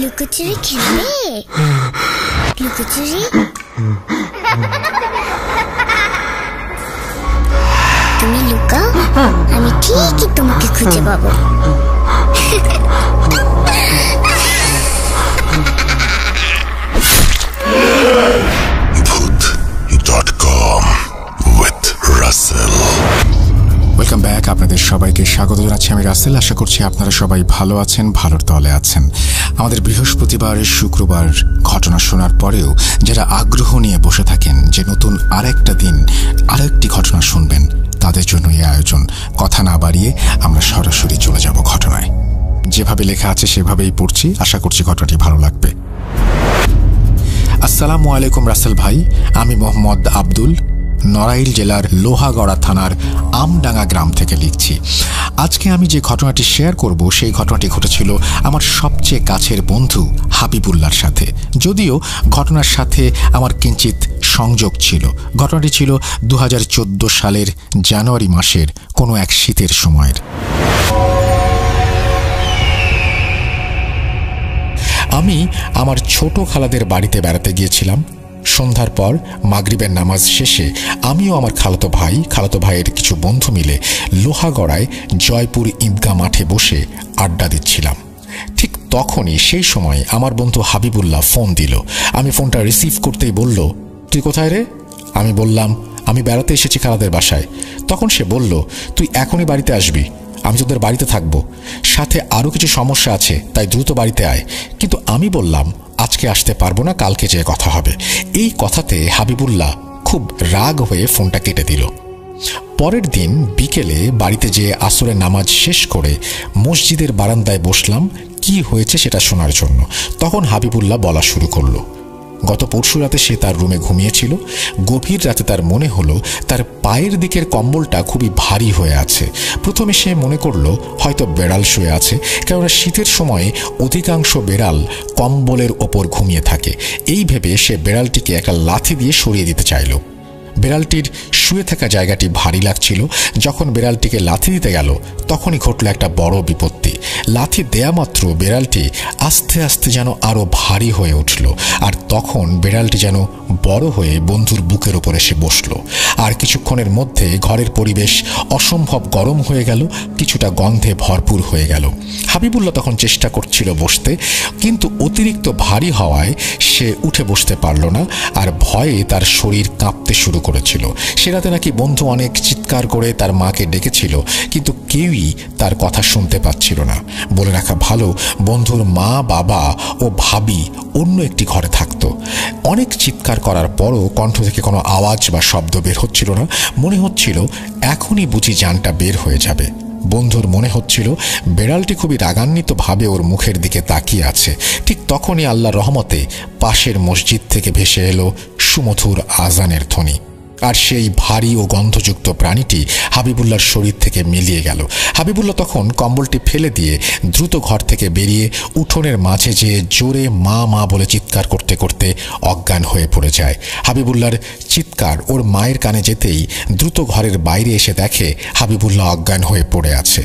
লুকোচুরি খেলবে? লুকোচুরি তুমি লুকাও, আমি ঠিকই তোমাকে খুঁজে পাবো। Welcome back. আপনাদের সবাইকে স্বাগত জানাচ্ছি, আমি রাসেল। আশা করছি আপনারা সবাই ভালো আছেন, ভালোর তলে আছেন। আমাদের বৃহস্পতিবার শুক্রবার ঘটনা শোনার পরেও যারা আগ্রহ নিয়ে বসে থাকেন যে নতুন আরেকটা দিন আরেকটি ঘটনা শুনবেন, তাদের জন্য এই আয়োজন। কথা না বাড়িয়ে আমরা সরাসরি চলে যাব ঘটনায়। যেভাবে লেখা আছে সেভাবেই পড়ছি, আশা করছি ঘটনাটি ভালো লাগবে। আসসালামু আলাইকুম রাসেল ভাই, আমি মোহাম্মদ আব্দুল, নড়াইল জেলার লোহাগড়া থানার আমডাঙ্গা গ্রাম থেকে লিখছি। আজকে আমি যে ঘটনাটি শেয়ার করব সেই ঘটনাটি ঘটেছিল আমার সবচেয়ে কাছের বন্ধু হাবিবুল্লাহর সাথে। যদিও ঘটনার সাথে আমার কিঞ্চিত সংযোগ ছিল। ঘটনাটি ছিল 2014 সালের জানুয়ারি মাসের কোনো এক শীতের সময়ের। আমি আমার ছোট খালাদের বাড়িতে বেড়াতে গিয়েছিলাম। সন্ধ্যার পর মাগরিবের নামাজ শেষে আমিও আমার খালাতো ভাইয়ের কিছু বন্ধু মিলে লোহাগড়ায় জয়পুর ঈদগাহ মাঠে বসে আড্ডা দিচ্ছিলাম। ঠিক তখনই সেই সময় আমার বন্ধু হাবিবুল্লাহ ফোন দিল। আমি ফোনটা রিসিভ করতেই বলল, তুই কোথায় রে? আমি বললাম, আমি বেড়াতে এসেছি খালাদের বাসায়। তখন সে বলল, তুই এখনই বাড়িতে আসবি, আমি তোদের বাড়িতে থাকবো, সাথে আরও কিছু সমস্যা আছে, তাই দ্রুত বাড়িতে আয়। কিন্তু আমি বললাম, আজকে আসতে পারবো না, কালকে যেয়ে কথা হবে। এই কথাতে হাবিবুল্লাহ খুব রাগ হয়ে ফোনটা কেটে দিল। পরের দিন বিকেলে বাড়িতে যেয়ে আসরের নামাজ শেষ করে মসজিদের বারান্দায় বসলাম কি হয়েছে সেটা শোনার জন্য। তখন হাবিবুল্লাহ বলা শুরু করলো, গত পরশু রাতে সে তার রুমে ঘুমিয়েছিল। গভীর রাতে তার মনে হলো তার পায়ের দিকের কম্বলটা খুবই ভারী হয়ে আছে। প্রথমে সে মনে করলো হয়তো বেড়াল শুয়ে আছে, কেননা শীতের সময়ে অধিকাংশ বেড়াল কম্বলের ওপর ঘুমিয়ে থাকে। এই ভেবে সে বেড়ালটিকে একটা লাথি দিয়ে সরিয়ে দিতে চাইল। বেড়ালটির শুয়ে থাকা জায়গাটি ভারী লাগছিল। যখন বেড়ালটিকে লাথি দিতে গেল তখনই ঘটল একটা বড় বিপত্তি। লাথি দেয়া মাত্র বেড়ালটি আস্তে আস্তে যেন আরও ভারী হয়ে উঠল, আর তখন বেড়ালটি যেন বড় হয়ে বন্ধুর বুকের ওপর এসে বসল। আর কিছুক্ষণের মধ্যে ঘরের পরিবেশ অসম্ভব গরম হয়ে গেল, কিছুটা গন্ধে ভরপুর হয়ে গেল। হাবিবুল্লাহ তখন চেষ্টা করছিল বসতে, কিন্তু অতিরিক্ত ভারী হওয়ায় সে উঠে বসতে পারল না, আর ভয়ে তার শরীর কাঁপতে শুরু করেছিল। সে রাতে নাকি বন্ধু অনেক চিৎকার করে তার মাকে ডেকেছিল, কিন্তু কেউই তার কথা শুনতে পাচ্ছিল না। বলে রাখা ভালো, বন্ধুর মা, বাবা ও ভাবি অন্য একটি ঘরে থাকত। অনেক চিৎকার করার পরও কণ্ঠ থেকে কোনো আওয়াজ বা শব্দ বের হচ্ছিল না। মনে হচ্ছিল এখনই বুঝি জানটা বের হয়ে যাবে। বন্ধুর মনে হচ্ছিল বেড়ালটি খুবই রাগান্বিত ভাবে ওর মুখের দিকে তাকিয়ে আছে। ঠিক তখনই আল্লাহর রহমতে পাশের মসজিদ থেকে ভেসে এলো সুমধুর আজানের ধ্বনি, আর সেই ভারী ও গন্ধযুক্ত প্রাণীটি হাবিবুল্লাহর শরীর থেকে মিলিয়ে গেল। হাবিবুল্লাহ তখন কম্বলটি ফেলে দিয়ে দ্রুত ঘর থেকে বেরিয়ে উঠোনের মাঝে যেয়ে জোরে মা মা বলে চিৎকার করতে করতে অজ্ঞান হয়ে পড়ে যায়। হাবিবুল্লাহর চিৎকার ওর মায়ের কানে যেতেই দ্রুত ঘরের বাইরে এসে দেখে হাবিবুল্লাহ অজ্ঞান হয়ে পড়ে আছে।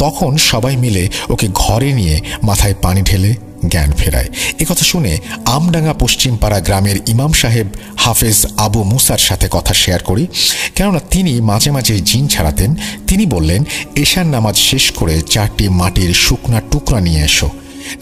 তখন সবাই মিলে ওকে ঘরে নিয়ে মাথায় পানি ঢেলে জ্ঞান ফেরায়। একথা শুনে আমডাঙ্গা পশ্চিমপাড়া গ্রামের ইমাম সাহেব হাফেজ আবু মুসার সাথে কথা শেয়ার করি, কেননা তিনি মাঝে মাঝে জিন ছাড়াতেন। তিনি বললেন, এশার নামাজ শেষ করে 4টি মাটির শুকনা টুকরা নিয়ে এসো।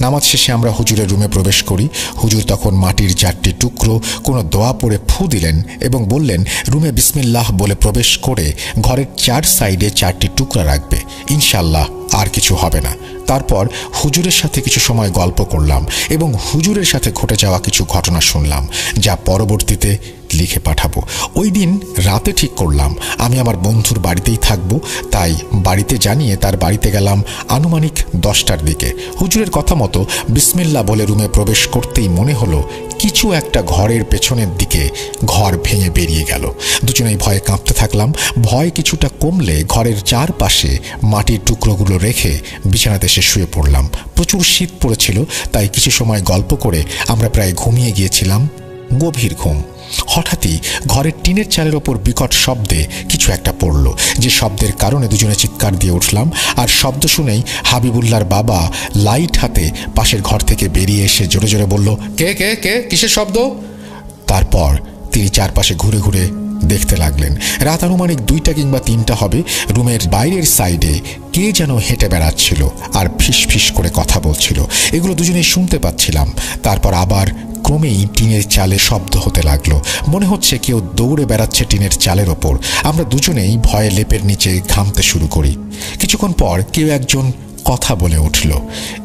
নামাজ শেষে আমরা হুজুরের রুমে প্রবেশ করি। হুজুর তখন মাটির 4টি টুকরো কোনো দোয়া পড়ে ফু দিলেন এবং বললেন, রুমে বিসমিল্লাহ বলে প্রবেশ করে ঘরের 4 সাইডে 4টি টুকরা রাখবে, ইনশাল্লাহ আর কিছু হবে না। তারপর হুজুরের সাথে কিছু সময় গল্প করলাম এবং হুজুরের সাথে ঘটে যাওয়া কিছু ঘটনা শুনলাম, যা পরবর্তীতে লিখে পাঠাবো। ওই দিন রাতে ঠিক করলাম আমি আমার বন্ধুর বাড়িতেই থাকবো, তাই বাড়িতে জানিয়ে তার বাড়িতে গেলাম আনুমানিক 10টার দিকে। হুজুরের কথা মতো বিসমিল্লাহ বলে রুমে প্রবেশ করতেই মনে হলো কিছু একটা ঘরের পেছনের দিকে ঘর ভেঙে বেরিয়ে গেল। দুজনেই ভয়ে কাঁপতে থাকলাম। ভয় কিছুটা কমলে ঘরের চারপাশে মাটির টুকরোগুলো রেখে বিছানাতে এসে শুয়ে পড়লাম। প্রচুর শীত পড়েছিল, তাই কিছু সময় গল্প করে আমরা প্রায় ঘুমিয়ে গিয়েছিলাম। গভীর ঘুম। হঠাৎই ঘরের টিনের চালের ওপর বিকট শব্দে কিছু একটা পড়ল, যে শব্দের কারণে দুজনে চিৎকার দিয়ে উঠলাম। আর শব্দ শুনেই হাবিবুল্লাহর বাবা লাইট হাতে পাশের ঘর থেকে বেরিয়ে এসে জোরে জোরে বলল, কে কে কে, কিসের শব্দ? তারপর তিনি চারপাশে ঘুরে ঘুরে দেখতে লাগলেন। রাত আনুমানিক 2টা কিংবা 3টা হবে। রুমের বাইরের সাইডে কে যেন হেঁটে বেড়াচ্ছিল আর ফিস ফিস করে কথা বলছিল। এগুলো দুজনেই শুনতে পাচ্ছিলাম। তারপর আবার ক্রমেই টিনের চালে শব্দ হতে লাগলো। মনে হচ্ছে কেউ দৌড়ে বেড়াচ্ছে টিনের চালের ওপর। আমরা দুজনেই ভয়ে লেপের নিচে ঘামতে শুরু করি। কিছুক্ষণ পর কেউ একজন কথা বলে উঠল,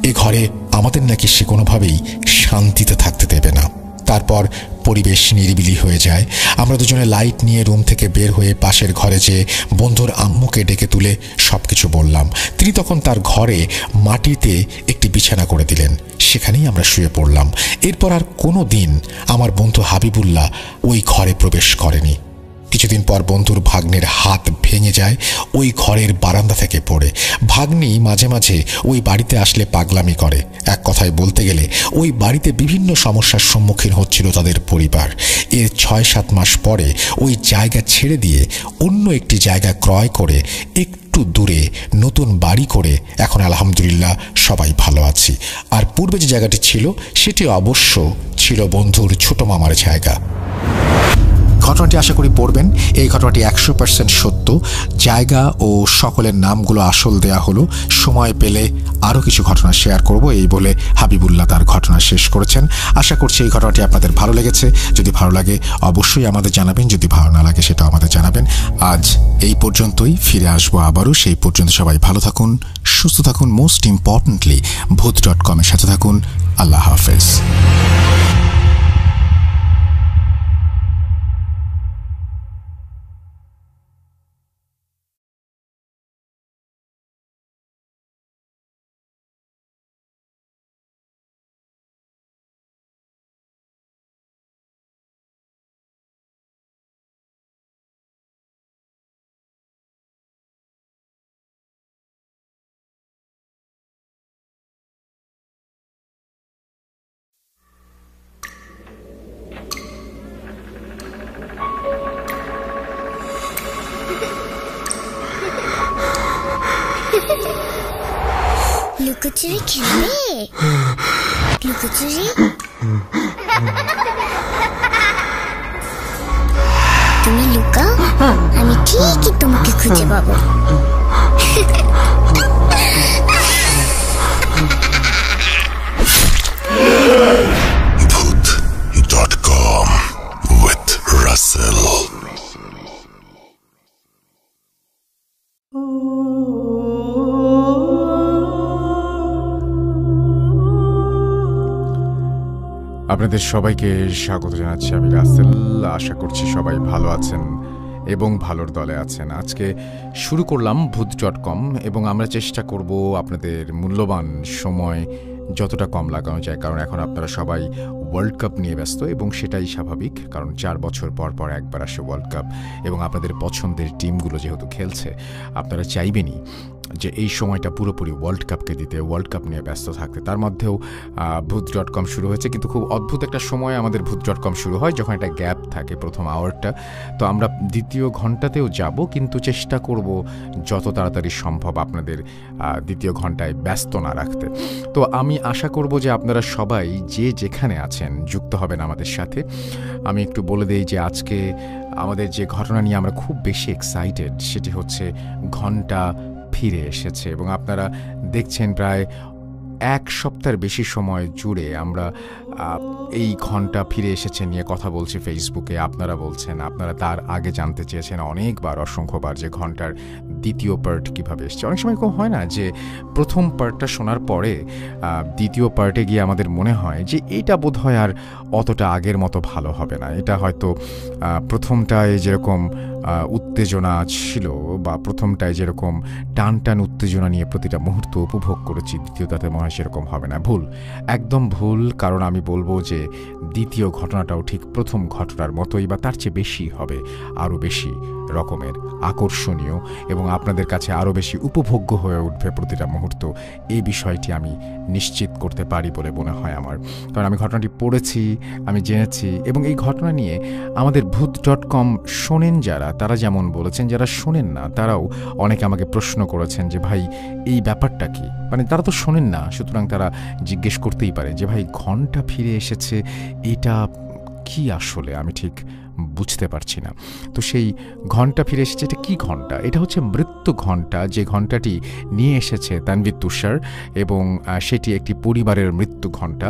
এ ঘরে আমাদের নাকি সে কোনোভাবেই শান্তিতে থাকতে দেবে না। তারপর পরিবেশ নিরিবিলি হয়ে যায়। আমরা দুজনে লাইট নিয়ে রুম থেকে বের হয়ে পাশের ঘরে যেয়ে বন্ধুর আম্মুকে ডেকে তুলে সবকিছু বললাম। তিনি তখন তার ঘরে মাটিতে একটি বিছানা করে দিলেন, সেখানেই আমরা শুয়ে পড়লাম। এরপর আর কোনো দিন আমার বন্ধু হাবিবুল্লাহ ওই ঘরে প্রবেশ করেনি। কিছুদিন পর বন্ধুর ভাগ্নের হাত ভেঙে যায় ওই ঘরের বারান্দা থেকে পড়ে। ভাগ্নি মাঝে মাঝে ওই বাড়িতে আসলে পাগলামি করে। এক কথায় বলতে গেলে ওই বাড়িতে বিভিন্ন সমস্যার সম্মুখীন হচ্ছিল তাদের পরিবার। এর 6-7 মাস পরে ওই জায়গা ছেড়ে দিয়ে অন্য একটি জায়গা ক্রয় করে একটু দূরে নতুন বাড়ি করে এখন আলহামদুলিল্লাহ সবাই ভালো আছি। আর পূর্বে যে জায়গাটি ছিল সেটি অবশ্য ছিল বন্ধুর ছোট মামার জায়গা। ঘটনাটি আশা করি পড়বেন। এই ঘটনাটি 100% সত্য। জায়গা ও সকলের নামগুলো আসল দেয়া হলো। সময় পেলে আরও কিছু ঘটনা শেয়ার করব, এই বলে হাবিবুল্লাহ তার ঘটনা শেষ করেছেন। আশা করছি এই ঘটনাটি আপনাদের ভালো লেগেছে। যদি ভালো লাগে অবশ্যই আমাদের জানাবেন, যদি ভালো না লাগে সেটাও আমাদের জানাবেন। আজ এই পর্যন্তই, ফিরে আসবো আবারও। সেই পর্যন্ত সবাই ভালো থাকুন, সুস্থ থাকুন, মোস্ট ইম্পর্টেন্টলি ভূত.com এর সাথে থাকুন। আল্লাহ হাফেজ। লুকোচুরি খেলবে? লুকোচুরি তুমি লুকাও, আমি ঠিকই তোমাকে খুঁজে পাবো। Voot.com with Russell. আপনাদের সবাইকে স্বাগত জানাচ্ছি, আমি রাসেল। আশা করছি সবাই ভালো আছেন এবং ভালোর দলে আছেন। আজকে শুরু করলাম ভূত.com এবং আমরা চেষ্টা করব আপনাদের মূল্যবান সময় যতটা কম লাগানো যায়, কারণ এখন আপনারা সবাই ওয়ার্ল্ড কাপ নিয়ে ব্যস্ত এবং সেটাই স্বাভাবিক, কারণ 4 বছর পর পর একবার আসে ওয়ার্ল্ড কাপ এবং আপনাদের পছন্দের টিমগুলো যেহেতু খেলছে, আপনারা চাইবেনই যে এই সময়টা পুরোপুরি ওয়ার্ল্ড কাপকে দিতে, ওয়ার্ল্ড কাপ নিয়ে ব্যস্ত থাকতে। তার মধ্যেও ভূত.com শুরু হয়েছে, কিন্তু খুব অদ্ভুত একটা সময় আমাদের ভূত.com শুরু হয় যখন একটা গ্যাপ থাকে প্রথম আওয়ারটা। তো আমরা দ্বিতীয় ঘন্টাতেও যাব, কিন্তু চেষ্টা করব যত তাড়াতাড়ি সম্ভব আপনাদের দ্বিতীয় ঘন্টায় ব্যস্ত না রাখতে। তো আমি আশা করব যে আপনারা সবাই যে যেখানে আছেন যুক্ত হবেন আমাদের সাথে। আমি একটু বলে দেই যে আজকে আমাদের যে ঘটনা নিয়ে আমরা খুব বেশি এক্সাইটেড সেটি হচ্ছে ঘন্টা ফিরে এসেছে। এবং আপনারা দেখছেন প্রায় 1 সপ্তাহের বেশি সময় জুড়ে আমরা এই ঘন্টা ফিরে এসেছে নিয়ে কথা বলছি ফেসবুকে। আপনারা বলছেন, আপনারা তার আগে জানতে চেয়েছেন অনেকবার, অসংখ্যবার, যে ঘন্টার দ্বিতীয় পার্ট কীভাবে এসছে। অনেক সময় কেউ হয় না যে প্রথম পার্টটা শোনার পরে দ্বিতীয় পার্টে গিয়ে আমাদের মনে হয় যে এটা বোধহয় আর অতটা আগের মতো ভালো হবে না। এটা হয়তো প্রথমটায় যেরকম উত্তেজনা ছিল বা প্রথমটায় যেরকম টান টান উত্তেজনা নিয়ে প্রতিটা মুহূর্ত উপভোগ করেছি, দ্বিতীয়টাতে মনে হয় সেরকম হবে না। ভুল, একদম ভুল। কারণ আমি বলবো যে দ্বিতীয় ঘটনাটাও ঠিক প্রথম ঘটনার মতোই বা তার চেয়ে বেশি হবে, আরও বেশি রকমের আকর্ষণীয় এবং আপনাদের কাছে আরও বেশি উপভোগ্য হয়ে উঠবে প্রতিটা মুহূর্ত। এই বিষয়টি আমি নিশ্চিত করতে পারি বলে মনে হয় আমার, কারণ আমি ঘটনাটি পড়েছি, আমি জেনেছি এবং এই ঘটনা নিয়ে আমাদের ভূত.com শোনেন যারা, তারা যেমন বলেছেন, যারা শোনেন না তারাও অনেকে আমাকে প্রশ্ন করেছেন যে ভাই এই ব্যাপারটা কি, মানে তারা তো শোনেন না, সুতরাং তারা জিজ্ঞেস করতেই পারে যে ভাই ঘন্টা ফিরে এসেছে, এটা কি আসলে আমি ঠিক বুঝতে পারছি না। তো সেই ঘন্টা ফিরে এসেছে, এটা কী ঘন্টা? এটা হচ্ছে মৃত্যু ঘন্টা, যে ঘন্টাটি নিয়ে এসেছে তানভীর তুষার, এবং সেটি একটি পরিবারের মৃত্যু ঘন্টা।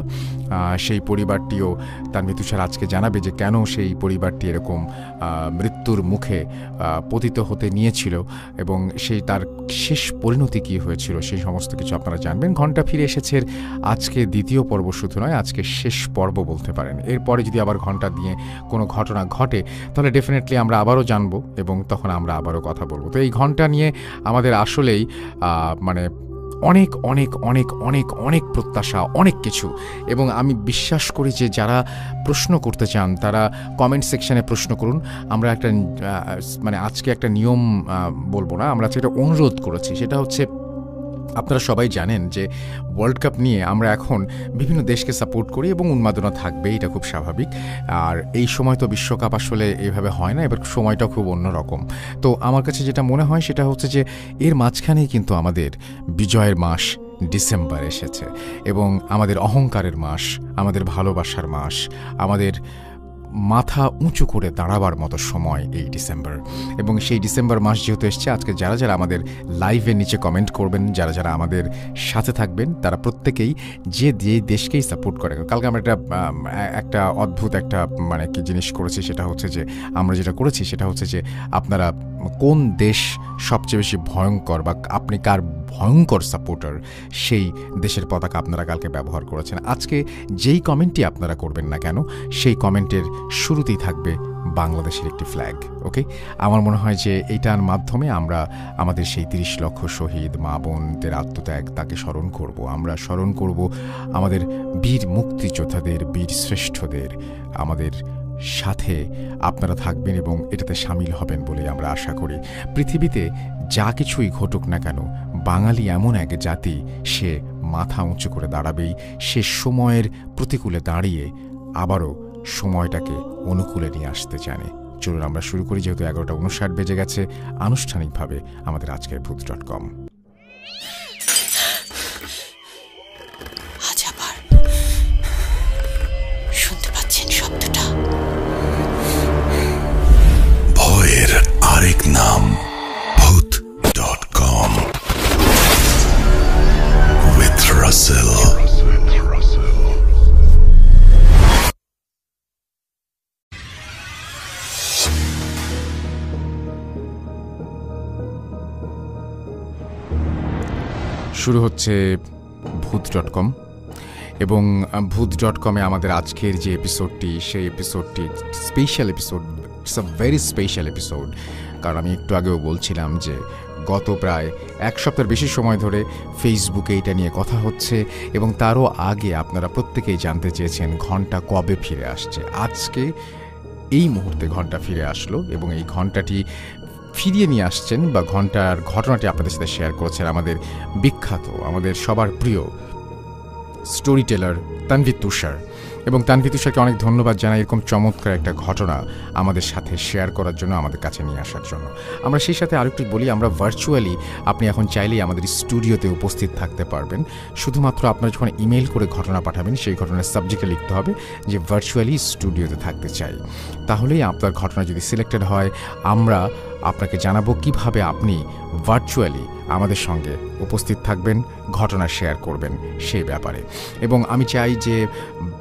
সেই পরিবারটিও তানভীর তুষার আজকে জানাবে যে কেন সেই পরিবারটি এরকম মৃত্যুর মুখে পতিত হতে নিয়েছিল এবং সেই তার শেষ পরিণতি কী হয়েছিল, সেই সমস্ত কিছু আপনারা জানবেন। ঘন্টা ফিরে এসেছে আজকে দ্বিতীয় পর্ব শুধু নয়, আজকে শেষ পর্ব বলতে পারেন। এরপরে যদি আবার ঘন্টা দিয়ে কোনো ঘটনা ঘটে তাহলে ডেফিনেটলি আমরা আবারও জানবো এবং তখন আমরা আবারও কথা বলবো। তো এই ঘন্টা নিয়ে আমাদের আসলেই মানে অনেক অনেক অনেক অনেক অনেক প্রত্যাশা, অনেক কিছু, এবং আমি বিশ্বাস করি যে যারা প্রশ্ন করতে চান তারা কমেন্ট সেকশানে প্রশ্ন করুন। আমরা একটা মানে আজকে একটা নিয়ম বলবো না, আমরা আজকে একটা অনুরোধ করেছি, সেটা হচ্ছে আপনারা সবাই জানেন যে ওয়ার্ল্ড কাপ নিয়ে আমরা এখন বিভিন্ন দেশকে সাপোর্ট করি এবং উন্মাদনা থাকবে, এটা খুব স্বাভাবিক। আর এই সময় তো বিশ্বকাপ আসলে এভাবে হয় না, এবার সময়টা খুব অন্যরকম। তো আমার কাছে যেটা মনে হয় সেটা হচ্ছে যে এর মাঝখানেই কিন্তু আমাদের বিজয়ের মাস ডিসেম্বর এসেছে এবং আমাদের অহংকারের মাস, আমাদের ভালোবাসার মাস, আমাদের মাথা উঁচু করে দাঁড়াবার মতো সময় এই ডিসেম্বর। এবং সেই ডিসেম্বর মাস যেহেতু এসছে, আজকে যারা যারা আমাদের লাইভের নিচে কমেন্ট করবেন, যারা যারা আমাদের সাথে থাকবেন, তারা প্রত্যেকেই যে দেশকেই সাপোর্ট করে। কালকে আমরা একটা অদ্ভুত একটা মানে কি জিনিস করেছি, সেটা হচ্ছে যে আমরা যেটা করেছি সেটা হচ্ছে যে আপনারা কোন দেশ সবচেয়ে বেশি ভয়ঙ্কর বা আপনি কার ভয়ঙ্কর সাপোর্টার, সেই দেশের পতাকা আপনারা কালকে ব্যবহার করেছেন। আজকে যেই কমেন্টই আপনারা করবেন না কেন, সেই কমেন্টের শুরুতেই থাকবে বাংলাদেশের একটি ফ্ল্যাগ। ওকে, আমার মনে হয় যে এইটার মাধ্যমে আমরা আমাদের সেই 30 লক্ষ শহীদ মা বোনদের আত্মত্যাগ, তাকে স্মরণ করব। আমরা স্মরণ করব আমাদের বীর মুক্তিযোদ্ধাদের, বীর শ্রেষ্ঠদের। আমাদের সাথে আপনারা থাকবেন এবং এটাতে সামিল হবেন বলে আমরা আশা করি। পৃথিবীতে যা কিছুই ঘটুক না কেন, বাঙালি এমন এক জাতি, সে মাথা উঁচু করে দাঁড়াবেই। সে সময়ের প্রতিকূলে দাঁড়িয়ে আবারও সময়টাকে অনুকূলে নিয়ে আসতে জানে। চলুন আমরা শুরু করি, যেহেতু 11:59 বেজে গেছে আনুষ্ঠানিকভাবে আমাদের আজকের ভূত.com। শুনতে পাচ্ছেন শব্দটা? ভয়ের আরেক নাম ভূত.com with Russell. শুরু হচ্ছে ভূত.com এবং ভূত.com-এ আমাদের আজকের যে এপিসোডটি, সেই এপিসোডটি special episode. It's a very special episode, কারণ আমি একটু আগেও বলছিলাম যে গত প্রায় 1 সপ্তাহের বেশি সময় ধরে ফেসবুকে এটা নিয়ে কথা হচ্ছে এবং তারও আগে আপনারা প্রত্যেকেই জানতে চেয়েছেন ঘন্টা কবে ফিরে আসছে। আজকে এই মুহূর্তে ঘন্টা ফিরে আসলো এবং এই ঘন্টাটি ফিরিয়ে নিয়ে আসছেন বা ঘন্টার ঘটনাটি আপনাদের সাথে শেয়ার করেছেন আমাদের বিখ্যাত, আমাদের সবার প্রিয় স্টোরি টেলার তানভীর তুষার। এবং তানভীর তুষারকে অনেক ধন্যবাদ জানাই এরকম চমৎকার একটা ঘটনা আমাদের সাথে শেয়ার করার জন্য, আমাদের কাছে নিয়ে আসার জন্য। আমরা সেই সাথে আরেকটু বলি, আমরা ভার্চুয়ালি, আপনি এখন চাইলেই আমাদের স্টুডিওতে উপস্থিত থাকতে পারবেন। শুধুমাত্র আপনারা যখন ইমেল করে ঘটনা পাঠাবেন, সেই ঘটনার সাবজেক্টে লিখতে হবে যে ভার্চুয়ালি স্টুডিওতে থাকতে চাই। তাহলেই আপনার ঘটনা যদি সিলেক্টেড হয়, আমরা আপনাকে জানাবো কিভাবে আপনি ভার্চুয়ালি আমাদের সঙ্গে উপস্থিত থাকবেন, ঘটনা শেয়ার করবেন সেই ব্যাপারে। এবং আমি চাই যে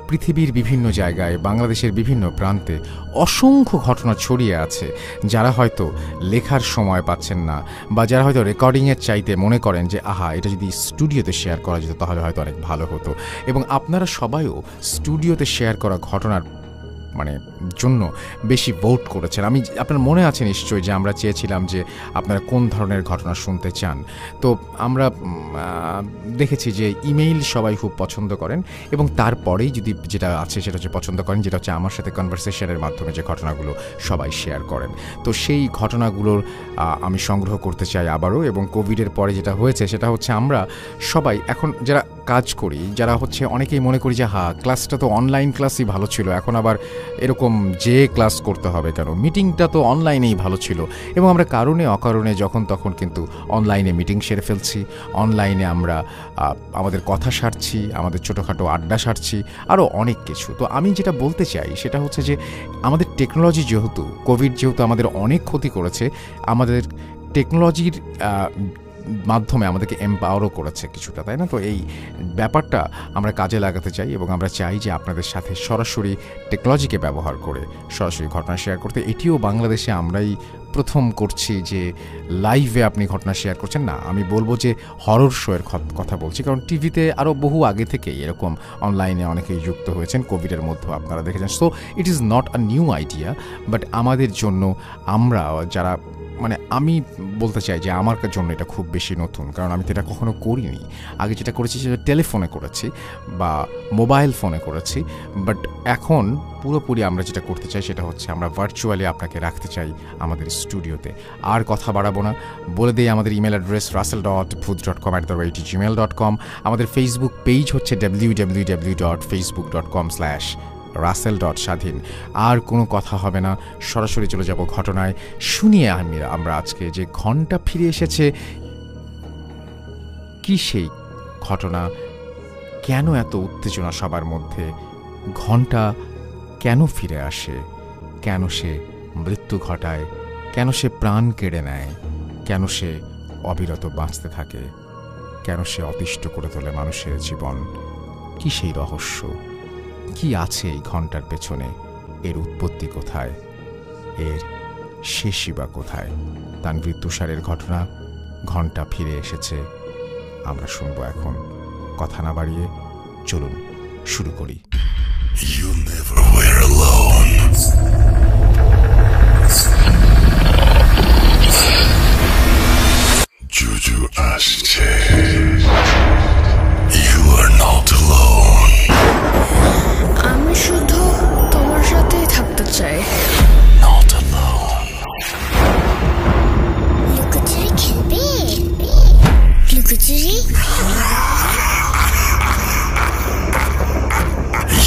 পৃথিবীর বিভিন্ন জায়গায়, বাংলাদেশের বিভিন্ন প্রান্তে অসংখ্য ঘটনা ছড়িয়ে আছে, যারা হয়তো লেখার সময় পাচ্ছেন না বা যারা হয়তো রেকর্ডিংয়ের চাইতে মনে করেন যে আহা, এটা যদি স্টুডিওতে শেয়ার করা যেত তাহলে হয়তো অনেক ভালো হতো। এবং আপনারা সবাইও স্টুডিওতে শেয়ার করা ঘটনার মানে জন্য বেশি ভোট করেছেন। আপনার মনে আছে নিশ্চয়ই যে আমরা চেয়েছিলাম যে আপনারা কোন ধরনের ঘটনা শুনতে চান। তো আমরা দেখেছি যে ইমেইল সবাই খুব পছন্দ করেন, এবং তারপরেই যদি যেটা আছে সেটা হচ্ছে পছন্দ করেন যেটা হচ্ছে আমার সাথে কনভারসেশনের মাধ্যমে যে ঘটনাগুলো সবাই শেয়ার করেন। তো সেই ঘটনাগুলোর আমি সংগ্রহ করতে চাই আবারও। এবং কোভিডের পরে যেটা হয়েছে সেটা হচ্ছে আমরা সবাই এখন যারা কাজ করি, যারা হচ্ছে অনেকেই মনে করি যে ক্লাসটা তো অনলাইন ক্লাসই ভালো ছিল, এখন আবার এরকম যে ক্লাস করতে হবে কেন, মিটিংটা তো অনলাইনেই ভালো ছিল। এবং আমরা কারণে অকারণে যখন তখন কিন্তু অনলাইনে মিটিং সেরে ফেলছি, অনলাইনে আমরা আমাদের কথা সারছি, আমাদের ছোটোখাটো আড্ডা সারছি, আরও অনেক কিছু। তো আমি যেটা বলতে চাই সেটা হচ্ছে যে আমাদের টেকনোলজি যেহেতু কোভিড যেহেতু আমাদের অনেক ক্ষতি করেছে, আমাদের টেকনোলজির মাধ্যমে আমাদেরকে এম্পাওয়ারও করেছে কিছুটা, তাই না? তো এই ব্যাপারটা আমরা কাজে লাগাতে চাই, এবং আমরা চাই যে আপনাদের সাথে সরাসরি টেকনোলজিকে ব্যবহার করে সরাসরি ঘটনা শেয়ার করতে। এটিও বাংলাদেশে আমরাই প্রথম করছি যে লাইভে আপনি ঘটনা শেয়ার করছেন। না, আমি বলবো যে হরর শোয়ের কথা বলছি, কারণ টিভিতে আরও বহু আগে থেকেই এরকম অনলাইনে অনেকেই যুক্ত হয়েছেন, কোভিডের মধ্যেও আপনারা দেখেছেন। So it is not a new idea, but আমাদের জন্য আমরা যারা আমি বলতে চাই যে আমার জন্য এটা খুব বেশি নতুন, কারণ আমি তো এটা কখনো করিনি। আগে যেটা করেছি সেটা টেলিফোনে করেছি বা মোবাইল ফোনে করেছি, বাট এখন পুরোপুরি আমরা যেটা করতে চাই সেটা হচ্ছে আমরা ভার্চুয়ালি আপনাকে রাখতে চাই আমাদের স্টুডিওতে। আর কথা বাড়াবো না, বলে দিই আমাদের ইমেল অ্যাড্রেস russell.booth.com@gmail.com। আমাদের ফেসবুক পেজ হচ্ছে www.facebook.com/russell.স্বাধীন। আর কোনো কথা হবে না, সরাসরি চলে যাব ঘটনায়। শুনিয়ে আমরা আজকে যে ঘন্টা ফিরে এসেছে, কি সেই ঘটনা, কেন এত উত্তেজনা সবার মধ্যে, ঘন্টা কেন ফিরে আসে, কেন সে মৃত্যু ঘটায়, কেন সে প্রাণ কেড়ে নেয়, কেন সে অবিরত বাঁচতে থাকে, কেন সে অতিষ্ঠ করে তোলে মানুষের জীবন, কি সেই রহস্য, কি আছে এই ঘন্টার পেছনে, এর উৎপত্তি কোথায়, এর শেষই বা কোথায়? তানভীর তুষারের ঘটনা, ঘন্টা ফিরে এসেছে, আমরা শুনবো এখন। কথা না বাড়িয়ে চলুন শুরু করি। You never were alone. Juju আসছে। You are not alone. আমি শুধু তোমার সাথেই থাকতে চাই। Not alone. লুকোচুরি খেলবে? লুকোচুরি?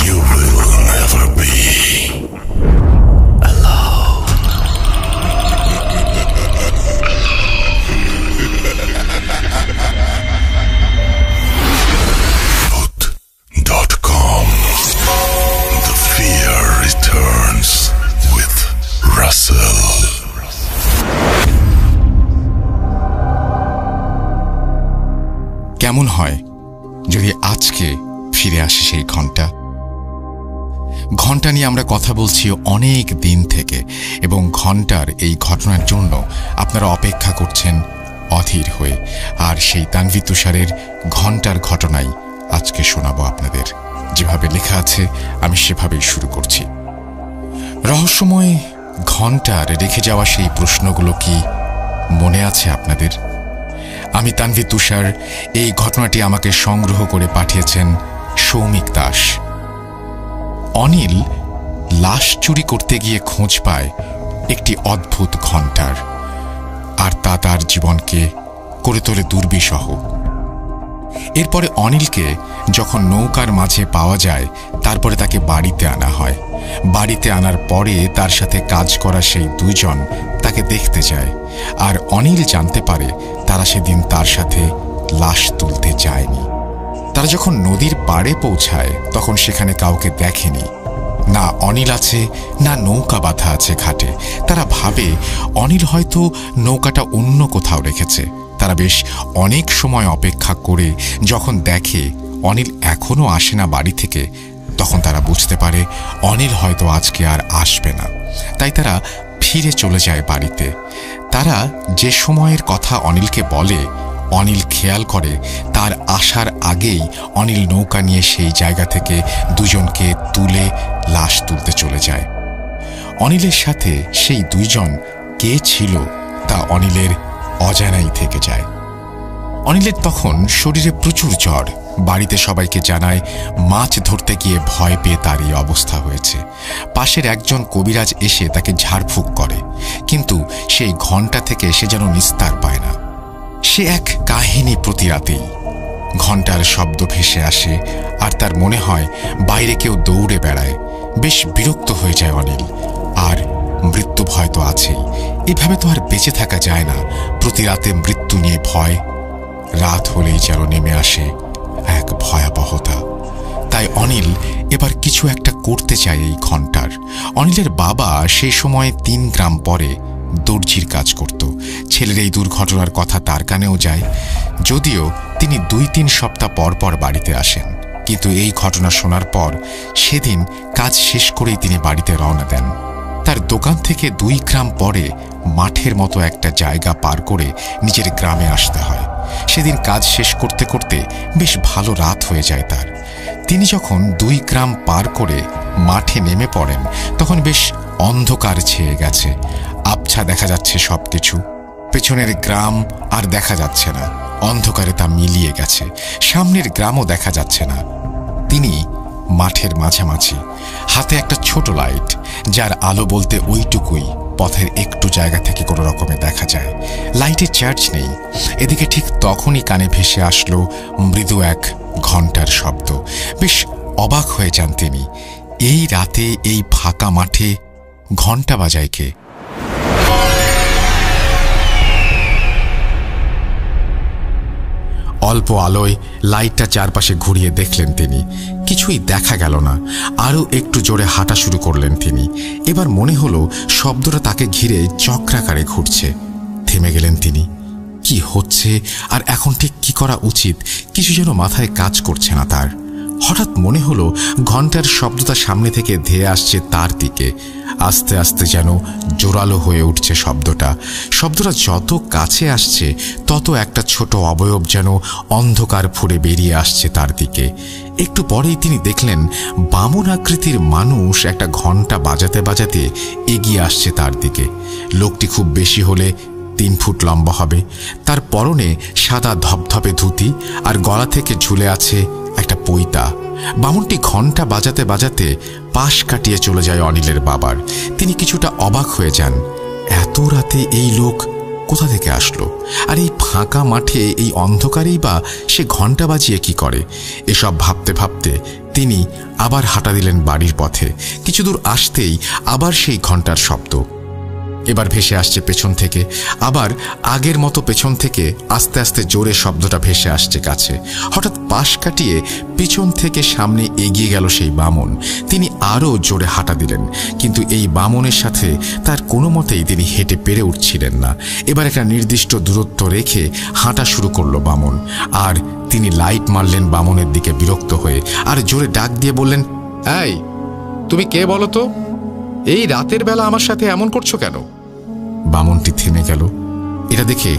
You will never be alone. Boot.com. The fear returns with Russell. কেমন হয় যদি আজকে ফিরে আসে সেই ঘন্টা? ঘন্টা নিয়ে আমরা কথা বলছি অনেক দিন থেকে, এবং ঘন্টার এই ঘটনার জন্য আপনারা অপেক্ষা করছেন অধীর হয়ে। আর সেই তানভীর তুষারের ঘন্টার ঘটনাই আজকে শোনাবো আপনাদের। যেভাবে লেখা আছে আমি সেভাবেই শুরু করছি। রহস্যময় ঘন্টার রেখে যাওয়া সেই প্রশ্নগুলো কি মনে আছে আপনাদের? আমি তানভীর তুষার, এই ঘটনাটি আমাকে সংগ্রহ করে পাঠিয়েছেন সৌমিক দাস। অনিল লাশ চুরি করতে গিয়ে খোঁজ পায় একটি অদ্ভুত ঘন্টার, আর তা তার জীবনকে করে তোলে দুর্বিষহ। এরপরে অনিলকে যখন নৌকার মাঝে পাওয়া যায়, তারপরে তাকে বাড়িতে আনা হয়। বাড়িতে আনার পরে তার সাথে কাজ করা সেই দুজন তাকে দেখতে যায়, আর অনিল জানতে পারে তারা সেদিন তার সাথে লাশ তুলতে যায়নি। তারা যখন নদীর পাড়ে পৌঁছায় তখন সেখানে কাউকে দেখেনি, না অনিল আছে না নৌকা বাঁধা আছে ঘাটে। তারা ভাবে অনিল হয়তো নৌকাটা অন্য কোথাও রেখেছে। তারা বেশ অনেক সময় অপেক্ষা করে যখন দেখে অনিল এখনো আসে না বাড়ি থেকে, তখন তারা বুঝতে পারে অনিল হয়তো আজকে আর আসবে না। তাই তারা ফিরে চলে যায় বাড়িতে। তারা যে সময়ের কথা অনিলকে বলে, অনিল খেয়াল করে তার আসার আগেই অনিল নৌকা নিয়ে সেই জায়গা থেকে দুজনকে তুলে লাশ তুলতে চলে যায়। অনিলের সাথে সেই দুইজন কে ছিল তা অনিলের অজানাই থেকে যায়। অনিলের তখন শরীরে প্রচুর জ্বর। বাড়িতে সবাইকে জানায় মাছ ধরতে গিয়ে ভয় পেয়ে তার এই অবস্থা হয়েছে। পাশের একজন কবিরাজ এসে তাকে ঝাড়ফুঁক করে, কিন্তু সেই ঘণ্টা থেকে সে যেন নিস্তার পায় না। সে এক কাহিনী প্রতি রাতেই। ঘণ্টার শব্দ ভেসে আসে আর তার মনে হয় বাইরে কেউ দৌড়ে বেড়ায়। বেশ বিরক্ত হয়ে যায় অনিল। আর মৃত্যু ভয় তো আছেই, এভাবে তো আর বেঁচে থাকা যায় না। প্রতি রাতে মৃত্যু নিয়ে ভয়। রাত হলেই যেন নেমে আসে এক ভয়াবহতা। তাই অনিল এবার কিছু একটা করতে চায় এই ঘণ্টার। অনিলের বাবা সেই সময় 3 গ্রাম পরে দর্জির কাজ করত। ছেলের এই দুর্ঘটনার কথা তার কানেও যায়, যদিও তিনি 2-3 সপ্তাহ পর পর বাড়িতে আসেন। কিন্তু এই ঘটনা শোনার পর সেদিন কাজ শেষ করেই তিনি বাড়িতে রওনা দেন। তার দোকান থেকে 2 গ্রাম পরে মাঠের মতো একটা জায়গা পার করে নিজের গ্রামে আসতে হয়। সেদিন কাজ শেষ করতে করতে বেশ ভালো রাত হয়ে যায় তার। তিনি যখন 2 গ্রাম পার করে মাঠে নেমে পড়েন তখন বেশ অন্ধকার ছেয়ে গেছে। আবছা দেখা যাচ্ছে সবকিছু। পেছনের গ্রাম আর দেখা যাচ্ছে না, অন্ধকারে তা মিলিয়ে গেছে। সামনের গ্রামও দেখা যাচ্ছে না। তিনি মাঠের মাঝামাঝি, হাতে একটা ছোট লাইট, যার আলো বলতে ওইটুকুই পথের একটু জায়গা থেকে কোনো রকমে দেখা যায়। লাইটের চার্জ নেই। এদিকে ঠিক তখনই কানে ভেসে আসলো মৃদু এক ঘণ্টার শব্দ। বেশ অবাক হয়ে যান তিনি। এই রাতে এই ফাঁকা মাঠে ঘণ্টা বাজায় কে? অল্প আলোয় লাইটটা চারপাশে ঘুরিয়ে দেখলেন তিনি। কিছুই দেখা গেল না। আরও একটু জোরে হাঁটা শুরু করলেন তিনি। এবার মনে হলো শব্দটা তাকে ঘিরে চক্রাকারে ঘুরছে। থেমে গেলেন তিনি। কি হচ্ছে আর এখন ঠিক কি করা উচিত কিছু যেন মাথায় কাজ করছে না তার। হঠাৎ মনে হলো ঘণ্টার শব্দটা সামনে থেকে ধেয়ে আসছে তার দিকে। আস্তে আস্তে যেন জোরালো হয়ে উঠছে শব্দটা। শব্দটা যত কাছে আসছে তত একটা ছোট অবয়ব যেন অন্ধকার ফুঁড়ে বেরিয়ে আসছে তার দিকে। একটু পরেই তিনি দেখলেন বামন আকৃতির মানুষ একটা ঘণ্টা বাজাতে বাজাতে এগিয়ে আসছে তার দিকে। লোকটি খুব বেশি হলে 3 ফুট লম্বা হবে। তার পরনে সাদা ধপধপে ধুতি আর গলা থেকে ঝুলে আছে একটা পৈতা। বামনটি ঘণ্টা বাজাতে বাজাতে পাশ কাটিয়ে চলে যায় অনিলের বাবার। তিনি কিছুটা অবাক হয়ে যান। এত রাতে এই লোক কোথা থেকে আসলো? আর এই ফাঁকা মাঠে এই অন্ধকারেই বা সে ঘণ্টা বাজিয়ে কি করে? এসব ভাবতে ভাবতে তিনি আবার হাঁটা দিলেন বাড়ির পথে। কিছু দূর আসতেই আবার সেই ঘণ্টার শব্দ। এবার ভেসে আসছে পেছন থেকে। আবার আগের মতো পেছন থেকে আস্তে আস্তে জোরে শব্দটা ভেসে আসছে কাছে। হঠাৎ পাশ কাটিয়ে পিছন থেকে সামনে এগিয়ে গেল সেই বামন। তিনি আরও জোরে হাঁটা দিলেন, কিন্তু এই বামনের সাথে তার কোনো মতেই তিনি হেঁটে পেরে উঠছিলেন না। এবার একটা নির্দিষ্ট দূরত্ব রেখে হাঁটা শুরু করলো বামন। আর তিনি লাইট মারলেন বামনের দিকে বিরক্ত হয়ে, আর জোরে ডাক দিয়ে বললেন, এই তুমি কে বলো তো? এই রাতের বেলা আমার সাথে এমন করছো কেন? বামনটি থেমে গেল। এটা দেখে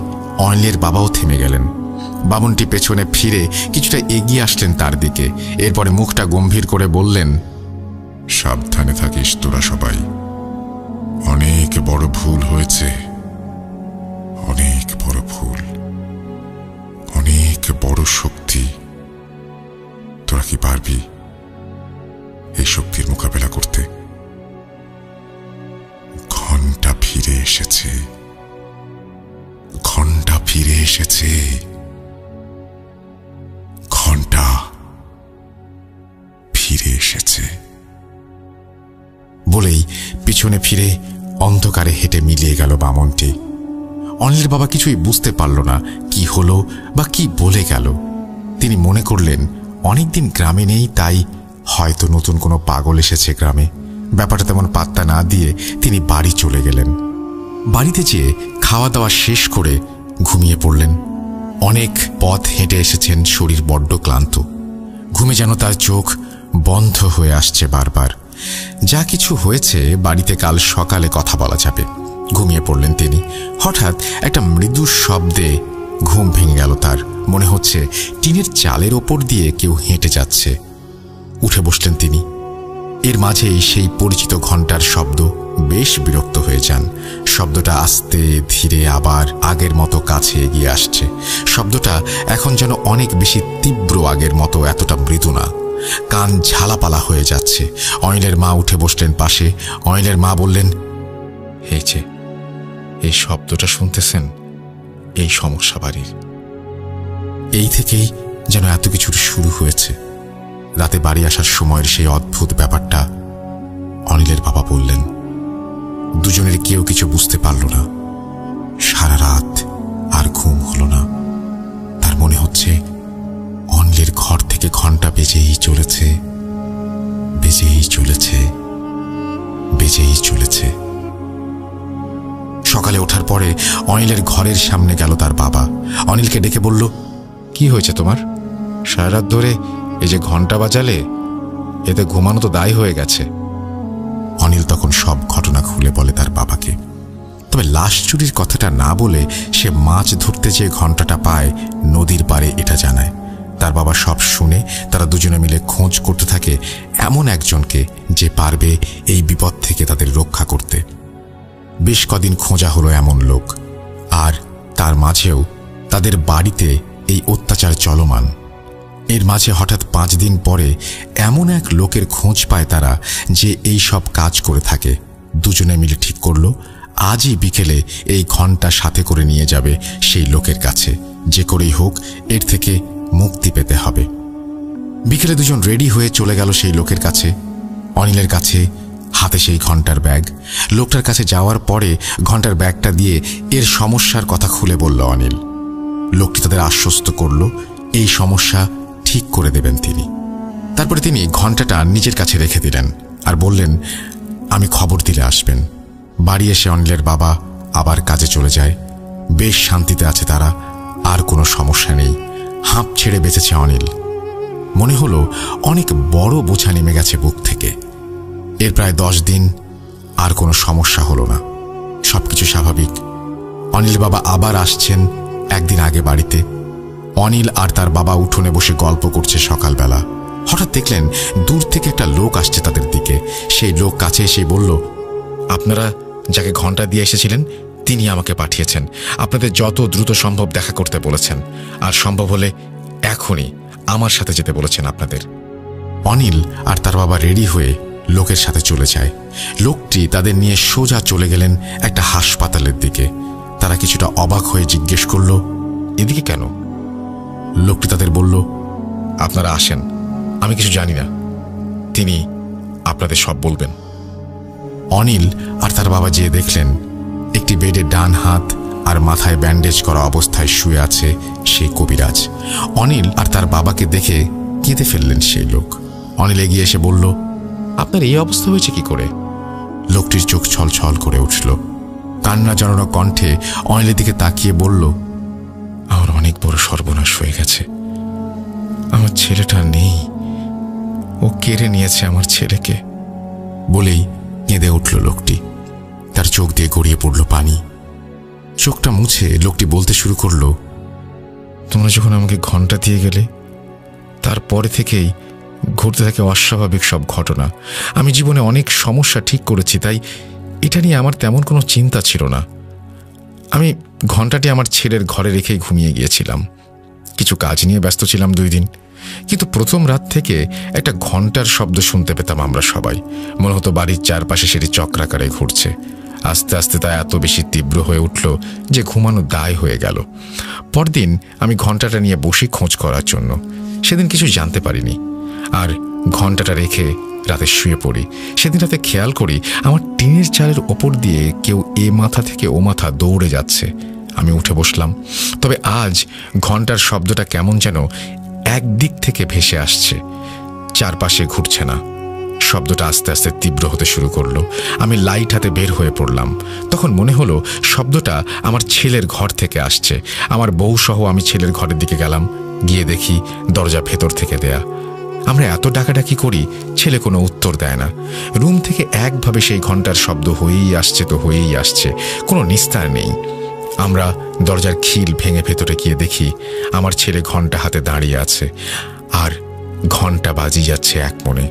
অনিলের বাবাও থেমে গেলেন। বামনটি পেছনে ফিরে কিছুটা এগিয়ে আসলেন তার দিকে। এরপরে মুখটা গম্ভীর করে বললেন, সাবধানে থাকিস তোরা সবাই। অনেক বড় ভুল হয়েছে, অনেক বড় ভুল, অনেক বড় শক্তি। তোরা কি পারবি এই শক্তির মোকাবেলা করতে? ঘণ্টা ফিরে এসেছে, ঘণ্টা ফিরে এসেছে, ঘণ্টা ফিরে এসেছে। বলেই পিছনে ফিরে অন্ধকারে হেঁটে মিলিয়ে গেল বামনটি। অনিলের বাবা কিছুই বুঝতে পারল না কি হলো বা কি বলে গেল। তিনি মনে করলেন অনেকদিন গ্রামে নেই, তাই হয়তো নতুন কোনো পাগল এসেছে গ্রামে। ব্যাপারটা তেমন পাত্তা না দিয়ে তিনি বাড়ি চলে গেলেন। বাড়িতে যেয়ে খাওয়া দাওয়া শেষ করে ঘুমিয়ে পড়লেন। অনেক পথ হেঁটে এসেছেন, শরীর বড্ড ক্লান্ত। ঘুমে যেন তার চোখ বন্ধ হয়ে আসছে বারবার। যা কিছু হয়েছে বাড়িতে কাল সকালে কথা বলা যাবে। ঘুমিয়ে পড়লেন তিনি। হঠাৎ একটা মৃদু শব্দে ঘুম ভেঙে গেল তার। মনে হচ্ছে টিনের চালের ওপর দিয়ে কেউ হেঁটে যাচ্ছে। উঠে বসলেন তিনি। এর মাঝেই সেই পরিচিত ঘণ্টার শব্দ। বেশ বিরক্ত হয়ে যান। শব্দটা আস্তে ধীরে আবার আগের মতো কাছে এগিয়ে আসছে। শব্দটা এখন যেন অনেক বেশি তীব্র, আগের মতো এতটা মৃদু না। কান ঝালাপালা হয়ে যাচ্ছে। অনিলের মা উঠে বসলেন পাশে। অনিলের মা বললেন, এই যে এই শব্দটা শুনতেছেন, এই সমস্যা বাড়ির। এই থেকেই যেন এত কিছুর শুরু হয়েছে। রাতে বাড়ি আসার সময়ের সেই অদ্ভুত ব্যাপারটা অনিলের বাবা বললেন। দুজনের কেউ কিছু বুঝতে পারল না। সারা রাত আর ঘুম হলো না। তার মনে হচ্ছে অনিলের ঘর থেকে ঘন্টা বেজেই চলেছে, বেজেই চলেছে, বেজেই চলেছে। সকালে ওঠার পরে অনিলের ঘরের সামনে গেল তার বাবা। অনিলকে ডেকে বলল, কি হয়েছে তোমার? সারা রাত ধরে এই যে ঘন্টা বাজালে, এতে ঘুমানো তো দায় হয়ে গেছে। অনিল তখন সব ঘটনা খুলে বলে তার বাবাকে। তবে লাশ চুরির কথাটা না বলে সে মাছ ধরতে যে ঘন্টাটা পায় নদীর পাড়ে, এটা জানায়। তার বাবা সব শুনে তারা দুজনে মিলে খোঁজ করতে থাকে এমন একজনকে যে পারবে এই বিপদ থেকে তাদের রক্ষা করতে। বেশ কদিন খোঁজা হলো এমন লোক, আর তার মাঝেও তাদের বাড়িতে এই অত্যাচার চলমান। এর মাঝে হঠাৎ 5 দিন পরে এমন এক লোকের খোঁজ পায় তারা, যে এই সব কাজ করে থাকে। দুজনে মিলে ঠিক করলো আজই বিকেলে এই ঘন্টা সাথে করে নিয়ে যাবে সেই লোকের কাছে। যে করেই হোক এর থেকে মুক্তি পেতে হবে। বিকেলে দুজন রেডি হয়ে চলে গেল সেই লোকের কাছে। অনিলের কাছে হাতে সেই ঘন্টার ব্যাগ। লোকটার কাছে যাওয়ার পরে ঘন্টার ব্যাগটা দিয়ে এর সমস্যার কথা খুলে বলল অনিল। লোকটি তাদের আশ্বস্ত করল এই সমস্যা ঠিক করে দেবেন তিনি। তারপরে তিনি ঘন্টাটা নিজের কাছে রেখে দিলেন আর বললেন, আমি খবর দিলে আসবেন। বাড়ি এসে অনিলের বাবা আবার কাজে চলে যায়। বেশ শান্তিতে আছে তারা, আর কোনো সমস্যা নেই। হাঁপ ছেড়ে বেঁচেছে অনিল। মনে হলো অনেক বড় বোঝা নেমে গেছে বুক থেকে। এর প্রায় 10 দিন আর কোনো সমস্যা হলো না। সবকিছু স্বাভাবিক। অনিল বাবা আবার আসছেন একদিন আগে বাড়িতে। অনিল আর তার বাবা উঠোনে বসে গল্প করছে সকালবেলা। হঠাৎ দেখলেন দূর থেকে একটা লোক আসছে তাদের দিকে। সেই লোক কাছে এসে বলল, আপনারা যাকে ঘন্টা দিয়ে এসেছিলেন তিনি আমাকে পাঠিয়েছেন। আপনাদের যত দ্রুত সম্ভব দেখা করতে বলেছেন, আর সম্ভব হলে এখনই আমার সাথে যেতে বলেছেন আপনাদের। অনিল আর তার বাবা রেডি হয়ে লোকের সাথে চলে যায়। লোকটি তাদের নিয়ে সোজা চলে গেলেন একটা হাসপাতালের দিকে। তারা কিছুটা অবাক হয়ে জিজ্ঞেস করল, এদিকে কেন? লোকটি তাদের বলল, আপনারা আসেন, আমি কিছু জানি না, তিনি আপনাদের সব বলবেন। অনিল আর তার বাবা যেয়ে দেখলেন একটি বেডে ডান হাত আর মাথায় ব্যান্ডেজ করা অবস্থায় শুয়ে আছে সেই কবিরাজ। অনিল আর তার বাবাকে দেখে কেঁদে ফেললেন সেই লোক। অনিল এগিয়ে এসে বলল, আপনার এই অবস্থা হয়েছে কি করে? লোকটির চোখ ছলছল করে উঠল। কান্না জড়ানো কণ্ঠে অনিলের দিকে তাকিয়ে বলল, আমার অনেক বড় সর্বনাশ হয়ে গেছে। আমার ছেলেটা নেই, ও কেড়ে নিয়েছে আমার ছেলেকে। বলেই কেঁদে উঠল লোকটি। তার চোখ দিয়ে গড়িয়ে পড়ল পানি। চোখটা মুছে লোকটি বলতে শুরু করল, তোমরা যখন আমাকে ঘন্টা দিয়ে গেলে তারপরে থেকেই ঘটতে থাকে অস্বাভাবিক সব ঘটনা। আমি জীবনে অনেক সমস্যা ঠিক করেছি, তাই এটা নিয়ে আমার তেমন কোনো চিন্তা ছিল না। আমি ঘন্টাটি আমার ছেলের ঘরে রেখেই ঘুমিয়ে গিয়েছিলাম। কিছু কাজ নিয়ে ব্যস্ত ছিলাম 2 দিন, কিন্তু প্রথম রাত থেকে একটা ঘন্টার শব্দ শুনতে পেতাম আমরা সবাই। মনে হতো বাড়ির চারপাশে সেটি চক্রাকারে ঘুরছে। আস্তে আস্তে তা এত বেশি তীব্র হয়ে উঠল যে ঘুমানো দায় হয়ে গেল। পরদিন আমি ঘন্টাটা নিয়ে বসি খোঁজ করার জন্য। সেদিন কিছু জানতে পারিনি, আর ঘন্টাটা রেখে রাতে শুয়ে পড়ি। সেদিন রাতে খেয়াল করি আমার টিনের চালের ওপর দিয়ে কেউ এ মাথা থেকে ও মাথা দৌড়ে যাচ্ছে। আমি উঠে বসলাম। তবে আজ ঘন্টার শব্দটা কেমন যেন একদিক থেকে ভেসে আসছে, চারপাশে ঘুরছে না। শব্দটা আস্তে আস্তে তীব্র হতে শুরু করলো। আমি লাইট হাতে বের হয়ে পড়লাম। তখন মনে হলো শব্দটা আমার ছেলের ঘর থেকে আসছে। আমার বউ সহ আমি ছেলের ঘরের দিকে গেলাম। গিয়ে দেখি দরজা ভেতর থেকে দেয়া। আমরা এত ডাকাডাকি করি, ছেলে কোনো উত্তর দেয় না। রুম থেকে একভাবে সেই ঘন্টার শব্দ হয়েই আসছে তো হয়েই আসছে, কোনো নিস্তার নেই। আমরা দরজার খিল ভেঙে ভেতরে গিয়ে দেখি আমার ছেলে ঘণ্টা হাতে দাঁড়িয়ে আছে, আর ঘণ্টা বাজিয়ে যাচ্ছে এক মনে।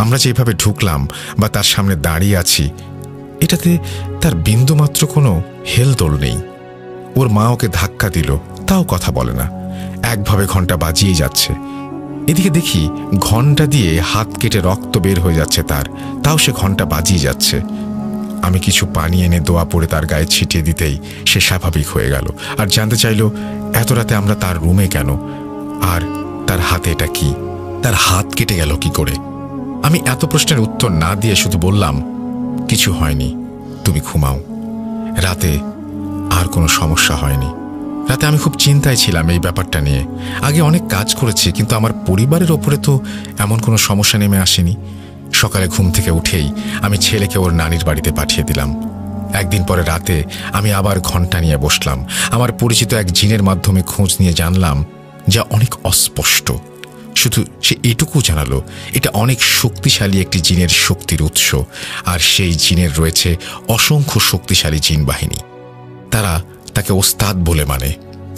আমরা যেভাবে ঢুকলাম বা তার সামনে দাঁড়িয়ে আছি, এটাতে তার বিন্দুমাত্র কোনো হেলদোল নেই। ওর মা ওকে ধাক্কা দিল, তাও কথা বলে না, একভাবে ঘণ্টা বাজিয়ে যাচ্ছে। এদিকে দেখি ঘণ্টা দিয়ে হাত কেটে রক্ত বের হয়ে যাচ্ছে তার, তাও সে ঘণ্টা বাজিয়ে যাচ্ছে। আমি কিছু পানি এনে দোয়া পড়ে তার গায়ে ছিটিয়ে দিতেই সে স্বাভাবিক হয়ে গেল, আর জানতে চাইল এত রাতে আমরা তার রুমে কেন, আর তার হাতে এটা কি, তার হাত কেটে গেল কি করে। আমি এত প্রশ্নের উত্তর না দিয়ে শুধু বললাম, কিছু হয়নি, তুমি ঘুমাও, রাতে আর কোনো সমস্যা হয়নি। রাতে আমি খুব চিন্তায় ছিলাম এই ব্যাপারটা নিয়ে। আগে অনেক কাজ করেছি, কিন্তু আমার পরিবারের ওপরে তো এমন কোনো সমস্যা নেমে আসেনি। সকালে ঘুম থেকে উঠেই আমি ছেলেকে ওর নানির বাড়িতে পাঠিয়ে দিলাম। একদিন পরে রাতে আমি আবার ঘণ্টা নিয়ে বসলাম। আমার পরিচিত এক জিনের মাধ্যমে খোঁজ নিয়ে জানলাম, যা অনেক অস্পষ্ট। শুধু সে এটুকু জানালো, এটা অনেক শক্তিশালী একটি জিনের শক্তির উৎস, আর সেই জিনের রয়েছে অসংখ্য শক্তিশালী জিন বাহিনী। তারা তাকে ওস্তাদ বলে মানে,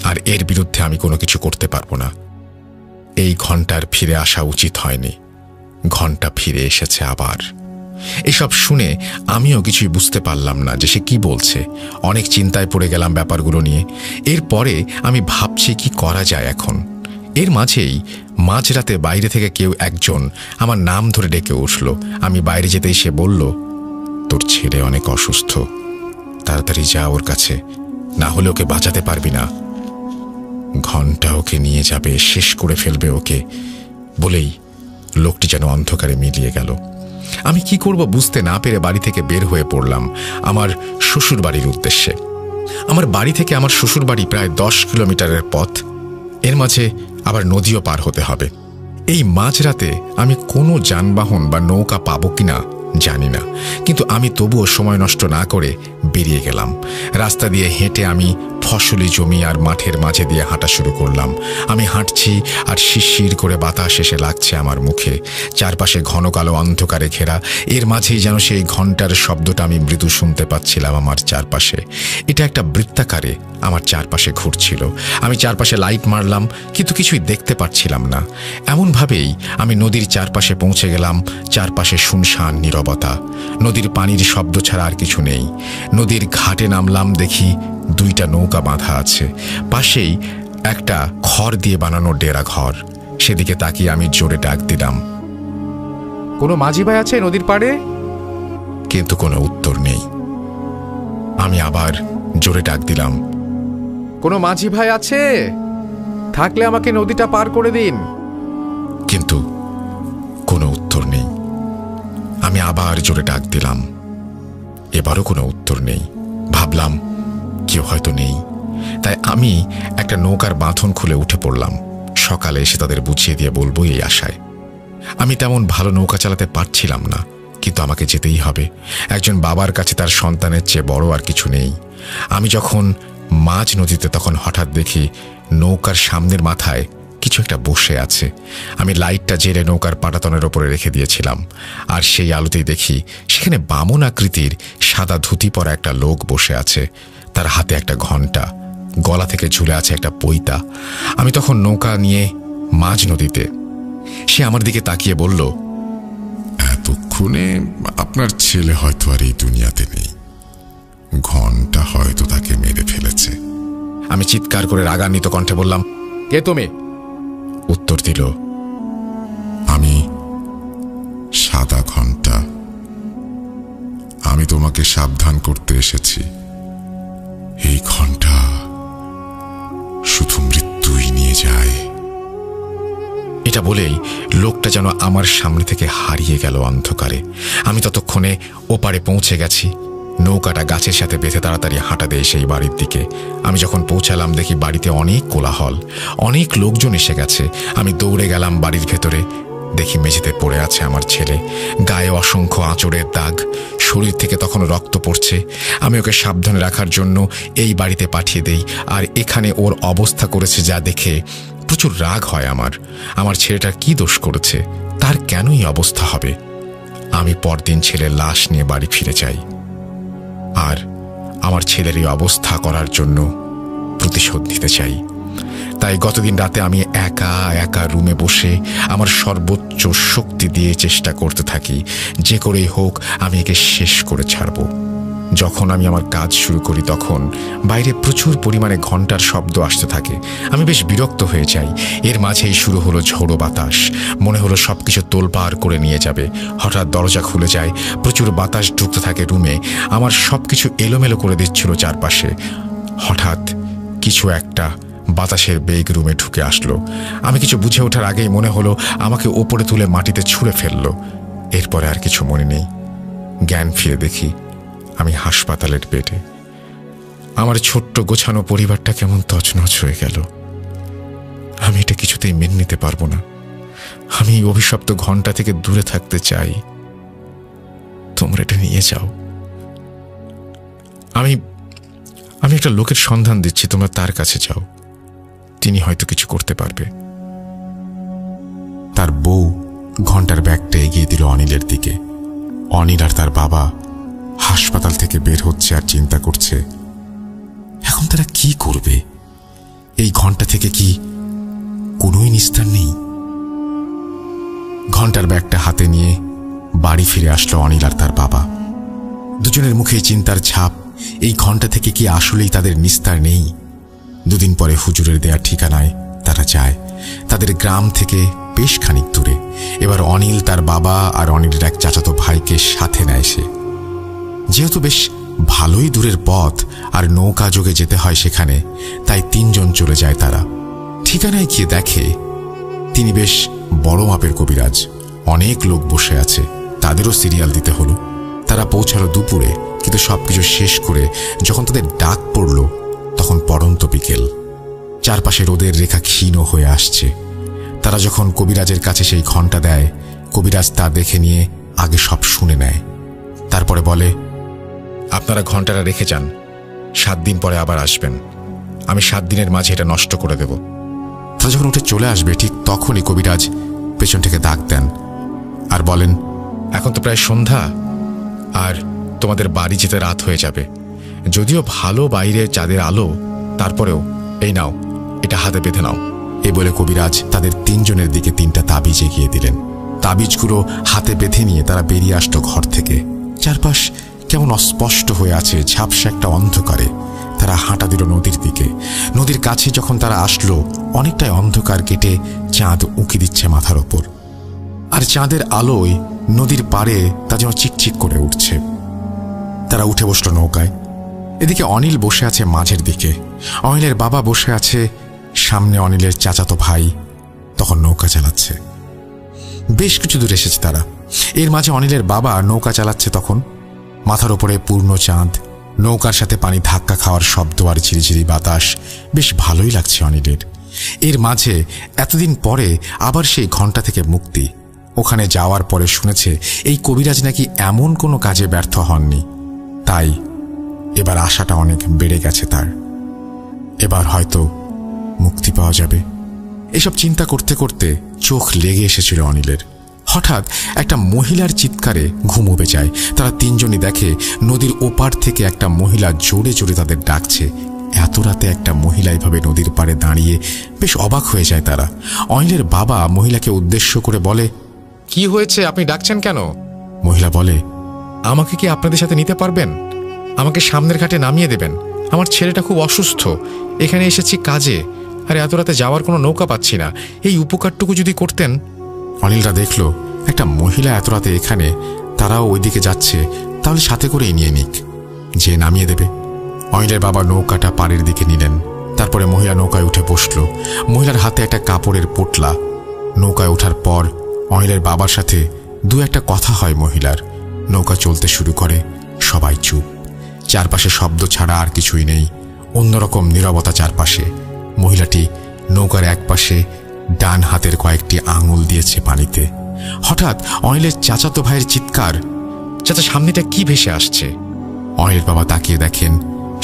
আর এর বিরুদ্ধে আমি কোনো কিছু করতে পারবো না। এই ঘণ্টার ফিরে আসা উচিত হয়নি, ঘণ্টা ফিরে এসেছে আবার। এসব শুনে আমিও কিছুই বুঝতে পারলাম না যে সে কি বলছে। অনেক চিন্তায় পড়ে গেলাম ব্যাপারগুলো নিয়ে। এরপরে আমি ভাবছি কি করা যায় এখন। এর মাঝেই মাঝরাতে বাইরে থেকে কেউ একজন আমার নাম ধরে ডেকে উঠল। আমি বাইরে যেতেই সে বলল, তোর ছেলে অনেক অসুস্থ, তাড়াতাড়ি যা ওর কাছে, না হলে ওকে বাঁচাতে পারবি না। ঘণ্টা ওকে নিয়ে যাবে, শেষ করে ফেলবে ওকে, বলেই লোকটি যেন অন্ধকারে মিলিয়ে গেল। আমি কি করব বুঝতে না পেরে বাড়ি থেকে বের হয়ে পড়লাম আমার শ্বশুর বাড়ির উদ্দেশ্যে। আমার বাড়ি থেকে আমার শ্বশুর বাড়ি প্রায় 10 কিলোমিটারের পথ। এর মাঝে আবার নদীও পার হতে হবে। এই মাঝরাতে আমি কোনো যানবাহন বা নৌকা পাবো কিনা জানি না, কিন্তু আমি তবুও সময় নষ্ট না করে বেরিয়ে গেলাম। রাস্তা দিয়ে হেঁটে আমি ফসলি জমি আর মাঠের মাঝে দিয়ে হাঁটা শুরু করলাম। আমি হাঁটছি আর শিরশির করে বাতাস এসে লাগছে আমার মুখে। চারপাশে ঘন কালো অন্ধকারে ঘেরা। এর মাঝেই যেন সেই ঘণ্টার শব্দটা আমি মৃদু শুনতে পাচ্ছিলাম আমার চারপাশে। এটা একটা বৃত্তাকারে আমার চারপাশে ঘুরছিল। আমি চারপাশে লাইট মারলাম, কিন্তু কিছুই দেখতে পাচ্ছিলাম না। এমনভাবেই আমি নদীর চারপাশে পৌঁছে গেলাম। চারপাশে শুনশান নীরবতা, নদীর পানির শব্দ ছাড়া আর কিছু নেই। নদীর ঘাটে নামলাম, দেখি 2টা নৌকা বাঁধা আছে। পাশেই একটা খড় দিয়ে বানানো ডেরা ঘর। সেদিকে তাকিয়ে আমি জোরে ডাক দিলাম, কোনো মাঝি ভাই আছে নদীর পাড়ে? কিন্তু কোনো উত্তর নেই। আমি আবার জোরে ডাক দিলাম, কোনো মাঝি ভাই আছে? থাকলে আমাকে নদীটা পার করে দিন। কিন্তু কোনো উত্তর নেই। আমি আবার জোরে ডাক দিলাম, এবারও কোনো উত্তর নেই। ভাবলাম কেউ হয়তো নেই, তাই আমি একটা নৌকার বাঁধন খুলে উঠে পড়লাম। সকালে এসে তাদের বুঝিয়ে দিয়ে বলবো এই আশায়। আমি তেমন ভালো নৌকা চালাতে পারছিলাম না, কিন্তু আমাকে যেতেই হবে। একজন বাবার কাছে তার সন্তানের চেয়ে বড় আর কিছু নেই। আমি যখন মাঝ নদীতে, তখন হঠাৎ দেখি নৌকার সামনের মাথায় কিছু একটা বসে আছে। আমি লাইটটা জেলে নৌকার পাটাতনের ওপরে রেখে দিয়েছিলাম, আর সেই আলোতেই দেখি সেখানে বামন আকৃতির সাদা ধুতি পরা একটা লোক বসে আছে। তার হাতে একটা ঘণ্টা, গলা থেকে ঝুলে আছে একটা পৈতা। আমি তখন নৌকা নিয়ে মাঝ নদীতে। সে আমার দিকে তাকিয়ে বলল, এতক্ষণে আপনার ছেলে হয়তো আর এই দুনিয়াতে নেই, ঘণ্টা হয়তো তাকে মেরে ফেলেছে। আমি চিৎকার করে রাগান্বিত কণ্ঠে বললাম, কে তুমি? উত্তর দিল, আমি সাদা ঘণ্টা। আমি তোমাকে সাবধান করতে এসেছি। এই ঘণ্টা শুধু মৃত্যুই নিয়ে যায়। এটা বলেই লোকটা যেন আমার সামনে থেকে হারিয়ে গেল অন্ধকারে। আমি ততক্ষণে ওপারে পৌঁছে গেছি। নৌকাটা গাছের সাথে বেঁধে তাড়াতাড়ি হাঁটা দেয় সেই বাড়ির দিকে। আমি যখন পৌঁছালাম দেখি বাড়িতে অনেক কোলাহল, অনেক লোকজন এসে গেছে। আমি দৌড়ে গেলাম বাড়ির ভেতরে। দেখি মেঝেতে পড়ে আছে আমার ছেলে, গায়ে অসংখ্য আঁচড়ের দাগ, শরীর থেকে তখন রক্ত পড়ছে। আমি ওকে সাবধানে রাখার জন্য এই বাড়িতে পাঠিয়ে দেই, আর এখানে ওর অবস্থা করেছে যা দেখে প্রচুর রাগ হয় আমার। আমার ছেলেটার কি দোষ করেছে? তার কেনই অবস্থা হবে? আমি পরদিন ছেলের লাশ নিয়ে বাড়ি ফিরে যাই, আর আমার ছেলের এই অবস্থা করার জন্য প্রতিশোধ নিতে চাই। তাই গতদিন রাতে আমি একা একা রুমে বসে আমার সর্বোচ্চ শক্তি দিয়ে চেষ্টা করতে থাকি যে করেই হোক আমি একে শেষ করে ছাড়ব। যখন আমি আমার কাজ শুরু করি তখন বাইরে প্রচুর পরিমাণে ঘন্টার শব্দ আসতে থাকে। আমি বেশ বিরক্ত হয়ে যাই। এর মাঝেই শুরু হলো ঝোড়ো বাতাস। মনে হলো সবকিছু তোলপাড় করে নিয়ে যাবে। হঠাৎ দরজা খুলে যায়, প্রচুর বাতাস ঢুকতে থাকে রুমে। আমার সবকিছু এলোমেলো করে দিচ্ছিল চারপাশে। হঠাৎ কিছু একটা বাতাসের বেগ রুমে ঢুকে আসলো। আমি কিছু বুঝে ওঠার আগেই মনে হলো আমাকে ওপরে তুলে মাটিতে ছুঁড়ে ফেললো। এরপরে আর কিছু মনে নেই। জ্ঞান ফিরে দেখি আমি হাসপাতালের বেডে। আমার ছোট্ট গোছানো পরিবারটা কেমন তছনছ হয়ে গেল। আমি এটা কিছুতেই মেনে নিতে পারবো না। আমি এই অভিশপ্ত ঘন্টা থেকে দূরে থাকতে চাই। তোমরা এটা নিয়ে যাও। আমি একটা লোকের সন্ধান দিচ্ছি, তোমরা তার কাছে যাও। তিনি হয়তো কিছু করতে পারবে। তার বউ ঘন্টার ব্যাগটা এগিয়ে দিল অনিলের দিকে। অনিল আর তার বাবা হাসপাতাল থেকে বের হচ্ছে আর চিন্তা করছে এখন তারা কি করবে। এই ঘন্টা থেকে কি কোনোই নিস্তার নেই? ঘন্টার ব্যাগটা হাতে নিয়ে বাড়ি ফিরে আসলো অনিল আর তার বাবা। দুজনের মুখেই চিন্তার ছাপ। এই ঘন্টা থেকে কি আসলেই তাদের নিস্তার নেই? দুদিন পরে হুজুরের দেয়া ঠিকানায় তারা যায়, তাদের গ্রাম থেকে বেশ খানিক দূরে। এবার অনিল তার বাবা আর অনিলের এক চাচাতো ভাইকে সাথে নেয় সে। যেহেতু বেশ ভালোই দূরের পথ আর নৌকা যোগে যেতে হয় সেখানে, তাই তিনজন চলে যায় তারা। ঠিকানায় গিয়ে দেখে তিনি বেশ বড় মাপের কবিরাজ। অনেক লোক বসে আছে, তাদেরও সিরিয়াল দিতে হলো। তারা পৌঁছালো দুপুরে, কিন্তু সবকিছু শেষ করে যখন তাদের ডাক পড়ল তখন পড়ন্ত বিকেল। চারপাশে রোদের রেখা ক্ষীণ হয়ে আসছে। তারা যখন কবিরাজের কাছে সেই ঘন্টা দেয়, কবিরাজ তা দেখে নিয়ে আগে সব শুনে নেয়। তারপরে বলে, আপনারা ঘন্টাটা রেখে যান, 7 দিন পরে আবার আসবেন। আমি 7 দিনের মাঝে এটা নষ্ট করে দেব। তারা যখন উঠে চলে আসবে ঠিক তখনই কবিরাজ পেছন থেকে ডাক দেন আর বলেন, এখন তো প্রায় সন্ধ্যা, আর তোমাদের বাড়ি যেতে রাত হয়ে যাবে। যদিও ভালো বাইরে চাঁদের আলো, তারপরেও এই নাও, এটা হাতে বেঁধে নাও। এই বলে কবিরাজ তাদের তিনজনের দিকে 3টা তাবিজ এগিয়ে দিলেন। তাবিজগুলো হাতে বেঁধে নিয়ে তারা বেরিয়ে আসলো ঘর থেকে। চারপাশ কেমন অস্পষ্ট হয়ে আছে, ঝাপসা একটা অন্ধকারে। তারা হাঁটা দিল নদীর দিকে। নদীর কাছে যখন তারা আসলো, অনেকটাই অন্ধকার কেটে চাঁদ উঁকি দিচ্ছে মাথার ওপর, আর চাঁদের আলোয় নদীর পাড়ে তা যেন চিকচিক করে উঠছে। তারা উঠে বসল নৌকায়। এদিকে অনিল বসে আছে মাঝের দিকে, অনিলের বাবা বসে আছে সামনে, অনিলের চাচাতো ভাই তখন নৌকা চালাচ্ছে। বেশ কিছু দূর এসেছে তারা। এর মাঝে অনিলের বাবা নৌকা চালাচ্ছে তখন। মাথার ওপরে পূর্ণ চাঁদ, নৌকার সাথে পানি ধাক্কা খাওয়ার শব্দ আর ঝিরিঝিরি বাতাস। বেশ ভালোই লাগছে অনিলের। এর মাঝে এতদিন পরে আবার সেই ঘন্টা থেকে মুক্তি। ওখানে যাওয়ার পরে শুনেছে এই কবিরাজ নাকি এমন কোনো কাজে ব্যর্থ হননি, তাই এবার আশাটা অনেক বেড়ে গেছে তার। এবার হয়তো মুক্তি পাওয়া যাবে। এসব চিন্তা করতে করতে চোখ লেগে এসেছিল অনিলের। হঠাৎ একটা মহিলার চিৎকারে ঘুম উবে যায়। তারা তিনজনই দেখে নদীর ওপার থেকে একটা মহিলা জোরে জোরে তাদের ডাকছে। এত রাতে একটা মহিলা এভাবে নদীর পাড়ে দাঁড়িয়ে বেশ অবাক হয়ে যায় তারা। অনিলের বাবা মহিলাকে উদ্দেশ্য করে বলে, কি হয়েছে, আপনি ডাকছেন কেন? মহিলা বলে, আমাকে কি আপনাদের সাথে নিতে পারবেন? আমাকে সামনের ঘাটে নামিয়ে দেবেন। আমার ছেলেটা খুব অসুস্থ, এখানে এসেছি কাজে, আর এত রাতে যাওয়ার কোনো নৌকা পাচ্ছি না। এই উপকারটুকু যদি করতেন। অনিলরা দেখলো একটা মহিলা এত রাতে এখানে, তারাও ওইদিকে যাচ্ছে, তাহলে সাথে করেই নিয়ে নিক, যে নামিয়ে দেবে। অনিলের বাবা নৌকাটা পাড়ের দিকে নিলেন। তারপরে মহিলা নৌকায় উঠে বসল। মহিলার হাতে একটা কাপড়ের পোটলা। নৌকায় ওঠার পর অনিলের বাবার সাথে 2-1 কথা হয় মহিলার। নৌকা চলতে শুরু করে। সবাই চুপ। চারপাশে শব্দ ছাড়া আর কিছুই নেই। অন্যরকম নীরবতা চারপাশে। মহিলাটি নৌকার একপাশে ডান হাতের কয়েকটি আঙুল দিয়েছে পানিতে। হঠাৎ অনিলের চাচাতো ভাইয়ের চিৎকার, চাচা সামনেটা কি ভেসে আসছে? অনিলের বাবা তাকিয়ে দেখেন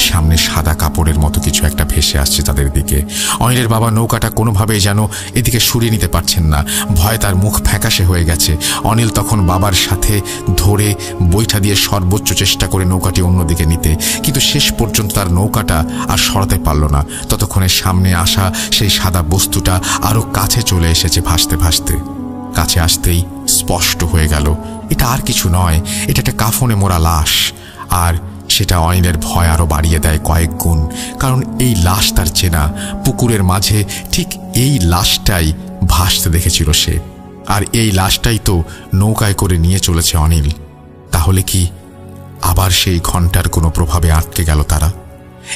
সামনে সাদা কাপড়ের মতো কিছু একটা ভেসে আসছে তাদের দিকে। অনিলের বাবা নৌকাটা কোনোভাবেই যেন এদিকে সরিয়ে নিতে পারছেন না। ভয়ে তার মুখ ফ্যাকাশে হয়ে গেছে। অনিল তখন বাবার সাথে ধরে বৈঠা দিয়ে সর্বোচ্চ চেষ্টা করে নৌকাটি অন্যদিকে নিতে, কিন্তু শেষ পর্যন্ত তার নৌকাটা আর সরাতে পারল না। ততক্ষণে সামনে আসা সেই সাদা বস্তুটা আরো কাছে চলে এসেছে ভাসতে ভাসতে। কাছে আসতেই স্পষ্ট হয়ে গেল এটা আর কিছু নয়, এটা একটা কাফনে মোড়া লাশ। আর সেটা অনিলের ভয় আরো বাড়িয়ে দেয় কয়েক গুণ, কারণ এই লাশ তার চেনা। পুকুরের মাঝে ঠিক এই লাশটাই ভাসতে দেখেছিল সে, আর এই লাশটাই তো নৌকায় করে নিয়ে চলেছে অনিল। তাহলে কি আবার সেই ঘন্টার কোনো প্রভাবে আটকে গেল তারা?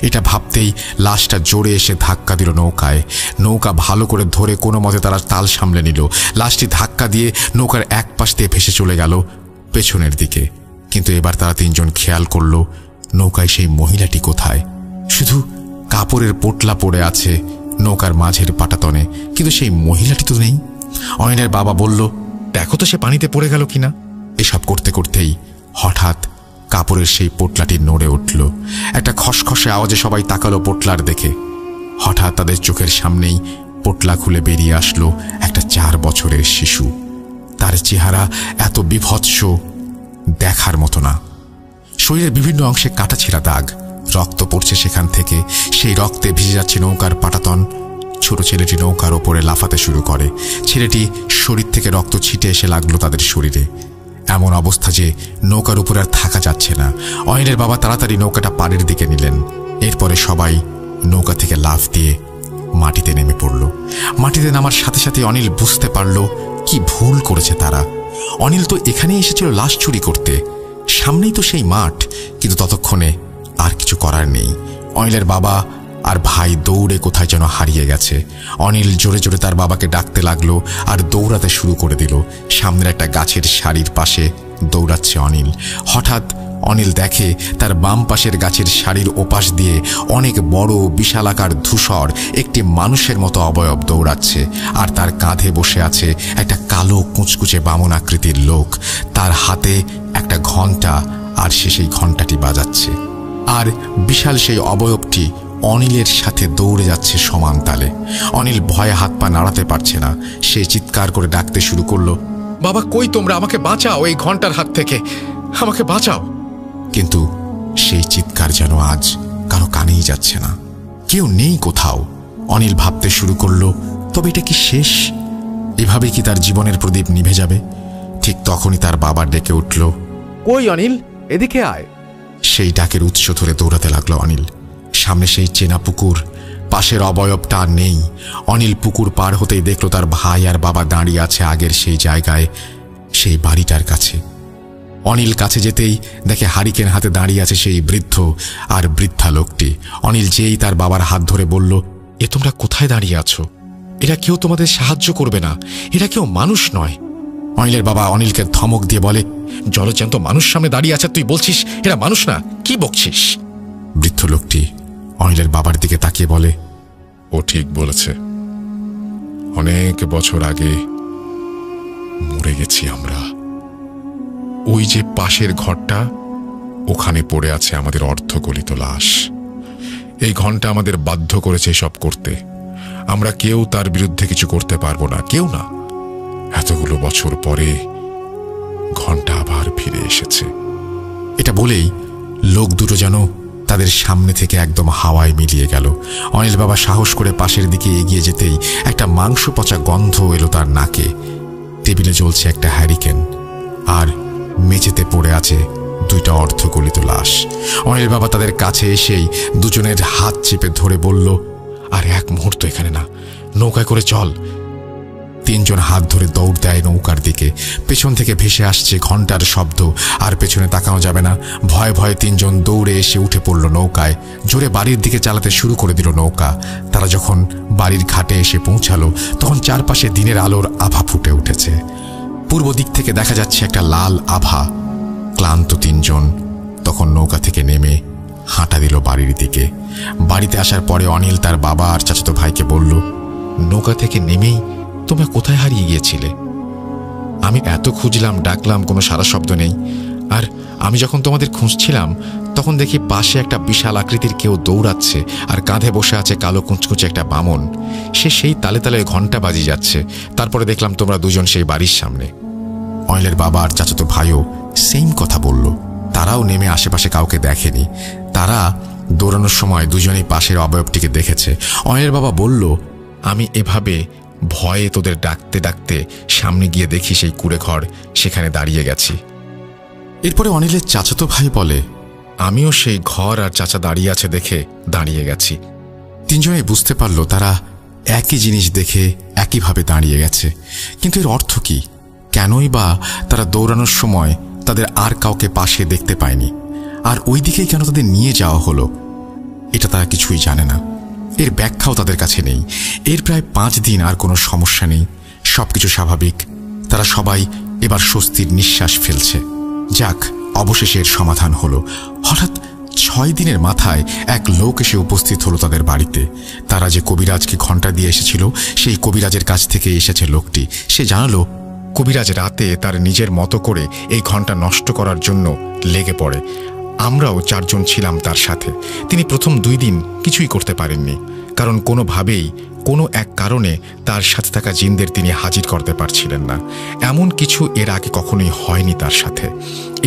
এটা ভাবতেই লাশটা জোরে এসে ধাক্কা দিল নৌকায়। নৌকা ভালো করে ধরে কোনো মতে তারা তাল সামলে নিল। লাশটি ধাক্কা দিয়ে নৌকার এক পাশ দিয়ে ভেসে চলে গেল পেছনের দিকে। কিন্তু এবার তারা তিনজন খেয়াল করল নৌকায় সেই মহিলাটি কোথায়। শুধু কাপড়ের পোটলা পড়ে আছে নৌকার মাঝের পাটাতনে, কিন্তু সেই মহিলাটি তো নেই। অনিলের বাবা বলল, দেখো তো সে পানিতে পড়ে গেল কিনা। এসব করতে করতেই হঠাৎ কাপড়ের সেই পোটলাটি নড়ে উঠল। একটা খসখসে আওয়াজে সবাই তাকালো পোটলার দেখে। হঠাৎ তাদের চোখের সামনেই পোটলা খুলে বেরিয়ে আসলো একটা 4 বছরের শিশু। তার চেহারা এত বিভৎস, দেখার মতো না। শরীরের বিভিন্ন অংশে কাটাছেঁড়া দাগ, রক্ত পড়ছে সেখান থেকে। সেই রক্তে ভিজে যাচ্ছে নৌকার পাটাতন। ছোট ছেলেটি নৌকার ওপরে লাফাতে শুরু করে। ছেলেটি শরীর থেকে রক্ত ছিটে এসে লাগলো তাদের শরীরে। এমন অবস্থা যে নৌকার উপরে আর থাকা যাচ্ছে না। অনিলের বাবা তাড়াতাড়ি নৌকাটা পাড়ের দিকে নিলেন। এরপরে সবাই নৌকা থেকে লাফ দিয়ে মাটিতে নেমে পড়ল। মাটিতে নামার সাথে সাথে অনিল বুঝতে পারল কি ভুল করেছে তারা। অনিল তো এখানে এসেছিল লাশ চুরি করতে, সামনেই তো সেই মাঠ। কিন্তু ততক্ষণে আর কিছু করার নেই। অনিলের বাবা আর ভাই দৌড়ে কোথায় যেন হারিয়ে গেছে। অনিল জোরে জোরে তার বাবাকে ডাকতে লাগলো আর দৌড়াতে শুরু করে দিল। সামনের একটা গাছের সারির পাশে দৌড়াচ্ছে অনিল। হঠাৎ অনিল দেখে তার বাম পাশের গাছের সারির ওপাশ দিয়ে অনেক বড় বিশালাকার ধূসর একটি মানুষের মতো অবয়ব দৌড়াচ্ছে, আর তার কাঁধে বসে আছে একটা কালো কুচকুচে বামন আকৃতির লোক। তার হাতে একটা ঘণ্টা, আর সে সেই ঘণ্টাটি বাজাচ্ছে। আর বিশাল সেই অবয়বটি অনিলের সাথে দৌড়ে যাচ্ছে সমান তালে। অনিল ভয়ে হাত পা নাড়াতে পারছে না। সে চিৎকার করে ডাকতে শুরু করলো, বাবা কই তোমরা? আমাকে বাঁচাও এই ঘণ্টার হাত থেকে, আমাকে বাঁচাও। কিন্তু সেই চিৎকার যেন আজ কারো কানেই যাচ্ছে না। কেউ নেই কোথাও। অনিল ভাবতে শুরু করলো, তবে এটা কি শেষ? এভাবে কি তার জীবনের প্রদীপ নিভে যাবে? ঠিক তখনই তার বাবা ডেকে উঠল, কই অনিল, এদিকে আয়। সেই ডাকের উৎস ধরে দৌড়াতে লাগলো অনিল। সামনে সেই চেনা পুকুর, পাশের অবয়বটা আর নেই। অনিল পুকুর পার হতেই দেখল তার ভাই আর বাবা দাঁড়িয়ে আছে আগের সেই জায়গায়, সেই বাড়িটার কাছে। অনিল কাছে যেতেই দেখে হারিকেন হাতে দাঁড়িয়ে আছে সেই বৃদ্ধ আর বৃদ্ধা লোকটি। অনিল যেই তার বাবার হাত ধরে বলল, এ তোমরা কোথায় দাঁড়িয়ে আছো? এরা কেউ তোমাদের সাহায্য করবে না, এরা কেউ মানুষ নয়। অনিলের বাবা অনিলকে ধমক দিয়ে বলে, জলজ্যান্ত মানুষ সামনে দাঁড়িয়ে আছে, তুই বলছিস এরা মানুষ না? কি বকছিস? বৃদ্ধ লোকটি অনিলের বাবার দিকে তাকিয়ে বলে, ও ঠিক বলেছে, অনেক বছর আগে মরে গেছি আমরা। ওই যে পাশের ঘরটা, ওখানে পড়ে আছে আমাদের অর্ধগলিত লাশ। এই ঘন্টা আমাদের বাধ্য করেছে সব করতে। আমরা কেউ তার বিরুদ্ধে কিছু করতে পারবো না, কেউ না। এতগুলো বছর পরে ঘন্টা আবার ফিরে এসেছে। এটা বলেই লোক দুটো যেন তাদের সামনে থেকে একদম হাওয়ায় মিলিয়ে গেল। অনিল বাবা সাহস করে পাশের দিকে এগিয়ে যেতেই একটা মাংস পচা গন্ধ এলো তার নাকে। টেবিলে জ্বলছে একটা হ্যারিকেন, আর মেঝেতে পড়ে আছে দুইটা অর্ধগলিত লাশ। অনিল বাবা তাদের কাছে এসেই দুজনের হাত চেপে ধরে বলল, আর এক মুহূর্ত এখানে না, নৌকায় করে চল। তিনজন হাত ধরে দৌড় দেয় নৌকার দিকে। পেছন থেকে ভেসে আসছে ঘন্টার শব্দ, আর পেছনে তাকানো যাবে না। ভয়ে ভয়ে তিনজন দৌড়ে এসে উঠে পড়ল নৌকায়। জোরে বাড়ির দিকে চালাতে শুরু করে দিল নৌকা। তারা যখন বাড়ির ঘাটে এসে পৌঁছালো, তখন চারপাশে দিনের আলোর আভা ফুটে উঠেছে। পূর্ব দিক থেকে দেখা যাচ্ছে একটা লাল আভা। ক্লান্ত তিনজন তখন নৌকা থেকে নেমে হাঁটা দিল বাড়ির দিকে। বাড়িতে আসার পরে অনিল তার বাবা আর চাচাতো ভাইকে বলল, নৌকা থেকে নেমেই তোমরা কোথায় হারিয়ে গিয়েছিলে? আমি এত খুঁজলাম, ডাকলাম, কোনো সারা শব্দ নেই। আর আমি যখন তোমাদের খুঁজছিলাম তখন দেখি পাশে একটা বিশাল আকৃতির কেউ দৌড়াচ্ছে, আর কাঁধে বসে আছে কালো কুঁচকুচে একটা বামন। সে সেই তালে তালে ঘন্টা বাজিয়ে যাচ্ছে। তারপরে দেখলাম তোমরা দুজন সেই বাড়ির সামনে। অনিলের বাবা আর চাচাতো ভাইও সেম কথা বলল। তারাও নেমে আশেপাশে কাউকে দেখেনি। তারা দৌড়ানোর সময় দুজনেই পাশের অবয়বটিকে দেখেছে। অনিলের বাবা বলল, আমি এভাবে ভয়ে তোদের ডাকতে ডাকতে সামনে গিয়ে দেখি সেই কুঁড়ে ঘর, সেখানে দাঁড়িয়ে গেছি। এরপরে অনিলের চাচাতো ভাই বলে, আমিও সেই ঘর আর চাচা দাঁড়িয়ে আছে দেখে দাঁড়িয়ে গেছি। তিনজনেই বুঝতে পারল তারা একই জিনিস দেখে একইভাবে দাঁড়িয়ে গেছে। কিন্তু এর অর্থ কি? কেনই বা তারা দৌড়ানোর সময় তাদের আর কাউকে পাশে দেখতে পায়নি, আর ওই দিকেই কেন তাদের নিয়ে যাওয়া হলো, এটা তারা কিছুই জানে না। এর ব্যাখ্যাও তাদের কাছে নেই। এর প্রায় 5 দিন আর কোনো সমস্যা নেই, সবকিছু স্বাভাবিক। তারা সবাই এবার স্বস্তির নিঃশ্বাস ফেলছে। যাক, অবশেষে এর সমাধান হলো। হঠাৎ 6 দিনের মাথায় এক লোক এসে উপস্থিত হলো তাদের বাড়িতে। তারা যে কবিরাজকে ঘণ্টা দিয়ে এসেছিল, সেই কবিরাজের কাছ থেকে এসেছে লোকটি। সে জানালো কবিরাজ রাতে তার নিজের মতো করে এই ঘণ্টা নষ্ট করার জন্য লেগে পড়ে। আমরাও 4 জন ছিলাম তার সাথে। তিনি প্রথম 2 দিন কিছুই করতে পারেননি, কারণ কোনোভাবেই কোনো এক কারণে তার সাথে থাকা জিনদের তিনি হাজির করতে পারছিলেন না। এমন কিছু এর আগে কখনোই হয়নি তার সাথে।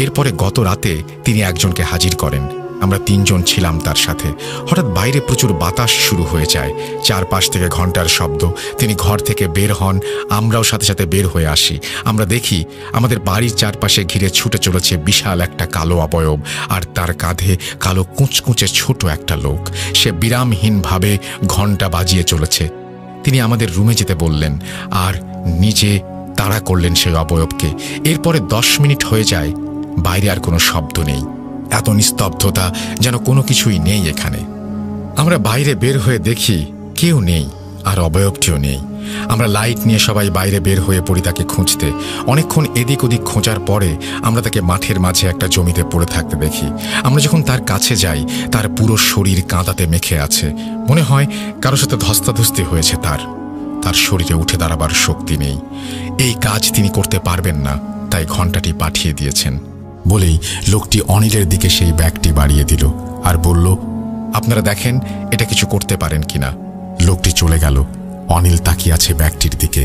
এরপরে গত রাতে তিনি একজনকে হাজির করেন। আমরা 3 জন ছিলাম তার সাথে। হঠাৎ বাইরে প্রচুর বাতাস শুরু হয়ে যায়, চারপাশ থেকে ঘণ্টার শব্দ। তিনি ঘর থেকে বের হন, আমরাও সাথে সাথে বের হয়ে আসি। আমরা দেখি আমাদের বাড়ির চারপাশে ঘিরে ছুটে চলেছে বিশাল একটা কালো অবয়ব, আর তার কাঁধে কালো কুঁচকুঁচে ছোট একটা লোক। সে বিরামহীনভাবে ঘণ্টা বাজিয়ে চলেছে। তিনি আমাদের রুমে যেতে বললেন আর নিজে তাড়া করলেন সেই অবয়বকে। এরপরে 10 মিনিট হয়ে যায়, বাইরে আর কোনো শব্দ নেই। এত নিস্তব্ধতা, যেন কোনো কিছুই নেই এখানে। আমরা বাইরে বের হয়ে দেখি কেউ নেই, আর অবয়বটিও নেই। আমরা লাইট নিয়ে সবাই বাইরে বের হয়ে পড়ি তাকে খুঁজতে। অনেকক্ষণ এদিক ওদিক খোঁজার পরে আমরা তাকে মাঠের মাঝে একটা জমিতে পড়ে থাকতে দেখি। আমরা যখন তার কাছে যাই, তার পুরো শরীর কাঁদাতে মেখে আছে। মনে হয় কারোর সাথে ধস্তাধস্তি হয়েছে। তার শরীরে উঠে দাঁড়াবার শক্তি নেই। এই কাজ তিনি করতে পারবেন না, তাই ঘণ্টাটি পাঠিয়ে দিয়েছেন। বলেই লোকটি অনিলের দিকে সেই ব্যাগটি বাড়িয়ে দিল আর বলল, আপনারা দেখেন এটা কিছু করতে পারেন কিনা। লোকটি চলে গেল। অনিল তাকিয়ে আছে ব্যাগটির দিকে।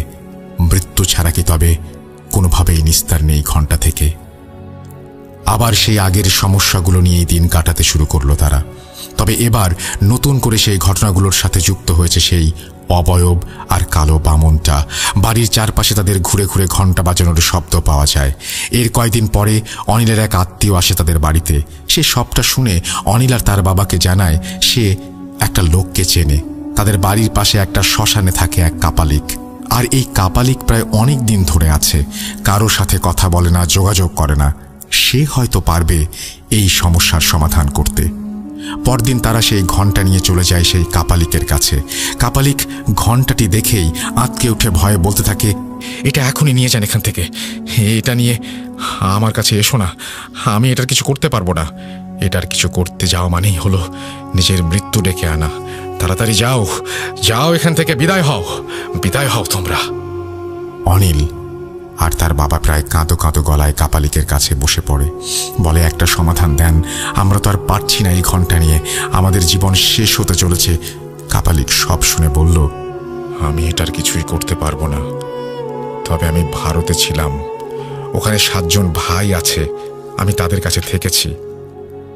মৃত্যু ছাড়া কি তবে কোনোভাবেই নিস্তার নেই ঘণ্টা থেকে? আবার সেই আগের সমস্যাগুলো নিয়েই দিন কাটাতে শুরু করলো তারা। তবে এবার নতুন করে সেই ঘটনাগুলোর সাথে যুক্ত হয়েছে সেই অবয়ব আর কালো বামনটা। বাড়ির চারপাশে তাদের ঘুরে ঘুরে ঘণ্টা বাজানোর শব্দ পাওয়া যায়। এর কয়েকদিন পরে অনিলের এক আত্মীয় আসে তাদের বাড়িতে। সে সবটা শুনে অনিল আর তার বাবাকে জানায় সে একটা লোককে চেনে। তাদের বাড়ির পাশে একটা শ্মশানে থাকে এক কাপালিক, আর এই কাপালিক প্রায় অনেক দিন ধরে আছে। কারো সাথে কথা বলে না, যোগাযোগ করে না। সে হয়তো পারবে এই সমস্যার সমাধান করতে। পরদিন তারা সেই ঘণ্টা নিয়ে চলে যায় সেই কাপালিকের কাছে। কাপালিক ঘণ্টাটি দেখেই আঁতকে উঠে ভয়ে বলতে থাকে, এটা এখনই নিয়ে যান এখান থেকে। এটা নিয়ে আমার কাছে এসো না, আমি এটার কিছু করতে পারবো না। এটার কিছু করতে যাওয়া মানেই হলো নিজের মৃত্যু ডেকে আনা। তাড়াতাড়ি যাও, যাও এখান থেকে, বিদায় হও তোমরা। অনিল আর তার বাবা প্রায় কাঁদো কাঁদো গলায় কাপালিকের কাছে বসে পড়ে। বলে, একটা সমাধান দেন, আমরা তো আর পারছি না এই ঘণ্টা নিয়ে, আমাদের জীবন শেষ হতে চলেছে। কাপালিক সব শুনে বলল, আমি এটার কিছুই করতে পারবো না। তবে আমি ভারতে ছিলাম, ওখানে 7 জন ভাই আছে, আমি তাদের কাছে থেকেছি,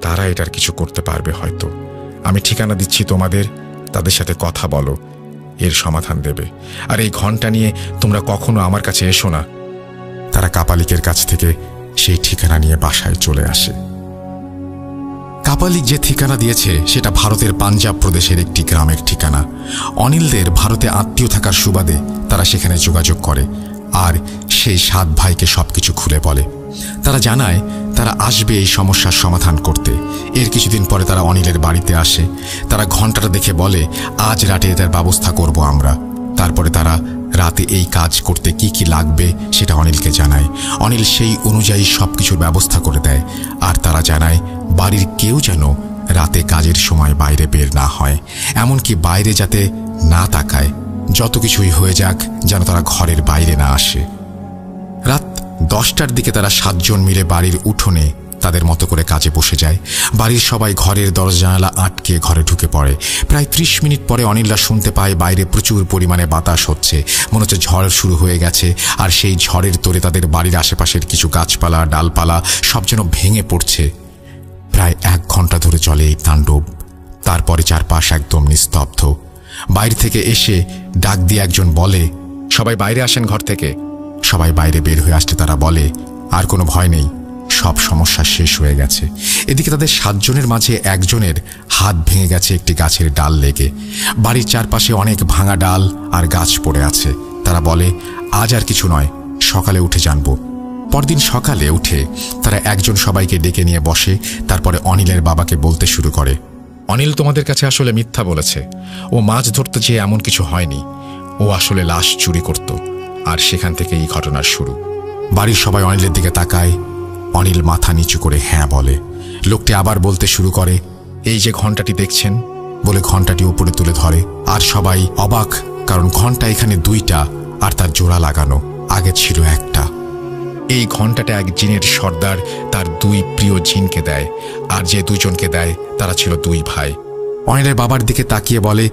তারা এটার কিছু করতে পারবে হয়তো। আমি ঠিকানা দিচ্ছি তোমাদের, তাদের সাথে কথা বলো, এর সমাধান দেবে। আর এই ঘণ্টা নিয়ে তোমরা কখনো আমার কাছে এসো না। তারা কাপালিকের কাছ থেকে সেই ঠিকানা নিয়ে বাসায় চলে আসে। কাপালিক যে ঠিকানা দিয়েছে সেটা ভারতের পাঞ্জাব প্রদেশের একটি গ্রামের ঠিকানা। অনিলদের ভারতে আত্মীয় থাকার সুবাদে তারা সেখানে যোগাযোগ করে আর সেই 7 ভাইকে সবকিছু খুলে বলে। তারা জানায় তারা আসবে এই সমস্যার সমাধান করতে। এর কিছুদিন পরে তারা অনিলের বাড়িতে আসে। তারা ঘণ্টাটা দেখে বলে, আজ রাতে এটার ব্যবস্থা করব আমরা। তারপরে তারা রাতে এই কাজ করতে কি কি লাগবে সেটা অনিলকে জানায়। অনিল সেই অনুযায়ী সবকিছুর ব্যবস্থা করে দেয়। আর তারা জানায় বাড়ির কেউ যেন রাতে কাজের সময় বাইরে বের না হয়, এমনকি বাইরে যাতে না তাকায়। যত কিছুই হয়ে যাক, যেন তারা ঘরের বাইরে না আসে। রাত 10টার দিকে তারা 7 জন মিলে বাড়ির উঠোনে তাদের মতো করে কাজে বসে যায়। বাড়ির সবাই ঘরের দরজা জানালা আটকে ঘরে ঢুকে পড়ে। প্রায় 30 মিনিট পরে অনিলরা শুনতে পায় বাইরে প্রচুর পরিমাণে বাতাস হচ্ছে, মনে হচ্ছে ঝড় শুরু হয়ে গেছে। আর সেই ঝড়ের তোড়ে তাদের বাড়ির আশেপাশের কিছু গাছপালা ডালপালা সব যেন ভেঙে পড়ছে। প্রায় 1 ঘন্টা ধরে চলে এই তাণ্ডব। তারপরে চারপাশ একদম নিস্তব্ধ। বাইরে থেকে এসে ডাক দিয়ে একজন বলে, সবাই বাইরে আসেন ঘর থেকে। সবাই বাইরে বের হয়ে আসতে তারা বলে, আর কোনো ভয় নেই, সব সমস্যা শেষ হয়ে গেছে। এদিকে তাদের 7 জনের মাঝে একজনের হাত ভেঙে গেছে একটি গাছের ডাল লেগে। বাড়ির চারপাশে অনেক ভাঙা ডাল আর গাছ পড়ে আছে। তারা বলে, আজ আর কিছু নয়, সকালে উঠে জানব। পরদিন সকালে উঠে তারা একজন সবাইকে ডেকে নিয়ে বসে। তারপরে অনিলের বাবাকে বলতে শুরু করে, অনিল তোমাদের কাছে আসলে মিথ্যা বলেছে। ও মাছ ধরতে যেয়ে এমন কিছু হয়নি, ও আসলে লাশ চুরি করত। আর সেখান থেকে এই ঘটনার শুরু। বাড়ির সবাই অনিলের দিকে তাকায়। অনিল মাথা নিচু করে হ্যাঁ বলে। লোকটি আবার বলতে শুরু করে, এই যে ঘণ্টাটি দেখছেন, বলে ঘণ্টাটি উপরে তুলে ধরে। আর সবাই অবাক, কারণ ঘণ্টা এখানে 2টা আর তার জোড়া লাগানো, আগে ছিল একটা। এই ঘণ্টাটা এক জিনের সর্দার তার 2 প্রিয় জিনকে দেয়, আর যে 2 জনকে দেয় তারা ছিল 2 ভাই। অনিলের বাবার দিকে তাকিয়ে বলে,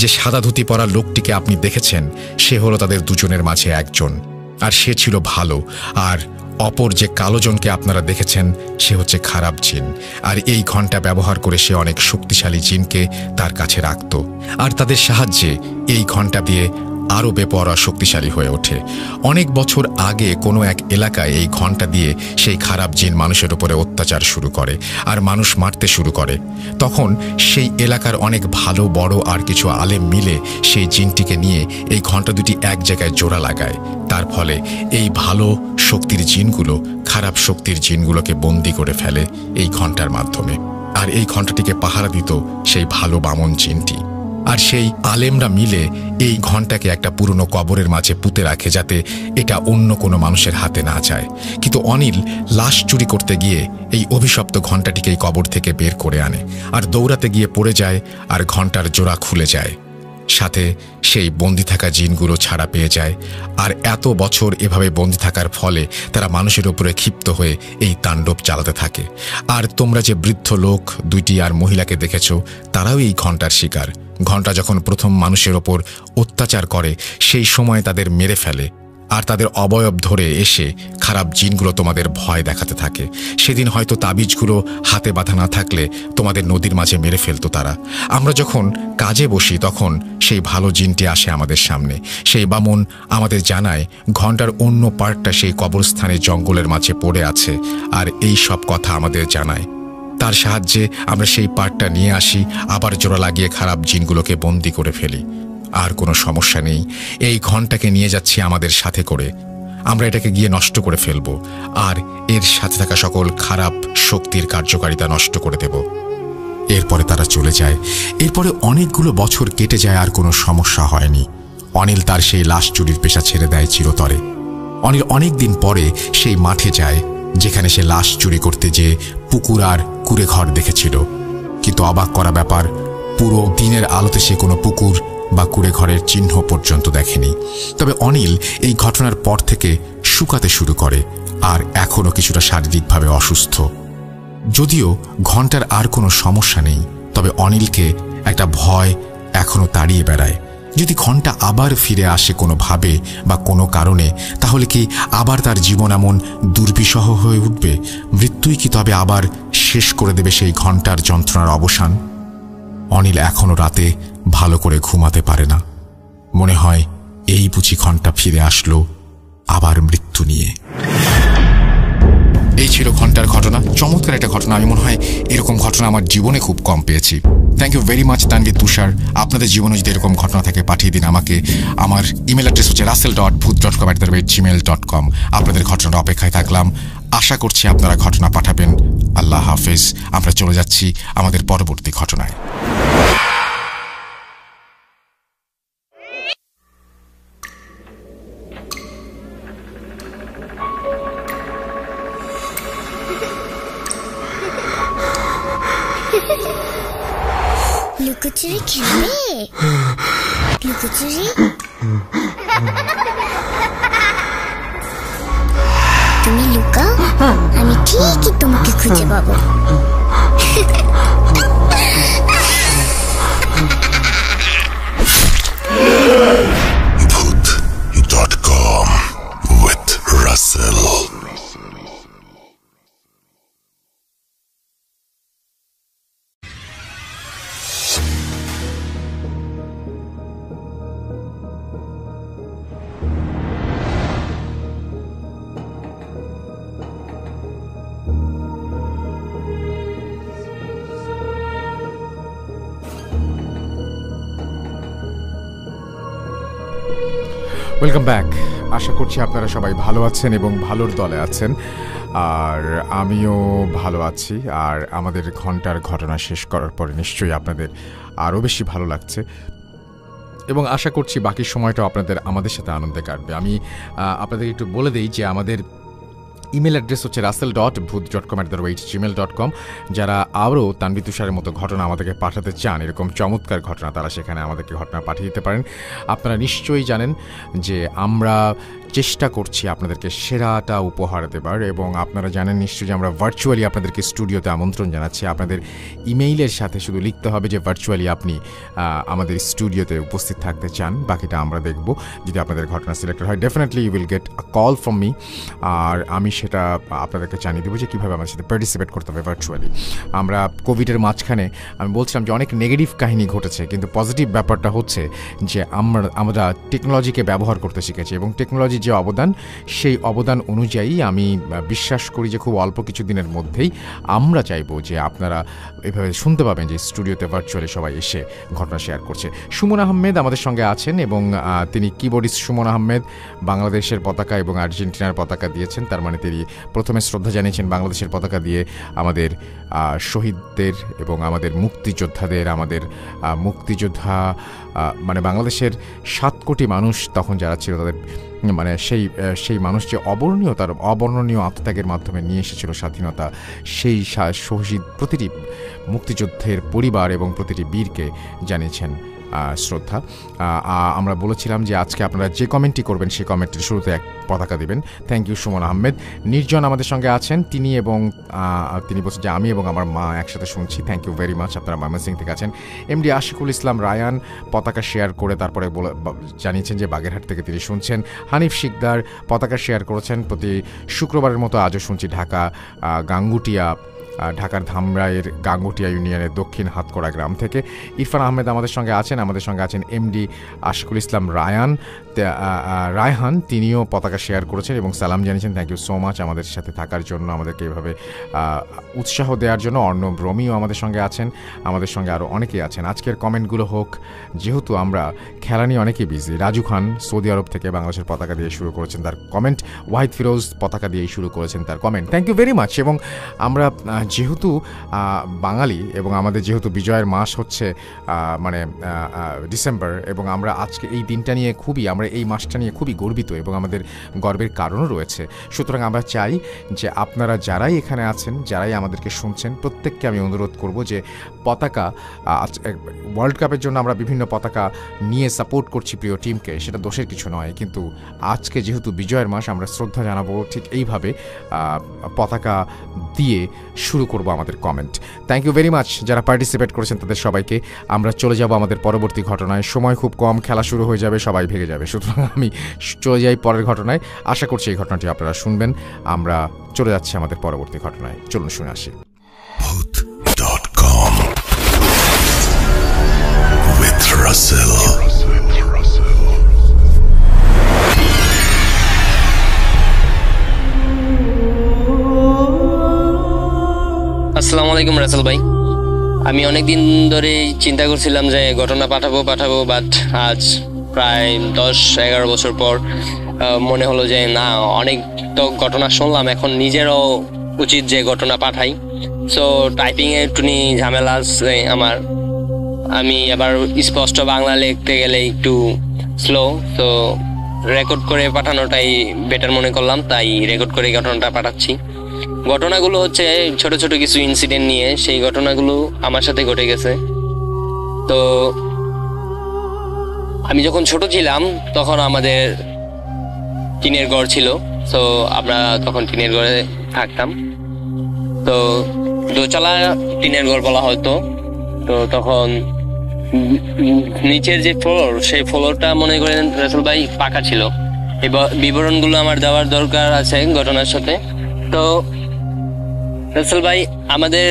যে সাদা ধুতি পরা লোকটিকে আপনি দেখেছেন, সে হলো তাদের 2 জনের মাঝে একজন, আর সে ছিল ভালো। আর অপর যে কালো জনকে আপনারা দেখেছেন, সে হচ্ছে খারাপ জিন। আর এই ঘণ্টা ব্যবহার করে সে অনেক শক্তিশালী জিনকে তার কাছে রাখত, আর তাদের সাহায্যে এই ঘণ্টা দিয়ে আরও বেপরোয়া শক্তিশালী হয়ে ওঠে। অনেক বছর আগে কোনো এক এলাকায় এই ঘণ্টা দিয়ে সেই খারাপ জিন মানুষের উপরে অত্যাচার শুরু করে আর মানুষ মারতে শুরু করে। তখন সেই এলাকার অনেক ভালো বড় আর কিছু আলেম মিলে সেই জিনটিকে নিয়ে এই ঘণ্টা দুটি এক জায়গায় জোড়া লাগায়। তার ফলে এই ভালো শক্তির জিনগুলো খারাপ শক্তির জিনগুলোকে বন্দি করে ফেলে এই ঘণ্টার মাধ্যমে। আর এই ঘণ্টাটিকে পাহারা দিত সেই ভালো বামন জিনটি। আর সেই আলেমরা মিলে এই ঘণ্টাকে একটা পুরনো কবরের মাঝে পুঁতে রাখে, যাতে এটা অন্য কোনো মানুষের হাতে না যায়। কিন্তু অনিল লাশ চুরি করতে গিয়ে এই অভিশপ্ত ঘণ্টাটিকে এই কবর থেকে বের করে আনে, আর দৌড়াতে গিয়ে পড়ে যায়, আর ঘণ্টার জোড়া খুলে যায়। সাথে সেই বন্দি থাকা জিনগুলো ছাড়া পেয়ে যায়। আর এত বছর এভাবে বন্দি থাকার ফলে তারা মানুষের উপরে ক্ষিপ্ত হয়ে এই তাণ্ডব চালাতে থাকে। আর তোমরা যে বৃদ্ধ লোক 2টি আর মহিলাকে দেখেছ, তারাও এই ঘণ্টার শিকার। ঘণ্টা যখন প্রথম মানুষের ওপর অত্যাচার করে, সেই সময় তাদের মেরে ফেলে, আর তাদের অবয়ব ধরে এসে খারাপ জিনগুলো তোমাদের ভয় দেখাতে থাকে। সেদিন হয়তো তাবিজগুলো হাতে বাঁধা না থাকলে তোমাদের নদীর মাঝে মেরে ফেলতো তারা। আমরা যখন কাজে বসি, তখন সেই ভালো জিনটি আসে আমাদের সামনে। সেই বামুন আমাদের জানায় ঘণ্টার অন্য পার্টটা সেই কবরস্থানে জঙ্গলের মাঝে পড়ে আছে, আর এই সব কথা আমাদের জানায়। তার সাহায্যে আমরা সেই পার্টটা নিয়ে আসি, আবার জোড়া লাগিয়ে খারাপ জিনগুলোকে বন্দি করে ফেলি। আর কোনো সমস্যা নেই, এই ঘণ্টাকে নিয়ে যাচ্ছি আমাদের সাথে করে। আমরা এটাকে গিয়ে নষ্ট করে ফেলব, আর এর সাথে থাকা সকল খারাপ শক্তির কার্যকারিতা নষ্ট করে দেব। এরপরে তারা চলে যায়। এরপরে অনেকগুলো বছর কেটে যায়, আর কোনো সমস্যা হয়নি। অনিল তার সেই লাশ চুরির পেশা ছেড়ে দেয় চিরতরে। অনিল অনেক দিন পরে সেই মাঠে যায় যেখানে সে লাশ চুরি করতে যেয়ে পুকুর আর কুড়ে ঘর দেখেছিল। কিন্তু অবাক করা ব্যাপার, পুরো দিনের আলোতে সে কোনো পুকুর বা কুড়ে ঘরের চিহ্ন পর্যন্ত দেখেনি। তবে অনিল এই ঘটনার পর থেকে শুকাতে শুরু করে, আর এখনও কিছুটা শারীরিকভাবে অসুস্থ। যদিও ঘণ্টার আর কোনো সমস্যা নেই, তবে অনিলকে একটা ভয় এখনও তাড়িয়ে বেড়ায়। যদি ঘণ্টা আবার ফিরে আসে কোনোভাবে বা কোনো কারণে, তাহলে কি আবার তার জীবন এমন দুর্বিষহ হয়ে উঠবে? মৃত্যুই কি তবে আবার শেষ করে দেবে সেই ঘণ্টার যন্ত্রণার অবসান? অনিল এখনও রাতে ভালো করে ঘুমাতে পারে না। মনে হয় এই বুঝি ঘণ্টা ফিরে আসলো আবার মৃত্যু নিয়ে। এই ছিল ঘণ্টার ঘটনা। চমৎকার একটা ঘটনা। আমি মনে হয় এরকম ঘটনা আমার জীবনে খুব কম পেয়েছি। Thank you very much Tanvir, Tushar. আপনাদের জীবনে যদি এরকম ঘটনা থাকে পাঠিয়ে দিন আমাকে। আমার ইমেল অ্যাড্রেস হচ্ছে russell.booth.com@gmail.com। আপনাদের ঘটনার অপেক্ষায় থাকলাম। আশা করছি আপনারা ঘটনা পাঠাবেন। আল্লাহ হাফেজ। আমরা চলে যাচ্ছি আমাদের পরবর্তী ঘটনায়। লুকোচুরি খেলবে? লুকোচুরি তুমি লুকাও, আমি ঠিকই তোমাকে খুঁজে পাবো। Bhoot.com with Russell. Welcome back. আশা করছি আপনারা সবাই ভালো আছেন এবং ভালোর দলে আছেন, আর আমিও ভালো আছি। আর আমাদের ঘন্টার ঘটনা শেষ করার পরে নিশ্চয়ই আপনাদের আরও বেশি ভালো লাগছে এবং আশা করছি বাকি সময়টা আপনাদের আমাদের সাথে আনন্দে কাটবে। আমি আপনাদের একটু বলে দিই যে আমাদের ইমেল অ্যাড্রেস হচ্ছে russell.bhoot.com@gmail.com। যারা আরও তানভীর তুষারের মতো ঘটনা আমাদেরকে পাঠাতে চান, এরকম চমৎকার ঘটনা, তারা সেখানে আমাদেরকে ঘটনা পাঠিয়ে দিতে পারেন। আপনারা নিশ্চয়ই জানেন যে আমরা চেষ্টা করছি আপনাদেরকে সেরাটা উপহার দেবার, এবং আপনারা জানেন নিশ্চয়ই যে আমরা ভার্চুয়ালি আপনাদেরকে স্টুডিওতে আমন্ত্রণ জানাচ্ছি। আপনাদের ইমেইলের সাথে শুধু লিখতে হবে যে ভার্চুয়ালি আপনি আমাদের স্টুডিওতে উপস্থিত থাকতে চান, বাকিটা আমরা দেখব। যদি আপনাদের ঘটনা সিলেক্টেড হয়, definitely you will get a call from me, আর আমি সেটা আপনাদেরকে জানিয়ে দেবো যে কীভাবে আমার সাথে পার্টিসিপেট করতে হবে ভার্চুয়ালি। আমরা কোভিডের মাঝখানে আমি বলছিলাম যে অনেক নেগেটিভ কাহিনী ঘটেছে, কিন্তু পজিটিভ ব্যাপারটা হচ্ছে যে আমরা টেকনোলজিকে ব্যবহার করতে শিখেছি, এবং টেকনোলজির যে অবদান, সেই অবদান অনুযায়ী আমি বিশ্বাস করি যে খুব অল্প কিছু দিনের মধ্যেই আমরা চাইবো যে আপনারা এভাবে শুনতে পাবেন যে স্টুডিওতে ভার্চুয়ালি সবাই এসে ঘটনা শেয়ার করছে। সুমন আহমেদ আমাদের সঙ্গে আছেন, এবং তিনি কিবোর্ডিস্ট সুমন আহমেদ বাংলাদেশের পতাকা এবং আর্জেন্টিনার পতাকা দিয়েছেন। তার মানে তিনি প্রথমে শ্রদ্ধা জানিয়েছেন বাংলাদেশের পতাকা দিয়ে আমাদের শহীদদের এবং আমাদের মুক্তিযোদ্ধাদের, আমাদের মুক্তিযোদ্ধা মানে বাংলাদেশের 7 কোটি মানুষ তখন যারা ছিল, তাদের মানে সেই মানুষ যে অবর্ণনীয় আত্মত্যাগের মাধ্যমে নিয়ে এসেছিল স্বাধীনতা, সেই শহীদ প্রতিটি মুক্তিযুদ্ধের পরিবার এবং প্রতিটি বীরকে জানিয়েছেন শ্রদ্ধা। আমরা বলেছিলাম যে আজকে আপনারা যে কমেন্টটি করবেন সেই কমেন্টের শুরুতে এক পতাকা দিবেন। Thank you Suman Ahmed. নির্জন আমাদের সঙ্গে আছেন, তিনি বলছেন যে আমি এবং আমার মা একসাথে শুনছি। Thank you very much. আপনারা ময়মনসিং থেকে আছেন। এমডি আশিকুল ইসলাম রায়ান পতাকা শেয়ার করে তারপরে জানিয়েছেন যে বাগেরহাট থেকে তিনি শুনছেন। হানিফ শিকদার পতাকা শেয়ার করেছেন। প্রতি শুক্রবারের মতো আজও শুনছি ঢাকার ধামরাইয়ের গাঙ্গুটিয়া ইউনিয়নের দক্ষিণ হাতকড়া গ্রাম থেকে। ইরফান আহমেদ আমাদের সঙ্গে আছেন। এমডি আশিকুল ইসলাম রায়হান, তিনিও পতাকা শেয়ার করেছেন এবং সালাম জানিয়েছেন। থ্যাংক ইউ সো মাচ আমাদের সাথে থাকার জন্য, আমাদেরকে এভাবে উৎসাহ দেওয়ার জন্য। অর্ণব রমিও আমাদের সঙ্গে আছেন, আমাদের সঙ্গে আরও অনেকেই আছেন। আজকের কমেন্টগুলো হোক, যেহেতু আমরা খেলা নিয়ে অনেকেই বিজি। রাজু খান সৌদি আরব থেকে বাংলাদেশের পতাকা দিয়ে শুরু করেছেন তার কমেন্ট। ওয়াহিদ ফিরোজ পতাকা দিয়েই শুরু করেছেন তার comment. Thank you very much. এবং আমরা যেহেতু বাঙালি এবং আমাদের যেহেতু বিজয়ের মাস হচ্ছে মানে ডিসেম্বর, এবং আমরা আজকে এই দিনটা নিয়ে আমরা এই মাসটা নিয়ে খুবই গর্বিত এবং আমাদের গর্বের কারণও রয়েছে। সুতরাং আমরা চাই যে আপনারা যারাই এখানে আছেন, যারাই আমাদেরকে শুনছেন, প্রত্যেককে আমি অনুরোধ করব যে পতাকা, ওয়ার্ল্ড কাপের জন্য আমরা বিভিন্ন পতাকা নিয়ে সাপোর্ট করছি প্রিয় টিমকে, সেটা দোষের কিছু নয়, কিন্তু আজকে যেহেতু বিজয়ের মাস, আমরা শ্রদ্ধা জানাবো ঠিক এইভাবে পতাকা দিয়ে শুরু করব আমাদের comment. Thank you very much যারা পার্টিসিপেট করেছেন তাদের সবাইকে। আমরা চলে যাব আমাদের পরবর্তী ঘটনায়। সময় খুব কম, খেলা শুরু হয়ে যাবে, সবাই ভেগে যাবে। সুতরাং আমি চলে যাই পরের ঘটনায়। আশা করছি এই ঘটনাটি আপনারা শুনবেন। আমরা চলে যাচ্ছি আমাদের পরবর্তী ঘটনায়। চলুন শুনে আসি। Bhoot.com with Russell. আসসালামু আলাইকুম রাসেল ভাই। আমি অনেকদিন ধরে চিন্তা করছিলাম যে ঘটনা পাঠাবো, বাট আজ প্রায় 10-11 বছর পর মনে হলো যে না, অনেক তো ঘটনা শুনলাম, এখন নিজেরও উচিত যে ঘটনা পাঠাই। সো টাইপিংয়ে একটুনি ঝামেলা আছে আমার। আমি আবার স্পষ্ট বাংলা লিখতে গেলে একটু স্লো, তো রেকর্ড করে পাঠানোটাই বেটার মনে করলাম, তাই রেকর্ড করে ঘটনাটা পাঠাচ্ছি। ঘটনাগুলো হচ্ছে ছোট ছোট কিছু ইনসিডেন্ট নিয়ে, সেই ঘটনাগুলো আমার সাথে ঘটে গেছে। তো আমি যখন ছোট ছিলাম তখন আমাদের টিনের ঘর ছিল, সো আমরা তখন টিনের ঘরে থাকতাম। তো দোতলা টিনের ঘর বলা হতো। তো তখন নিচের যে ফ্লোর, সেই ফ্লোরটা মনে করেন রাসেল ভাই পাকা ছিল। এই বিবরণগুলো আমার দেওয়ার দরকার আছে ঘটনার সাথে। তো রাসেল ভাই, আমাদের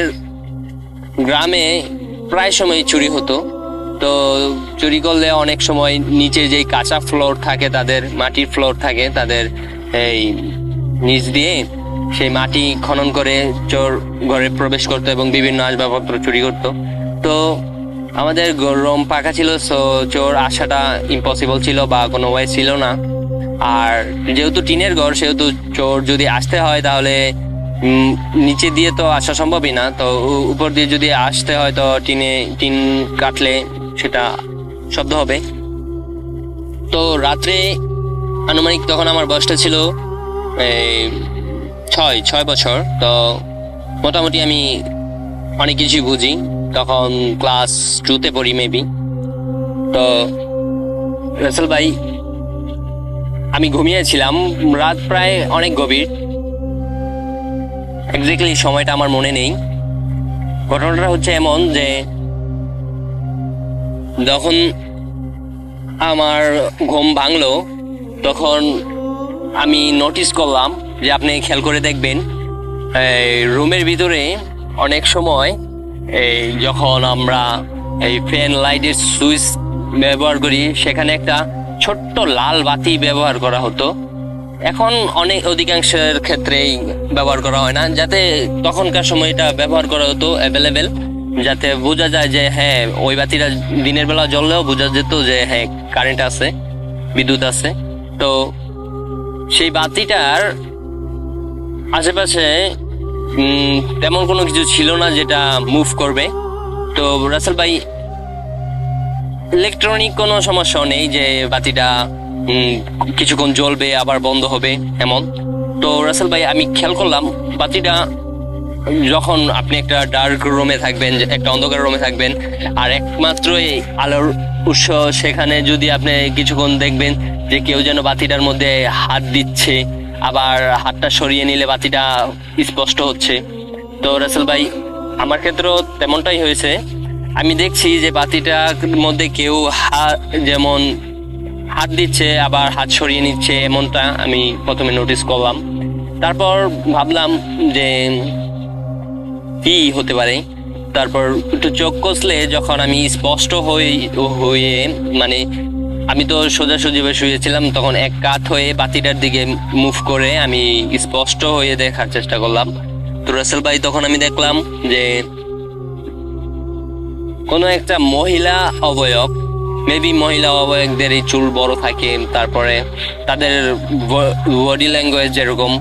গ্রামে প্রায় সময় চুরি হতো। তো চুরি করলে অনেক সময় নিচে যে কাঁচা ফ্লোর থাকে, তাদের মাটির ফ্লোর থাকে, তাদের এই নিচ দিয়ে সেই মাটি খনন করে চোর ঘরে প্রবেশ করতো এবং বিভিন্ন আসবাবপত্র চুরি করতো। তো আমাদের রুম পাকা ছিল, সো চোর আসাটা ইম্পসিবল ছিল বা কোনো ওয়ে ছিল না। আর যেহেতু টিনের ঘর, সেহেতু চোর যদি আসতে হয় তাহলে নিচে দিয়ে তো আসা সম্ভবই না। তো উপর দিয়ে যদি আসতে হয় তো টিন কাটলে সেটা শব্দ হবে। তো রাত্রে আনুমানিক তখন আমার বয়সটা ছিল 6 বছর। তো মোটামুটি আমি অনেক কিছুই বুঝি, তখন ক্লাস 2তে পড়ি মেবি। তো রাসেল ভাই, আমি ঘুমিয়েছিলাম, রাত প্রায় অনেক গভীর, এক্স্যাক্টলি সময়টা আমার মনে নেই। ঘটনাটা হচ্ছে এমন যে যখন আমার ঘুম ভাঙলো তখন আমি নোটিস করলাম যে, আপনি খেয়াল করে দেখবেন রুমের ভিতরে অনেক সময় যখন আমরা এই ফ্যান লাইটের সুইচ ব্যবহার করি, সেখানে একটা ছোট্ট লাল বাতি ব্যবহার করা হতো। এখন অধিকাংশের ক্ষেত্রেই ব্যবহার করা হয় না, যাতে তখনকার সময় এটা ব্যবহার করা হতো অ্যাভেলেবেল, যাতে বোঝা যায় যে হ্যাঁ, ওই বাতিটা দিনের বেলা জ্বললেও বোঝা যেত যে হ্যাঁ কারেন্ট আছে, বিদ্যুৎ আছে। তো সেই বাতিটার আশেপাশে তেমন কোনো কিছু ছিল না যেটা মুভ করবে। তো রাসেল ভাই, ইলেকট্রনিক কোনো সমস্যাও নেই যে বাতিটা কিছুক্ষণ জ্বলবে আবার বন্ধ হবে এমন। তো রাসেল ভাই, আমি খেয়াল করলাম বাতিটা, যখন আপনি একটা ডার্ক রুমে থাকবেন, একটা অন্ধকার রুমে থাকবেন, আর একমাত্র এই আলোর উৎস, সেখানে যদি আপনি কিছুক্ষণ দেখবেন যে কেউ যেন বাতিটার মধ্যে হাত দিচ্ছে, আবার হাতটা সরিয়ে নিলে বাতিটা স্পষ্ট হচ্ছে। তো রাসেল ভাই, আমার ক্ষেত্রেও তেমনটাই হয়েছে। আমি দেখছি যে বাতিটার মধ্যে কেউ যেমন হাত দিচ্ছে আবার হাত সরিয়ে নিচ্ছে, এমনটা আমি প্রথমে নোটিস করলাম। তারপর ভাবলাম যে কি হতে পারে। তারপর একটু চোখ কষলে যখন আমি স্পষ্ট হয়ে মানে আমি তো সোজাসুজিভাবে শুয়েছিলাম, তখন এক কাত হয়ে বাতিটার দিকে মুভ করে আমি স্পষ্ট হয়ে দেখার চেষ্টা করলাম। তো রাসেল ভাই, তখন আমি দেখলাম যে কোনো একটা মহিলা অবয়ব, মেবি মহিলা অবয়বদের এই চুল বড় থাকে, তারপরে তাদের বডি ল্যাঙ্গুয়েজ যেরকম,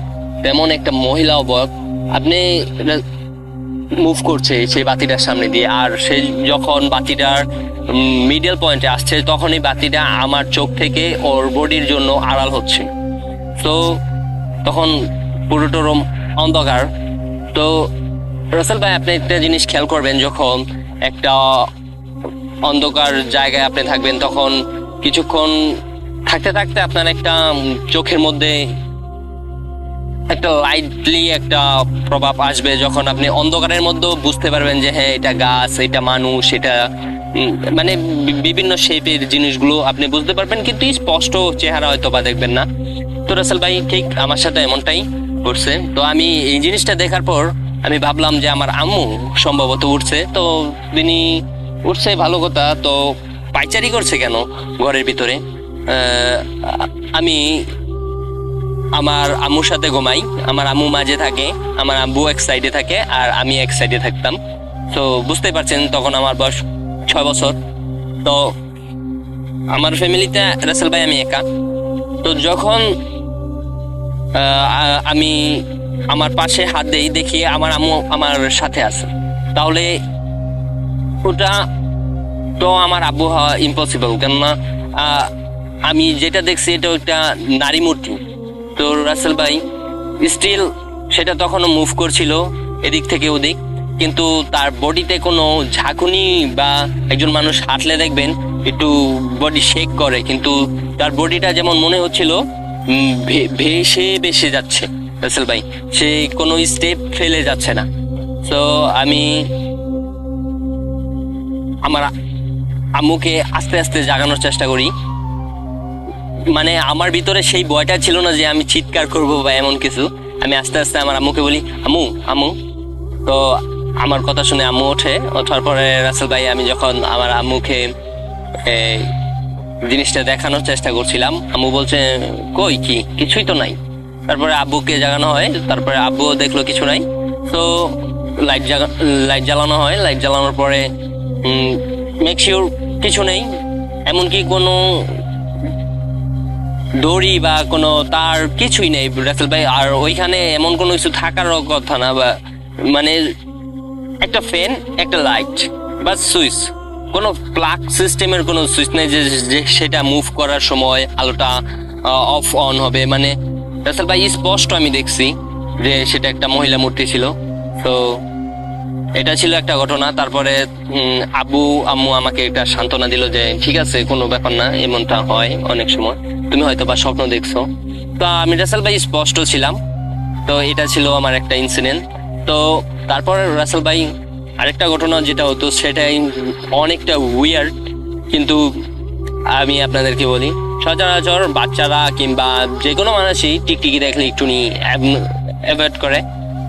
তেমন একটা মহিলা অবয়ব আপনি মুভ করছে সেই বাতিটার সামনে দিয়ে। আর সে যখন বাতিটার মিডল পয়েন্টে আসছে, তখন এই বাতিটা আমার চোখ থেকে ওর বডির জন্য আড়াল হচ্ছে। তো তখন পুরোটা রুম অন্ধকার। তো রাসেল ভাই, আপনি একটা জিনিস খেয়াল করবেন, যখন একটা অন্ধকার জায়গায় আপনি থাকবেন, তখন কিছুক্ষণ থাকতে থাকতে আপনার একটা চোখের মধ্যে একটা লাইটলি একটা প্রভাব আসবে, যখন আপনি অন্ধকারের মধ্যে বুঝতে পারবেন যে হ্যাঁ, এটা গাছ, এটা মানুষ, এটা মানে বিভিন্ন শেপের জিনিসগুলো আপনি বুঝতে পারবেন, কিন্তু স্পষ্ট চেহারা হয়তো বা দেখবেন না। তো রাসেল ভাই, ঠিক আমার সাথে এমনটাই ঘটছে। তো আমি এই জিনিসটা দেখার পর আমি ভাবলাম যে আমার আম্মু সম্ভবত উঠছে। তো তিনি উঠছে, ভালো কথা, তো পাইচারি করছে কেন ঘরের ভিতরে? আমি আমার আম্মুর সাথে ঘুমাই, আমার আম্মু মাঝে থাকে, আমার আব্বু এক সাইডে থাকে আর আমি এক সাইডে থাকতাম। তো বুঝতে পারছেন, তখন আমার বয়স 6 বছর। তো আমার ফ্যামিলিতে রাসেল ভাই আমি একা। তো যখন আমি আমার পাশে হাত দেই, দেখি আমার আম্মু আমার সাথে আছে, তাহলে ওটা তো আমার আব্বু হওয়া ইম্পসিবল, কেননা আমি যেটা দেখছি এটা একটা নারী মূর্তি। তো রাসেল ভাই, স্টিল সেটা তখনও মুভ করছিল এদিক থেকে ওদিক, কিন্তু তার বডিতে কোনো ঝাঁকুনি বা একজন মানুষ হাঁটলে দেখবেন একটু বডি শেক করে, কিন্তু তার বডিটা যেমন মনে হচ্ছিল ভেসে ভেসে যাচ্ছে রাসেল ভাই, সে কোনো স্টেপ ফেলে যাচ্ছে না। তো আমি আমার আম্মুকে আস্তে আস্তে জাগানোর চেষ্টা করি। মানে আমার ভিতরে সেই ভয়টা ছিল না যে আমি চিৎকার করব বা এমন কিছু। আমি আস্তে আস্তে আমার আম্মুকে বলি, আম্মু আম্মু। তো আমার কথা শুনে আম্মু ওঠার পরে রাসেল ভাই আমি যখন আমার আম্মুকে জিনিসটা দেখানোর চেষ্টা করছিলাম, আম্মু বলছে কই কি, কিছুই তো নাই। তারপরে আব্বুকে জাগানো হয়, তারপরে আব্বুও দেখলো কিছু নাই। তো লাইট জ্বালানো হয়, লাইট জ্বালানোর পরে মেক শিওর কিছু নেই, এমনকি কোনো দড়ি বা কোনো তার কিছুই নেই রাসেল ভাই। আর ওইখানে এমন কোনো কিছু থাকারও কথা না, বা মানে একটা ফ্যান, একটা লাইট বা সুইচ, কোনো প্লাগ সিস্টেমের কোনো সুইচ নেই যে সেটা মুভ করার সময় আলোটা অফ অন হবে। মানে রাসেল ভাই স্পষ্ট আমি দেখছি যে সেটা একটা মহিলা মূর্তি ছিল। তো এটা ছিল একটা ঘটনা। তারপরে আব্বু আম্মু আমাকে একটা সান্ত্বনা দিল যে ঠিক আছে, কোনো ব্যাপার না, এমনটা হয় অনেক সময়, তুমি হয়তো বা স্বপ্ন দেখছো। তো আমি রাসেল ভাই স্পষ্ট ছিলাম। তো এটা ছিল আমার একটা ইনসিডেন্ট। তো তারপর রাসেল ভাই আরেকটা ঘটনা যেটা হতো সেটাই অনেকটা উইয়ার্ড, কিন্তু আমি আপনাদেরকে বলি, সচরাচর বাচ্চারা কিংবা যে কোনো মানুষই টিকটিকি দেখলে একটু অ্যাভয়েড করে।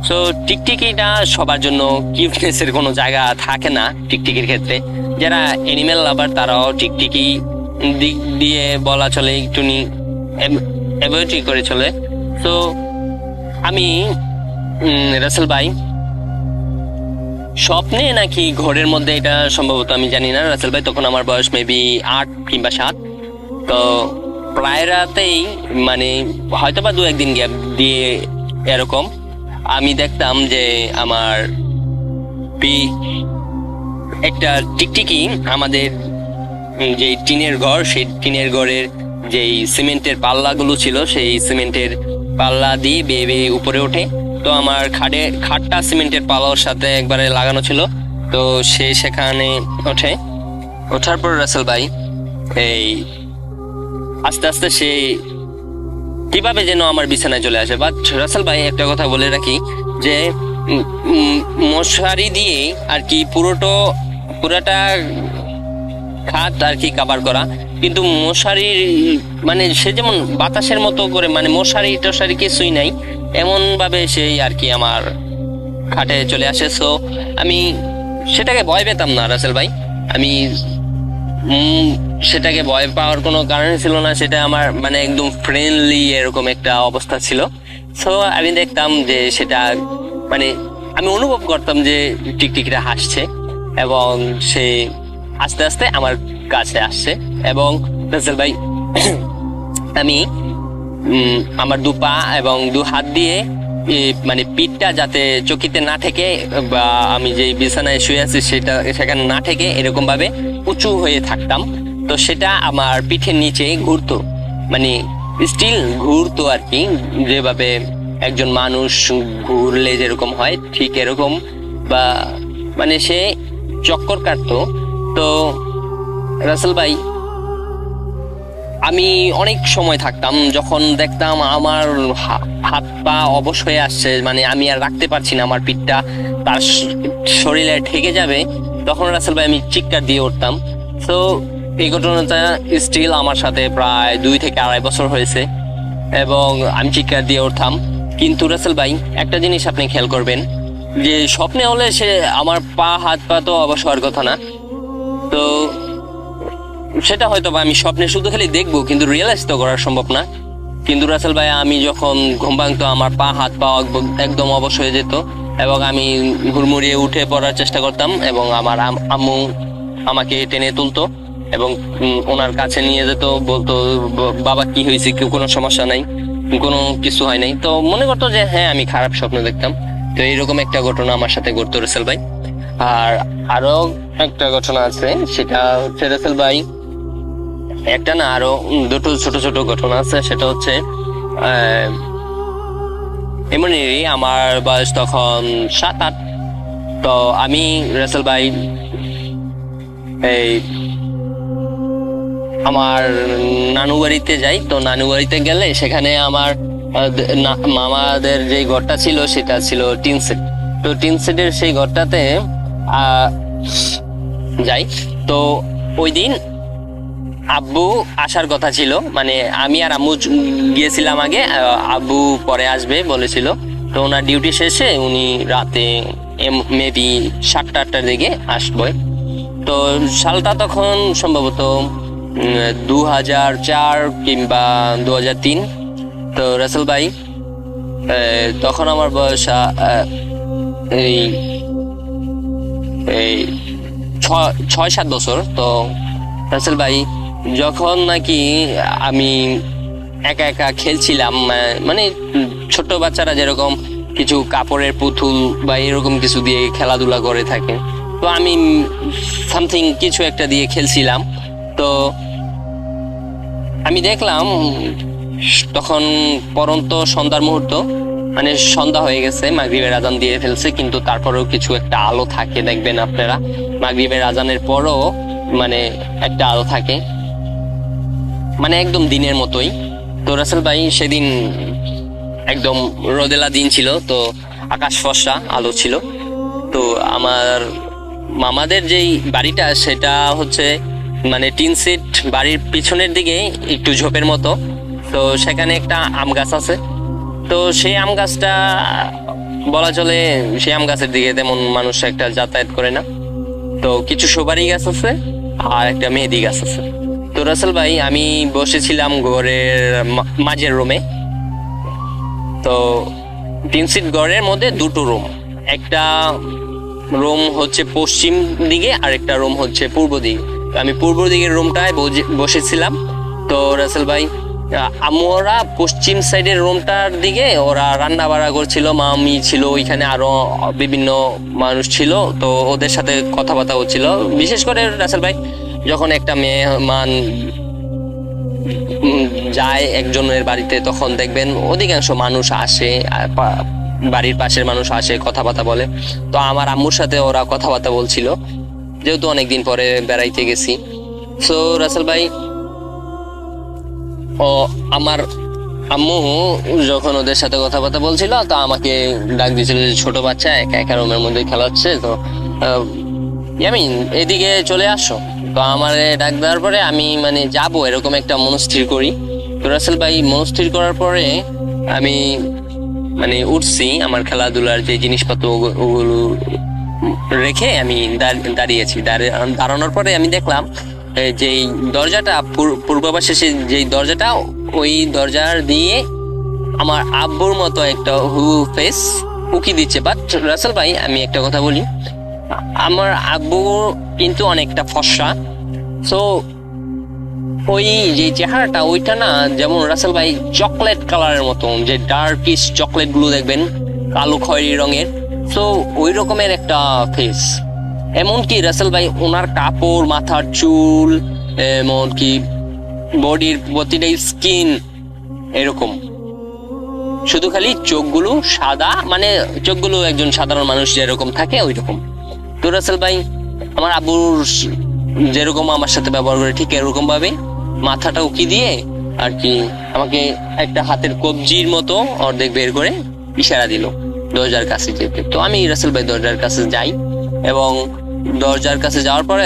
সো টিকটিকিটা সবার জন্য কিউটনেসের কোনো জায়গা থাকে না টিকটিকির ক্ষেত্রে। যারা অ্যানিমেল লাভার তারাও টিকটিকি দিক দিয়ে বলা চলে একটু অ্যাভয়েডই করে চলে। তো আমি রাসেল ভাই স্বপ্নে নাকি ঘরের মধ্যে, এটা সম্ভবত আমি জানি না রাসেল ভাই, তখন আমার বয়স মেবি 8 কিংবা 7। তো প্রায় রাতেই, মানে হয়তো বা 2-1 দিন গ্যাপ দিয়ে এরকম আমি দেখতাম যে আমার একটা টিকটিকি আমাদের যে টিনের ঘর, সেই টিনের ঘরের যেই সিমেন্টের পাল্লাগুলো ছিল সেই সিমেন্টের পাল্লা দিয়ে বেয়ে বেয়ে উপরে ওঠে। তো আমার খাটটা সিমেন্টের পাল্লার সাথে একবারে লাগানো ছিল। তো সে সেখানে ওঠার পর রাসেল ভাই এই আস্তে আস্তে সে কিভাবে যেন আমার বিছানায় চলে আসে। বাট রাসেল ভাই একটা কথা বলে রাখি যে মশারি দিয়ে আর কি পুরোটা খাট আর কি কাভার করা, কিন্তু মশারির মানে সে যেমন বাতাসের মতো করে, মানে মশারি টশারি কিছুই নাই, এমন ভাবে সেই আর কি আমার খাটে চলে আসে। সো আমি সেটাকে ভয় পেতাম না রাসেল ভাই, আমি সেটাকে ভয় পাওয়ার কোনো কারণ ছিল না। সেটা আমার মানে একদম ফ্রেন্ডলি এরকম একটা অবস্থা ছিল। সো আমি দেখতাম যে সেটা, মানে আমি অনুভব করতাম যে টিকটিকিটা হাসছে এবং সে আস্তে আস্তে আমার কাছে আসছে। এবং রাসেল ভাই আমি আমার 2 পা এবং 2 হাত দিয়ে মানে পিঠটা যাতে চকিতে না ঠেকে, বা আমি যে বিছানায় শুয়ে আছি সেখানে না ঠেকে এরকম ভাবে উঁচু হয়ে থাকতাম। তো সেটা আমার পিঠের নিচে ঘুরতো, মানে স্টিল ঘুরতো আর কি, যেভাবে একজন মানুষ ঘুরলে যেরকম হয় ঠিক এরকম, বা মানে সে চক্কর কাটতো। তো রাসেল ভাই আমি অনেক সময় থাকতাম, যখন দেখতাম আমার হাত পা অবশ হয়ে আসছে, মানে আমি আর রাখতে পারছি না, আমার পিঠটা তার শরীরে ঠেকে যাবে, তখন রাসেল ভাই আমি চিৎকার দিয়ে উঠতাম। তো এই ঘটনাটা স্টিল আমার সাথে প্রায় 2 থেকে 2.5 বছর হয়েছে এবং আমি চিৎকার দিয়ে উঠতাম। কিন্তু রাসেল ভাই একটা জিনিস আপনি খেয়াল করবেন, যে স্বপ্নে হলে সে আমার পা হাত পা তো অবশ হওয়ার কথা না। তো সেটা হয়তো বা আমি স্বপ্নে শুধু খালি দেখবো, কিন্তু রিয়েলাইজ তো করা সম্ভব না। কিন্তু রাসেল ভাই আমি যখন ঘুম ভাঙতো আমার পা হাত পা একদম অবশ হয়ে যেত এবং আমি হুড়মুড়িয়ে উঠে পড়ার চেষ্টা করতাম এবং আমার আম্মু আমাকে টেনে তুলতো এবং ওনার কাছে নিয়ে যেত, বলতো বাবা কি হয়েছে, কোনো সমস্যা নাই, কোনো কিছু হয় নাই। তো মনে করতো যে হ্যাঁ আমি খারাপ স্বপ্ন দেখতাম। তো এইরকম একটা ঘটনা আমার সাথে ঘটতো রাসেল ভাই। আর আরো একটা ঘটনা আছে, সেটা হচ্ছে রাসেল ভাই একটা না আরো 2টো ছোট ছোট ঘটনা আছে। সেটা হচ্ছে এমনই আমার বয়স তখন 7-8। তো আমি রাসেল ভাই এই আমার নানু বাড়িতে যাই। তো নানু বাড়িতে গেলে সেখানে আমার মামাদের যে ঘরটা ছিল সেটা ছিল টিন সেট। তো টিন সেটের সেই ঘরটাতে যাই। তো ওই দিন আব্বু আসার কথা ছিল, মানে আমি আর আম্মু গিয়েছিলাম আগে, আব্বু পরে আসবে বলেছিল। তো ওনার ডিউটি শেষে উনি রাতে মেবি 7টা-8টার দিকে আসবে। তো সালটা তখন সম্ভবত 2004 কিংবা 2003। তো রাসেল ভাই তখন আমার বয়স এই 6-7 বছর। তো রাসেল ভাই যখন নাকি আমি একা একা খেলছিলাম, মানে ছোট বাচ্চারা যেরকম কিছু কাপড়ের পুতুল বা এরকম কিছু দিয়ে খেলাধুলা করে থাকে, তো আমি সামথিং কিছু একটা দিয়ে খেলছিলাম। তো আমি দেখলাম তখন পরন্ত সন্ধ্যার মুহূর্ত, মানে সন্ধ্যা হয়ে গেছে, মাগরিবের আজান দিয়ে ফেলছে, কিন্তু তারপরেও কিছু একটা আলো থাকে, দেখবেন আপনারা মাগরিবের আজানের পরও মানে একটা আলো থাকে, মানে একদম দিনের মতোই। তো রাসেল ভাই সেদিন একদম রোদেলা দিন ছিল, তো আকাশ ফর্সা, আলো ছিল। তো আমার মামাদের যেই বাড়িটা সেটা হচ্ছে মানে টিন সেট বাড়ির পিছনের দিকে একটু ঝোপের মতো। তো সেখানে একটা আম গাছ আছে। তো সেই আম গাছটা বলা চলে সেই আম গাছের দিকে তেমন মানুষ একটা যাতায়াত করে না। তো কিছু সুপারি গাছ আছে আর একটা মেহেদি গাছ আছে। তো রাসেল ভাই আমি বসেছিলাম ঘরের মাঝের রুমে। তো টিন সেট ঘরের মধ্যে 2টো রুম, একটা রুম হচ্ছে পশ্চিম দিকে আর একটা রুম হচ্ছে পূর্ব দিকে। তো আমি পূর্ব দিকের রুমটায় বসেছিলাম। তো রাসেল ভাই আম্মু ওরা পশ্চিম সাইডের রুমটার দিকে ওরা রান্না বাড়া করছিল, মামি ছিল ওইখানে, আরো বিভিন্ন মানুষ ছিল। তো ওদের সাথে কথাবার্তা হচ্ছিল। বিশেষ করে রাসেল ভাই যখন একটা মেহমান যায় একজনের বাড়িতে, তখন দেখবেন অধিকাংশ মানুষ আসে, বাড়ির পাশের মানুষ আসে, কথাবার্তা বলে। তো আমার আম্মুর সাথে ওরা কথাবার্তা বলছিল, যেহেতু অনেকদিন পরে বেড়াইতে গেছি। সো রাসেল ভাই ও আমার আম্মু যখন ওদের সাথে কথাবার্তা বলছিল, তো আমাকে ডাক দিয়েছিল যে ছোট বাচ্চা একা একা রুমের মধ্যে খেলাচ্ছে, তো ইয়ামিন এদিকে চলে আসো। তো আমার ডাক দেওয়ার পরে আমি মানে যাবো এরকম একটা মনস্থির করি। তো রাসেল ভাই মনস্থির করার পরে আমি মানে উঠছি, আমার খেলাধুলার যে জিনিসপত্র ওগুলো রেখে আমি দাঁড়িয়েছি। দাঁড়ানোর পরে আমি দেখলাম যেই দরজাটা পূর্ব পাশে, যেই দরজাটা, ওই দরজার দিয়ে আমার আব্বুর মতো একটা ফেস উকি দিচ্ছে। বাট রাসেল ভাই আমি একটা কথা বলি, আমার আব্বু কিন্তু অনেকটা ফর্সা। সো ওই যে চেহারাটা ওইটা না, যেমন রাসেল ভাই চকলেট কালারের মতো, যে ডার্কিশ চকলেট গুলো দেখবেন কালো খয়েরি রঙের, সো ওই রকমের একটা ফেস। এমনকি রাসেল ভাই ওনার কাপড়, মাথার চুল, এমনকি বডির প্রতিটা স্কিন এরকম, শুধু খালি চোখগুলো সাদা, মানে চোখগুলো একজন সাধারণ মানুষ যেরকম থাকে ওই রকম। তো রাসেল ভাই আমার আব্বুর যেরকম আমার সাথে ব্যবহার করে ঠিক এরকম ভাবে মাথাটা উকি দিয়ে আর কি আমাকে একটা হাতের কবজির মতো অর্ধেক বের করে ইশারা দিল দরজার কাছে যেতে। তো আমি রাসেল ভাই দরজার কাছে যাই, এবং দরজার কাছে যাওয়ার পরে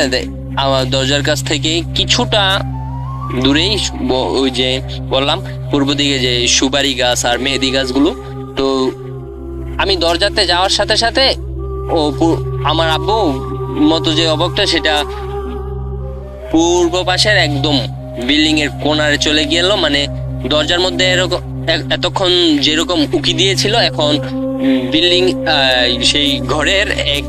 আমার দরজার কাছ থেকে কিছুটা দূরেই ওই যে বললাম পূর্ব দিকে যে সুপারি গাছ আর মেহেদি গাছগুলো। তো আমি দরজাতে যাওয়ার সাথে সাথে ও আমার আব্বু মতো যে অবকটা সেটা পূর্ব পাশের একদম বিল্ডিং এর কোণারে চলে গেল, মানে দরজার মধ্যে এরকম এতক্ষণ যেরকম উকি দিয়েছিল, এখন বিল্ডিং সেই ঘরের এক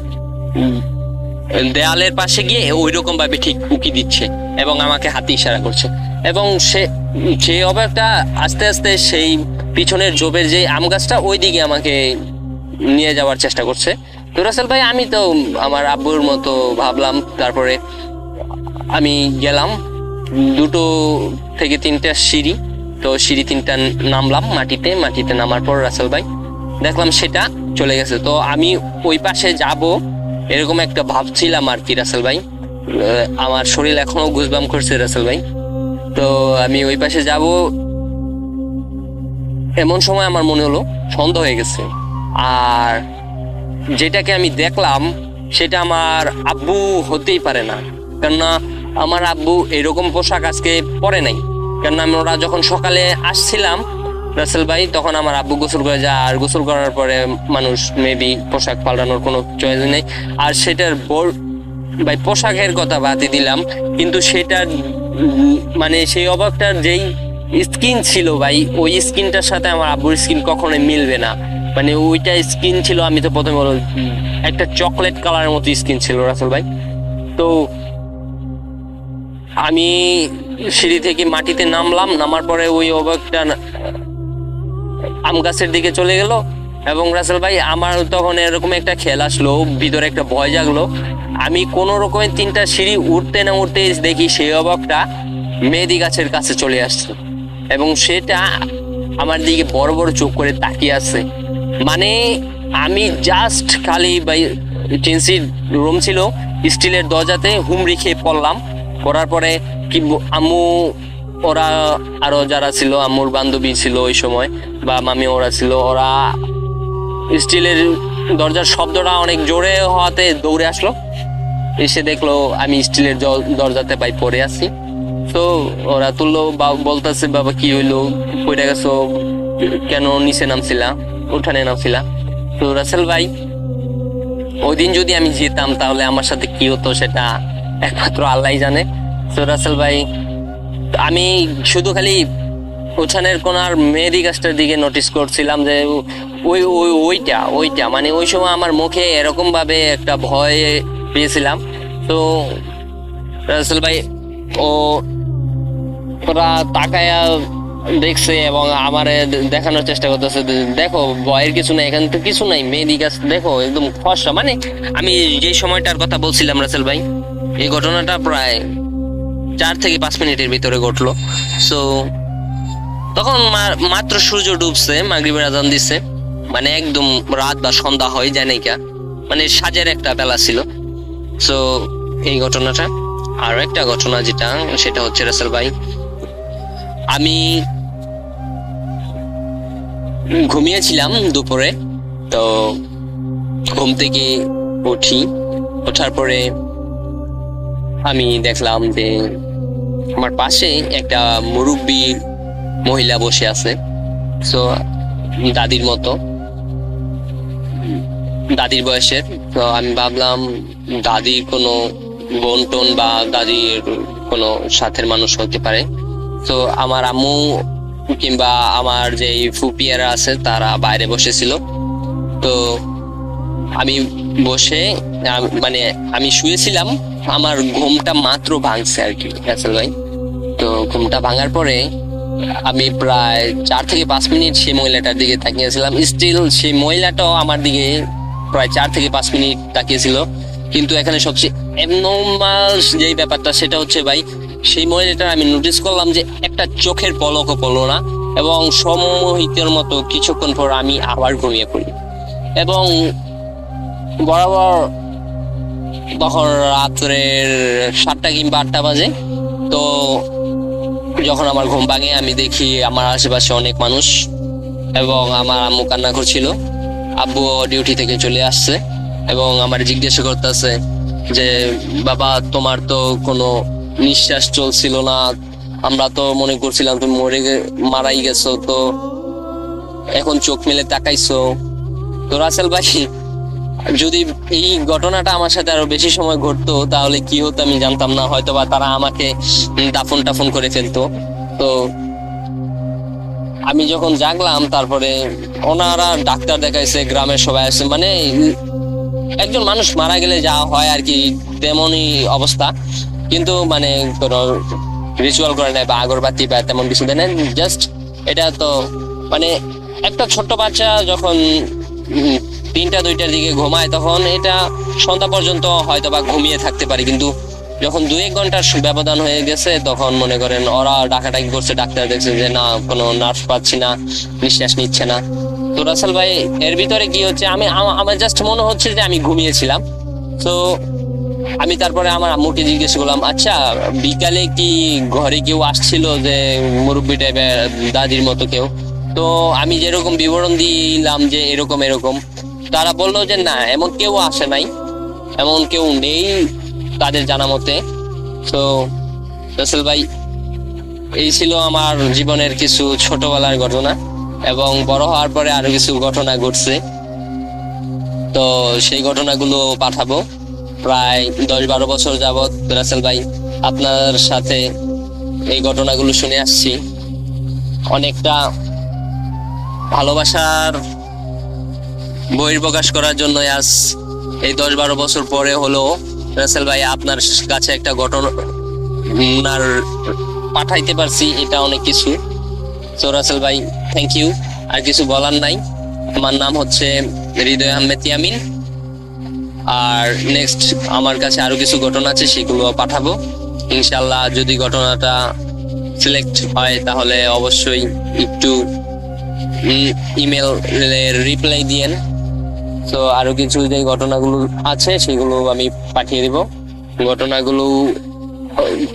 দেয়ালের পাশে গিয়ে ওই রকম ভাবে ঠিক উকি দিচ্ছে এবং আমাকে হাতে ইশারা করছে। এবং সেই অবয়বটা আস্তে আস্তে সেই পিছনের জবের যে আম গাছটা ওই দিকে আমাকে নিয়ে যাওয়ার চেষ্টা করছে। তো রাসেল ভাই আমি তো আমার আব্বুর মতো ভাবলাম, তারপরে আমি গেলাম 2 থেকে 3টা সিঁড়ি। তো সিঁড়ি 3টা নামলাম মাটিতে নামার পর রাসেল ভাই দেখলাম সেটা চলে গেছে। তো আমি ওই পাশে যাব এরকম একটা ভাবছিলাম আর কি রাসেল ভাই। আমার শরীর এখনো গুজবাম করছে রাসেল ভাই। তো আমি ওই পাশে যাব, এমন সময় আমার মনে হলো সন্ধ্যা হয়ে গেছে। আর যেটাকে আমি দেখলাম সেটা আমার আব্বু হতেই পারে না, কেননা আমার আব্বু এরকম পোশাক আজকে পরে নাই। কেননা আমরা যখন সকালে আসছিলাম রাসেল ভাই, তখন আমার আব্বু গোসল করে যায়, আর গোসল করার পরে মানুষ মেবি পোশাক পাল্টানোর কোনো চয়েস নেই। আর সেটার ভাই পোশাকের কথা বাদই দিলাম, কিন্তু সেটার মানে সেই অবাকটার যেই স্কিন ছিল ভাই, ওই স্কিনটার সাথে আমার আব্বুর স্কিন কখনোই মিলবে না। মানে ওইটা স্কিন ছিল, আমি তো প্রথমে একটা চকলেট কালারের মতো স্কিন ছিল রাসেল ভাই। তো আমি সিঁড়ি থেকে মাটিতে নামার পরে ওই অবাকটা আম গাছের দিকে চলে গেল। এবং রাসেল ভাই আমার তখন এরকম একটা খেয়াল আসলো, ভিতরে একটা ভয় জাগলো। আমি কোনো রকমে 3টা সিঁড়ি উঠতে না উঠতে দেখি সেই অবাকটা মেহেদি গাছের কাছে চলে আসছে, এবং সেটা আমার দিকে বড় বড় চোখ করে তাকিয়ে আছে। মানে আমি জাস্ট খালি ভাই টেন্সির রুম ছিল, স্টিলের দরজাতে হুমড়ি খেয়ে পড়ার পরে কি আম্মু, ওরা আরো যারা ছিল, আম্মুর বান্ধবী ছিল ওই সময়, বা মামি ওরা ছিল, ওরা স্টিলের দরজার শব্দটা অনেক জোরে হওয়াতে দৌড়ে আসলো, এসে দেখলো আমি স্টিলের দরজাতে ভাই পড়ে আছি। তো ওরা তুললো, বলতেছে বাবা কি হইলো, পড়ে গেছো কেন, নিচে নামছিলা, উঠানে নামছিলা? তো রাসেল ভাই ওই দিন যদি আমি যেতাম তাহলে আমার সাথে কি হতো সেটা একমাত্র আল্লাহই জানে। তো রাসেল ভাই আমি শুধু খালি উঠানের কোনার মেহেদি গাছটার দিকে নোটিস করছিলাম যে ওইটা মানে ওই সময় আমার মুখে এরকম ভাবে একটা ভয় পেয়েছিলাম। তো রাসেল ভাই ওরা তাকায়া দেখছে এবং আমারে দেখানোর চেষ্টা করতেছে, দেখো ভয়ের কিছু নাই, এখানে তো কিছু নাই, মেহেদি গাছ দেখো একদম ফর্সা। মানে আমি যে সময়টার কথা বলছিলাম রাসেল ভাই, এই ঘটনাটা প্রায় 4 থেকে 5 মিনিটের ভিতরে ঘটলো। সো তখন মাত্র সূর্য ডুবছে, মাগরিবের আজান দিচ্ছে, মানে একদম রাত বা সন্ধ্যা হয় যায় নাইকা, মানে সাজের একটা বেলা ছিল। সো এই ঘটনাটা। আর একটা ঘটনা যেটা, সেটা হচ্ছে রাসেল ভাই, আমি ঘুমিয়েছিলাম দুপুরে। তো ঘুম থেকে ওঠার পরে আমি দেখলাম যে আমার পাশে একটা মুরব্বী মহিলা বসে আছে। সো দাদির মতো, দাদির বয়সের। তো আমি ভাবলাম দাদির কোনো বোন টোন বা দাদির কোনো সাথের মানুষ হতে পারে। তো আমার আম্মু কিংবা আমার যে ফুপিয়ারা আছে তারা বাইরে বসেছিল। তো আমি বসে মানে আমি শুয়েছিলাম, আমার ঘুমটা মাত্র ভাঙছে আর কি রাসেল ভাই। তো ঘুমটা ভাঙার পরে আমি প্রায় 4 থেকে 5 মিনিট সেই মহিলাটার দিকে তাকিয়েছিলাম। স্টিল সেই মহিলাটাও আমার দিকে প্রায় 4 থেকে 5 মিনিট তাকিয়েছিল। কিন্তু এখানে সবচেয়ে অ্যাবনর্মাল যেই ব্যাপারটা সেটা হচ্ছে ভাই, সেই মহিলাটা আমি নোটিস করলাম যে একটা চোখের পলকও পড়লো না, এবং সম্মোহিতের মতো কিছুক্ষণ পর আমি আবার ঘুমিয়ে পড়ি। এবং বরাবর তখন রাত্রের 7টা কিংবা 8টা বাজে। তো যখন আমার ঘুম ভাঙে আমি দেখি আমার আশেপাশে অনেক মানুষ, এবং আমার আম্মু কান্না করছিল। আব্বু ডিউটি থেকে চলে আসছে এবং আমার জিজ্ঞাসা করতেছে যে বাবা তোমার তো কোনো নিঃশ্বাস চলছিল না, আমরা তো মনে করছিলাম তুমি মারাই গেছো, তো এখন চোখ মেলে তাকাইছো। তো রাসেল ভাই যদি এই ঘটনাটা আমার সাথে আরো বেশি সময় ঘটতো তাহলে কি হতো আমি জানতাম না, হয়তো বা তারা আমাকে দাফন করে ফেলতো। তো আমি যখন জাগলাম তারপরে ওনারা ডাক্তার দেখাইছে, গ্রামের সবাই আছে, মানে একজন মানুষ মারা গেলে যা হয় আর কি তেমনই অবস্থা। কিন্তু মানে কোনো রিচুয়াল করে নেয় বা আগরবাতি বা তেমন কিছু দেয় না, জাস্ট এটা তো মানে একটা ছোট্ট বাচ্চা যখন 3টা-2টার দিকে ঘুমায় তখন এটা সন্ধ্যা পর্যন্ত হয়তো বা ঘুমিয়ে থাকতে পারে, কিন্তু যখন 2-1 ঘন্টার ব্যবধান হয়ে গেছে তখন মনে করেন ওরা ডাকাডাকি করছে, ডাক্তার দেখছে যে না কোনো নার্ভ পাচ্ছি না, নিঃশ্বাস নিচ্ছে না। তো রাসেল ভাই এর ভিতরে কি হচ্ছে, আমার জাস্ট মনে হচ্ছে যে আমি ঘুমিয়েছিলাম। তো আমি তারপরে আমার আম্মুকে জিজ্ঞেস করলাম, আচ্ছা বিকালে কি ঘরে কেউ আসছিল যে মুরব্বী টাইপের দাদির মতো কেউ? তো আমি যেরকম বিবরণ দিলাম যে এরকম এরকম, তারা বললো যে না, এমন কেউ আসে নাই, এমন কেউ নেই তাদের জানা মতে। তো রাসেল ভাই, এই ছিল আমার জীবনের কিছু ছোটবেলার ঘটনা, এবং বড় হওয়ার পরে আরো কিছু ঘটনা ঘটছে। তো সেই ঘটনাগুলো পাঠাবো। প্রায় 10-12 বছর যাবৎ রাসেল ভাই আপনার সাথে এই ঘটনাগুলো শুনে আসছি। অনেকটা ভালোবাসার বহির্প্রকাশ করার জন্য আজ এই 10-12 বছর পরে হলো রাসেল ভাই আপনার কাছে একটা ঘটনার পাঠাইতে পারছি, এটা অনেক কিছু। তো রাসেল ভাই, থ্যাংক ইউ, আর কিছু বলার নাই। আমার নাম হচ্ছে হৃদয় আহমেদ ইয়ামিন। আর নেক্সট আমার কাছে আরো কিছু ঘটনা আছে, সেগুলো পাঠাবো ইনশাল্লাহ। যদি ঘটনাটা সিলেক্ট হয় তাহলে অবশ্যই একটু ইমেল রিপ্লাই দিয়েন। তো আরো কিছু যে ঘটনাগুলো আছে সেগুলো আমি পাঠিয়ে দিব। ঘটনাগুলো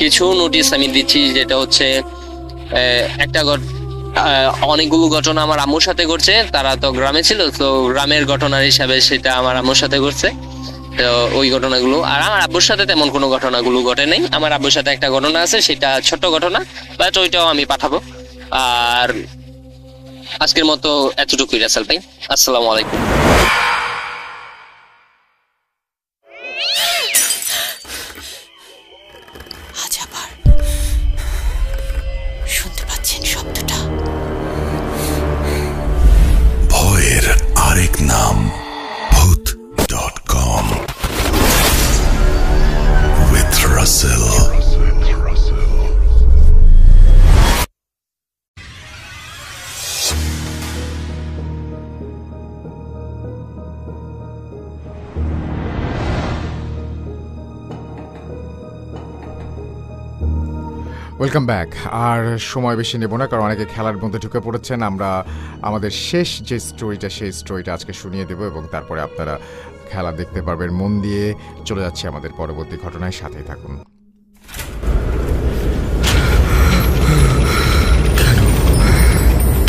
কিছু নোটিশ আমি দিচ্ছি, যেটা হচ্ছে একটা অনেকগুলো ঘটনা আমার আম্মুর সাথে ঘটছে। তারা তো গ্রামে ছিল, তো গ্রামের ঘটনার হিসাবে সেটা আমার আম্মুর সাথে ঘটছে। তো ওই ঘটনাগুলো, আর আমার আব্বুর সাথে তেমন কোনো ঘটনাগুলো ঘটে নাই। আমার আব্বুর সাথে একটা ঘটনা আছে, সেটা ছোট্ট ঘটনা, বাট ওইটাও আমি পাঠাবো। আর আজকের মতো এতটুকুই রাসেল ভাই, আসসালামু আলাইকুম। আজ আবার শুনতে পাচ্ছেন শব্দটা? ভয়ের আরেক নাম ভূত.com with Russell. Welcome back. আর সময় বেশি নেব না, কারণ অনেকে খেলার মধ্যে ঢুকে পড়েছেন। আমরা আমাদের শেষ যে স্টোরিটা, সেই স্টোরিটা আজকে শুনিয়ে দেব, এবং তারপরে আপনারা খেলা দেখতে পারবেন মন দিয়ে। চলে যাচ্ছে আমাদের পরবর্তী ঘটনায়, সাথেই থাকুন।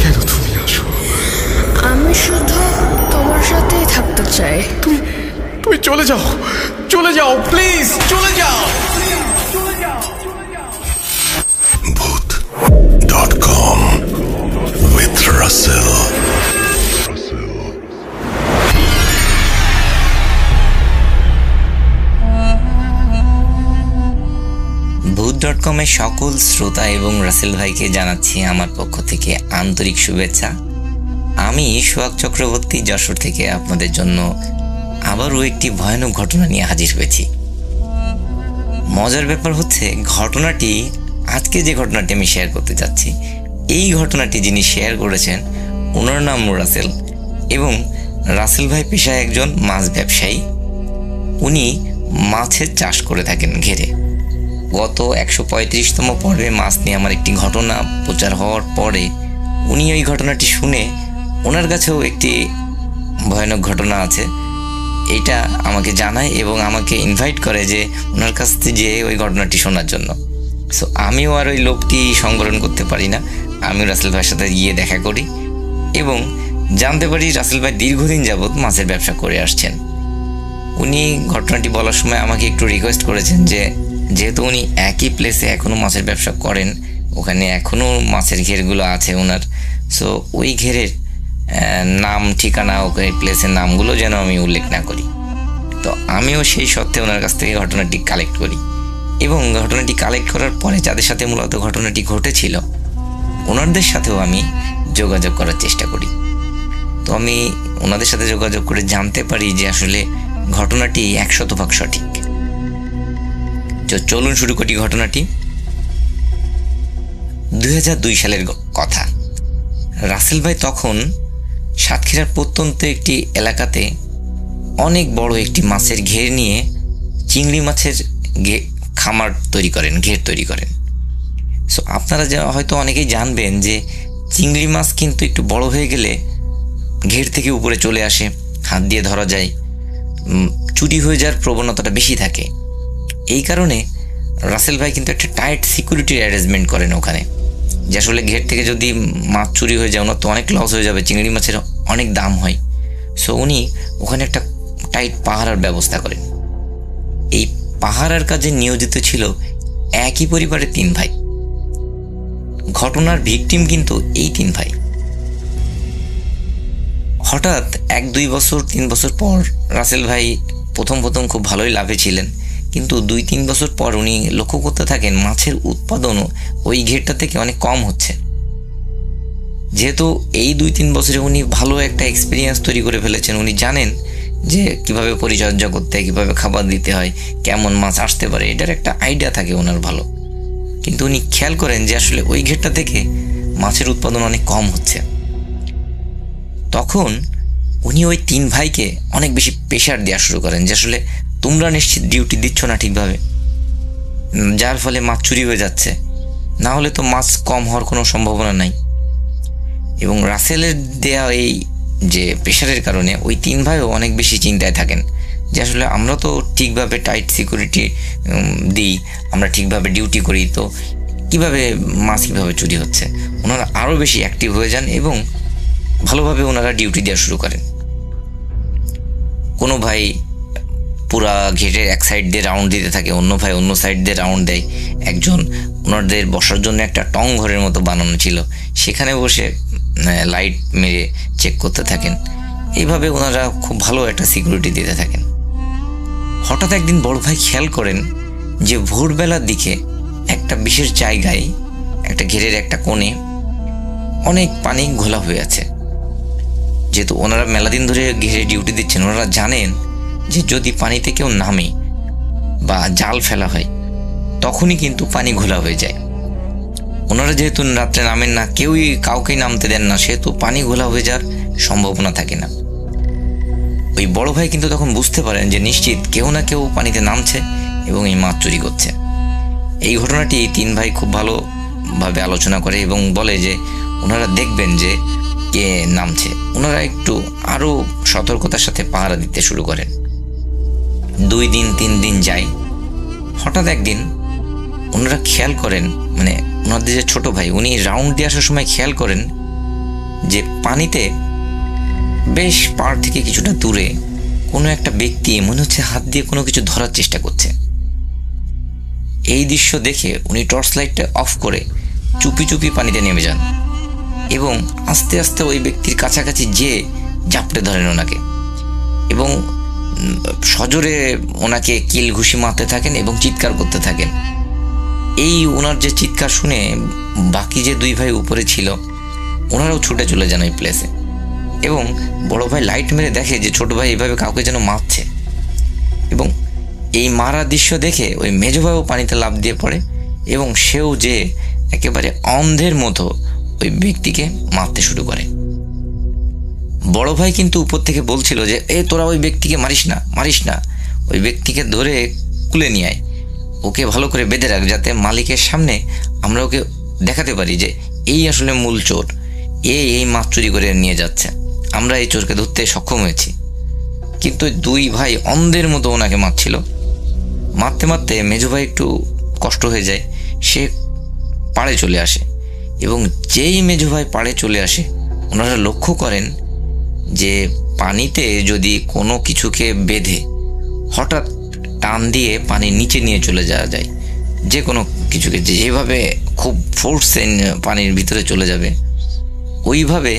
কেন তুমি আসো? আমি শুধু তোমার সাথেই থাকতে চাই। তুমি চলে যাও, চলে যাও, প্লিজ চলে যাও। Voot.com with Russell. ভূত.com-এর সকল শ্রোতা এবং রাসেল ভাইকে জানাচ্ছি আমার পক্ষ থেকে আন্তরিক শুভেচ্ছা। আমি সোহাগ চক্রবর্তী, যশোর থেকে আপনাদের জন্য আবারও একটি ভয়ানক ঘটনা নিয়ে হাজির হয়েছি। মজার ব্যাপার হচ্ছে, ঘটনাটি আজকে যে ঘটনাটি আমি শেয়ার করতে যাচ্ছি, এই ঘটনাটি যিনি শেয়ার করেছেন ওনার নাম রাসেল, এবং রাসেল ভাই পেশায় একজন মাছ ব্যবসায়ী। উনি মাছের চাষ করে থাকেন ঘেরে। গত 135তম পর্বে মাছ নিয়ে আমার একটি ঘটনা প্রচার হওয়ার পরে উনি ওই ঘটনাটি শুনে ওনার কাছেও একটি ভয়ানক ঘটনা আছে এটা আমাকে জানায়, এবং আমাকে ইনভাইট করে যে ওনার কাছ থেকে যে ওই ঘটনাটি শোনার জন্য। সো আমিও আর ওই লোকটি সংবরণ করতে পারি না, আমিও রাসেল ভাইয়ের সাথে গিয়ে দেখা করি এবং জানতে পারি রাসেল ভাই দীর্ঘদিন যাবৎ মাছের ব্যবসা করে আসছেন। উনি ঘটনাটি বলার সময় আমাকে একটু রিকোয়েস্ট করেছেন যে যেহেতু উনি একই প্লেসে এখনও মাছের ব্যবসা করেন, ওখানে এখনও মাছের ঘেরগুলো আছে ওনার, সো ওই ঘেরের নাম, ঠিকানা, ওই প্লেসের নামগুলো যেন আমি উল্লেখ না করি। তো আমিও সেই সত্ত্বে ওনার কাছ থেকে ঘটনাটি কালেক্ট করি, এবং ঘটনাটি কালেক্ট করার পরে যাদের সাথে মূলত ঘটনাটি ঘটেছিল ওনাদের সাথেও আমি যোগাযোগ করার চেষ্টা করি। তো আমি ওনাদের সাথে যোগাযোগ করে জানতে পারি যে আসলে ঘটনাটি 100% সঠিক। তো চলুন শুরু করি ঘটনাটি। 2002 সালের কথা। রাসেল ভাই তখন সাতক্ষীরার প্রত্যন্ত একটি এলাকাতে অনেক বড় একটি মাছের ঘের নিয়ে চিংড়ি মাছের খামার তৈরি করেন, ঘের তৈরি করেন। সো আপনারা হয়তো অনেকেই জানবেন যে চিংড়ি মাছ কিন্তু একটু বড় হয়ে গেলে ঘের থেকে উপরে চলে আসে, হাত দিয়ে ধরা যায়, চুরি হয়ে যাওয়ার প্রবণতাটা বেশি থাকে। এই কারণে রাসেল ভাই কিন্তু একটা টাইট সিকিউরিটির অ্যারেঞ্জমেন্ট করেন ওখানে, যে আসলে ঘের থেকে যদি মাছ চুরি হয়ে যায় ওনার তো অনেক লস হয়ে যাবে, চিংড়ি মাছের অনেক দাম হয়। সো উনি ওখানে একটা টাইট পাহারার ব্যবস্থা করেন। এই পাহারার কাজে নিয়োজিত ছিল একই পরিবারের 3 ভাই। ঘটনার ভিকটিম কিন্তু এই 3 ভাই। হঠাৎ 1-2 বছর 3 বছর পর রাসেল ভাই প্রথম খুব ভালোই লাভে ছিলেন, কিন্তু 2-3 বছর পর উনি লক্ষ্য করতে থাকেন মাছের উৎপাদনও ওই ঘেরটা থেকে অনেক কম হচ্ছে। যেহেতু এই 2-3 বছরে উনি ভালো একটা এক্সপিরিয়েন্স তৈরি করে ফেলেছেন, উনি জানেন যে কিভাবে পরিচর্যা করতে হয়, কিভাবে খাবার দিতে হয়, কেমন মাছ আসতে পারে, এটার একটা আইডিয়া থাকে ওনার ভালো। কিন্তু উনি খেয়াল করেন যে আসলে ওই ঘেরটা থেকে মাছের উৎপাদন অনেক কম হচ্ছে। তখন উনি ওই 3 ভাইকে অনেক বেশি প্রেশার দেওয়া শুরু করেন যে আসলে তোমরা নিশ্চিত ডিউটি দিচ্ছ না ঠিকভাবে, যার ফলে মাছ চুরি হয়ে যাচ্ছে, না হলে তো মাছ কম হওয়ার কোনো সম্ভাবনা নাই। এবং রাসেলের দেয়া এই যে প্রেশারের কারণে ওই 3 ভাইও অনেক বেশি চিন্তায় থাকেন যে আসলে আমরা তো ঠিকভাবে টাইট সিকিউরিটি দিই, আমরা ঠিকভাবে ডিউটি করি, তো কীভাবে মাছ কীভাবে চুরি হচ্ছে। ওনারা আরও বেশি অ্যাক্টিভ হয়ে যান এবং ভালোভাবে ওনারা ডিউটি দেওয়া শুরু করেন। কোনো ভাই পুরা ঘেরের এক সাইড দিয়ে রাউন্ড দিতে থাকে, অন্য ভাই অন্য সাইড দিয়ে রাউন্ড দেয়। একজন ওনাদের বসার জন্য একটা টং ঘরের মতো বানানো ছিল, সেখানে বসে লাইট মেরে চেক করতে থাকেন। এইভাবে ওনারা খুব ভালো একটা সিকিউরিটি দিতে থাকেন। হঠাৎ একদিন বড় ভাই খেয়াল করেন যে ভোরবেলার দিকে একটা বিশেষ জায়গায়, একটা ঘেরের একটা কোণে অনেক পানি ঘোলা হয়ে আছে। যেহেতু ওনারা মেলা দিন ধরে ঘেরে ডিউটি দিচ্ছেন, ওনারা জানেন যে যদি পানিতে কেউ নামে বা জাল ফেলা হয় তখনই কিন্তু পানি ঘোলা হয়ে যায়। ওনারা যেহেতু রাত্রে নামেন না, কেউই কাউকেই নামতে দেন না, সেহেতু পানি ঘোলা হয়ে যাওয়ার সম্ভাবনা থাকে না। ওই বড় ভাই কিন্তু তখন বুঝতে পারেন যে নিশ্চিত কেউ না কেউ পানিতে নামছে এবং এই মাছ চুরি করছে। এই ঘটনাটি 3 ভাই খুব ভালোভাবে আলোচনা করে এবং বলে যে ওনারা দেখবেন যে কে নামছে। ওনারা একটু আরও সতর্কতার সাথে পাহারা দিতে শুরু করেন। 2 দিন 3 দিন যায়। হঠাৎ একদিন ওনারা খেয়াল করেন, মানে ওনাদের যে ছোট ভাই, উনি রাউন্ড দিয়ে আসার সময় খেয়াল করেন যে পানিতে বেশ পাড় থেকে কিছুটা দূরে কোনো একটা ব্যক্তি মনে হচ্ছে হাত দিয়ে কোনো কিছু ধরার চেষ্টা করছে। এই দৃশ্য দেখে উনি টর্চ লাইটটা অফ করে চুপি চুপি পানিতে নেমে যান এবং আস্তে আস্তে ওই ব্যক্তির কাছাকাছি যেয়ে জাপটে ধরেন ওনাকে এবং সজোরে ওনাকে কিল ঘুষি মারতে থাকেন এবং চিৎকার করতে থাকেন। এই ওনার যে চিৎকার শুনে বাকি যে 2 ভাই উপরে ছিল ওনারাও ছুটে চলে যান ওই প্লেসে এবং বড় ভাই লাইট মেরে দেখে যে ছোট ভাই এইভাবে কাউকে যেন মারছে এবং এই মারা দৃশ্য দেখে ওই মেজো ভাইও পানিতে লাফ দিয়ে পড়ে এবং সেও যে একেবারে অন্ধের মতো ওই ব্যক্তিকে মারতে শুরু করে। বড় ভাই কিন্তু উপর থেকে বলছিল যে তোরা ওই ব্যক্তিকে মারিস না, ওই ব্যক্তিকে ধরে কুলে নিয়ে আয়, ওকে ভালো করে বেঁধে রাখ, যাতে মালিকের সামনে আমরা ওকে দেখাতে পারি যে এই আসলে মূল চোর, এই মাছ চুরি করে নিয়ে যাচ্ছে, আমরা এই চোরকে ধরতে সক্ষম হয়েছি। কিন্তু 2 ভাই অন্ধের মতো ওনাকে মারছিল। মারতে মারতে মেজো ভাই একটু কষ্ট হয়ে যায়, সে পাড়ে চলে আসে এবং যেই মেজো ভাই পাড়ে চলে আসে ওনারা লক্ষ্য করেন যে পানিতে যদি কোনো কিছুকে বেঁধে হঠাৎ টান দিয়ে পানির নিচে নিয়ে চলে যাওয়া যায়, যে কোনো কিছুকে যেভাবে খুব ফোর্সে পানির ভিতরে চলে যাবে, ওইভাবে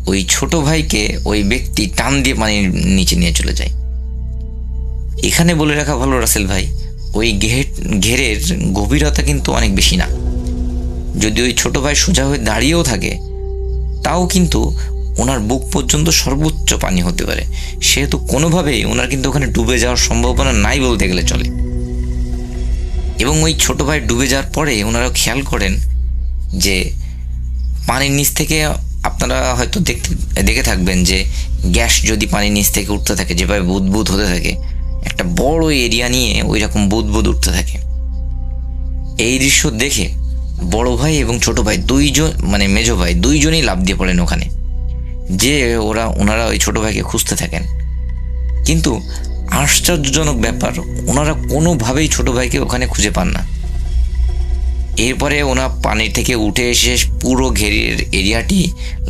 ওই ছোট ভাইকে ওই ব্যক্তি টান দিয়ে পানির নিচে নিয়ে চলে যায়। এখানে বলে রাখা ভালো রাসেল ভাই, ওই ঘেরের গভীরতা কিন্তু অনেক বেশি না। যদি ওই ছোট ভাই সোজা হয়ে দাঁড়িয়েও থাকে তাও কিন্তু ওনার বুক পর্যন্ত সর্বোচ্চ পানি হতে পারে, সেহেতু কোনোভাবেই ওনার কিন্তু ওখানে ডুবে যাওয়ার সম্ভাবনা নাই বলতে গেলে চলে। এবং ওই ছোট ভাই ডুবে যাওয়ার পরে ওনারাও খেয়াল করেন যে পানির নিচ থেকে, আপনারা হয়তো দেখে থাকবেন যে গ্যাস যদি পানির নিচ থেকে উঠতে থাকে, যেভাবে বুদবুদ হতে থাকে, একটা বড় এরিয়া নিয়ে ওই রকম বুদবুদ উঠতে থাকে। এই দৃশ্য দেখে বড় ভাই এবং ছোট ভাই 2 জন, মানে মেজো ভাই 2 জনই লাফ দিয়ে পড়েন ওখানে, যে ওনারা ওই ছোট ভাইকে খুঁজতে থাকেন। কিন্তু আশ্চর্যজনক ব্যাপার, ওনারা কোনোভাবেই ছোট ভাইকে ওখানে খুঁজে পান না। এরপরে ওনার পানি থেকে উঠে এসে পুরো ঘেরের এরিয়াটি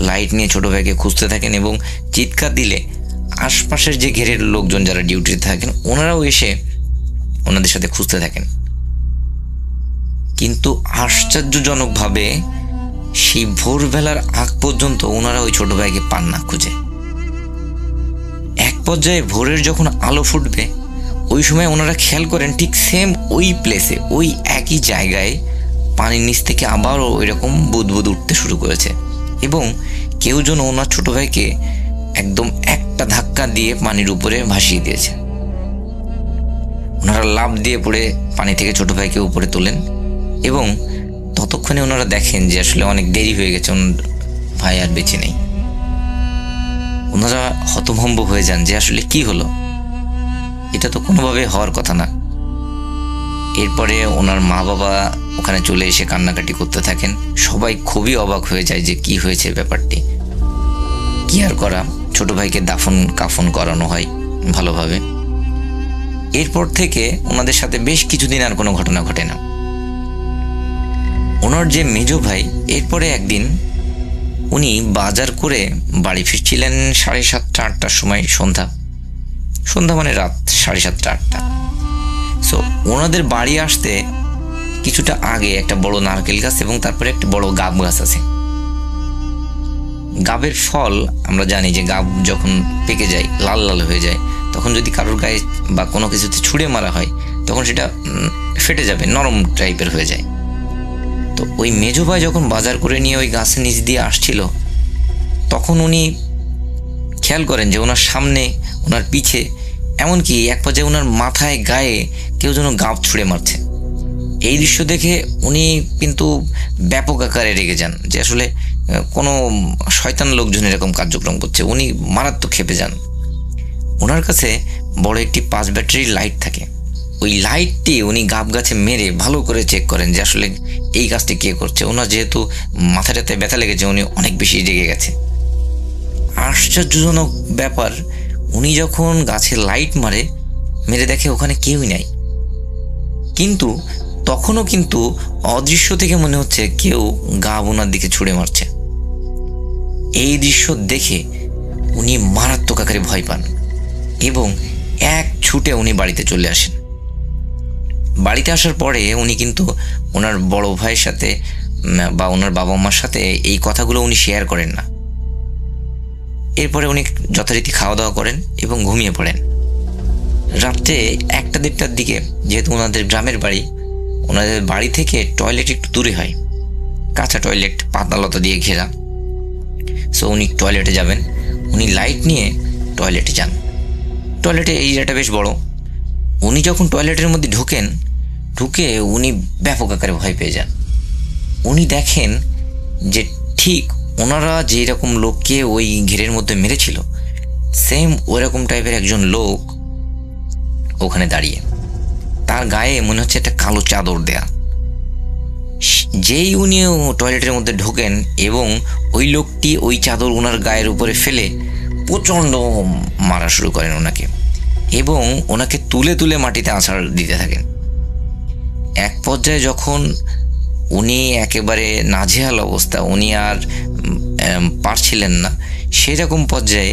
লাইট নিয়ে ছোট ভাইকে খুঁজতে থাকেন এবং চিৎকার দিলে আশপাশের যে ঘেরের লোকজন যারা ডিউটিতে থাকেন ওনারাও এসে ওনাদের সাথে খুঁজতে থাকেন। কিন্তু আশ্চর্যজনকভাবে সেই ভোরবেলার আগ পর্যন্ত ওনারা ওই ছোট ভাইকে পান না খুঁজে। এক পর্যায়ে ভোরের যখন আলো ফুটবে ওই সময় ওনারা খেয়াল করেন ঠিক সেম ওই প্লেসে, ওই একই জায়গায় পানির নিচ থেকে আবারও ওইরকম বুদবুদ উঠতে শুরু করেছে এবং কেউ যেন ওনার ছোট ভাইকে একদম একটা ধাক্কা দিয়ে পানির উপরে ভাসিয়ে দিয়েছে। ওনারা লাফ দিয়ে পড়ে পানি থেকে ছোট ভাইকে উপরে তোলেন এবং ততক্ষণে ওনারা দেখেন যে আসলে অনেক দেরি হয়ে গেছে, ভাই আর বেঁচে নেই। ওনারা হতভম্ব হয়ে যান যে আসলে কি হলো, এটা তো কোনোভাবে হওয়ার কথা না। এরপরে ওনার মা বাবা ওখানে চলে এসে কান্নাকাটি করতে থাকেন। সবাই খুবই অবাক হয়ে যায় যে কি হয়েছে ব্যাপারটি। কি আর করা, ছোট ভাইকে দাফন কাফন করানো হয় ভালোভাবে। এরপর থেকে ওনাদের সাথে বেশ কিছুদিন আর কোনো ঘটনা ঘটে না। ওনার যে মেজো ভাই এরপরে একদিন উনি বাজার করে বাড়ি ফিরছিলেন 7:30-8টার সময়, সন্ধ্যা মানে রাত 7:30-8টা। সো ওনাদের বাড়ি আসতে কিছুটা আগে একটা বড় নারকেল গাছ এবং তারপরে একটা বড় গাব গাছ আছে। গাবের ফল আমরা জানি যে গাব যখন পেকে যায়, লাল লাল হয়ে যায়, তখন যদি কারোর গায়ে বা কোনো কিছুতে ছুঁড়ে মারা হয় তখন সেটা ফেটে যাবে, নরম টাইপের হয়ে যায়। তো ওই মেজো ভাই যখন বাজার করে নিয়ে ওই গাছের নিচ দিয়ে আসছিল তখন উনি খেয়াল করেন যে ওনার সামনে, ওনার পিছে, এমনকি এক পর্যায়ে ওনার মাথায় গায়ে কেউ যেন গাব ছুঁড়ে মারছে। এই দৃশ্য দেখে উনি কিন্তু ব্যাপক আকারে রেগে যান যে আসলে কোনো শয়তান লোকজন এরকম কার্যক্রম করছে। উনি মারাত্মক ক্ষেপে যান। ওনার কাছে বড় একটি 5 ব্যাটারির লাইট থাকে। ওই লাইটটি উনি গাব গাছে মেরে ভালো করে চেক করেন যে আসলে এই কাজটি কে করছে। ওনার যেহেতু মাথাটাতে ব্যথা লেগেছে, উনি অনেক বেশি রেগে গেছে। আশ্চর্যজনক ব্যাপার, উনি যখন গাছে লাইট মেরে দেখে ওখানে কেউই নাই, কিন্তু তখনও কিন্তু অদৃশ্য থেকে মনে হচ্ছে কেউ গাব ওনার দিকে ছুঁড়ে মারছে। এই দৃশ্য দেখে উনি মারাত্মক আকারে ভয় পান এবং এক ছুটে উনি বাড়িতে চলে আসেন। বাড়িতে আসার পরে উনি কিন্তু ওনার বড় ভাইয়ের সাথে বা ওনার বাবা মার সাথে এই কথাগুলো উনি শেয়ার করেন না। এরপরে উনি যথারীতি খাওয়া দাওয়া করেন এবং ঘুমিয়ে পড়েন। রাত্রে 1টা-1:30টার দিকে, যেহেতু ওনাদের গ্রামের বাড়ি, ওনাদের বাড়ি থেকে টয়লেট একটু দূরে হয়, কাঁচা টয়লেট, পাতালতা দিয়ে ঘেরা। সো উনি টয়লেটে যাবেন। উনি লাইট নিয়ে টয়লেটে যান। টয়লেটের এরিয়াটা বেশ বড়। উনি যখন টয়লেটের মধ্যে ঢুকে উনি ব্যাপক আকারে ভয় পেয়ে যান। উনি দেখেন যে ঠিক ওনারা যেই রকম লোককে ওই ঘেরের মধ্যে মেরেছিল সেম ওইরকম টাইপের একজন লোক ওখানে দাঁড়িয়ে, তার গায়ে মনে হচ্ছে একটা কালো চাদর দেয়া। যেই উনি টয়লেটের মধ্যে ঢোকেন এবং ওই লোকটি ওই চাদর ওনার গায়ের উপরে ফেলে প্রচণ্ড মারা শুরু করেন ওনাকে এবং ওনাকে তুলে তুলে মাটিতে আছাড় দিতে থাকেন। এক পর্যায়ে যখন উনি একেবারে নাজেহাল অবস্থা, উনি আর পারছিলেন না, সেরকম পর্যায়ে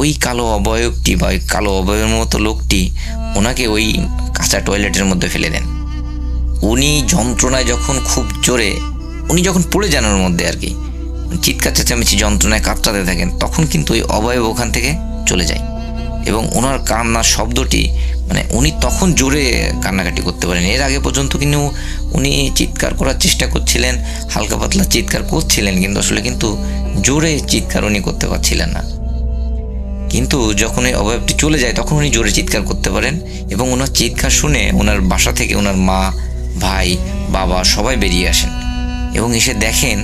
ওই কালো অবয়বটি বা ওই কালো অবয়বের মতো লোকটি ওনাকে ওই কাঁচা টয়লেটের মধ্যে ফেলে দেন। উনি যন্ত্রণায় যখন খুব জোরে, উনি যখন পড়ে যান ওর মধ্যে আর কি, চিৎকার চেঁচামেচি যন্ত্রণায় কাতরাতে থাকেন, তখন কিন্তু ওই অবয়ব ওখান থেকে চলে যায় এবং ওনার কান্নার শব্দটি, মানে উনি তখন জোরে কান্নাকাটি করতে পারেন। এর আগে পর্যন্ত কিন্তু উনি চিৎকার করার চেষ্টা করছিলেন, হালকা পাতলা চিৎকার করছিলেন, কিন্তু জোরে চিৎকার উনি করতে পারছিলেন না। কিন্তু যখন এই অবয়বটি চলে যায় তখন উনি জোরে চিৎকার করতে পারেন এবং ওনার চিৎকার শুনে ওনার বাসা থেকে ওনার মা, ভাই, বাবা সবাই বেরিয়ে আসেন এবং এসে দেখেন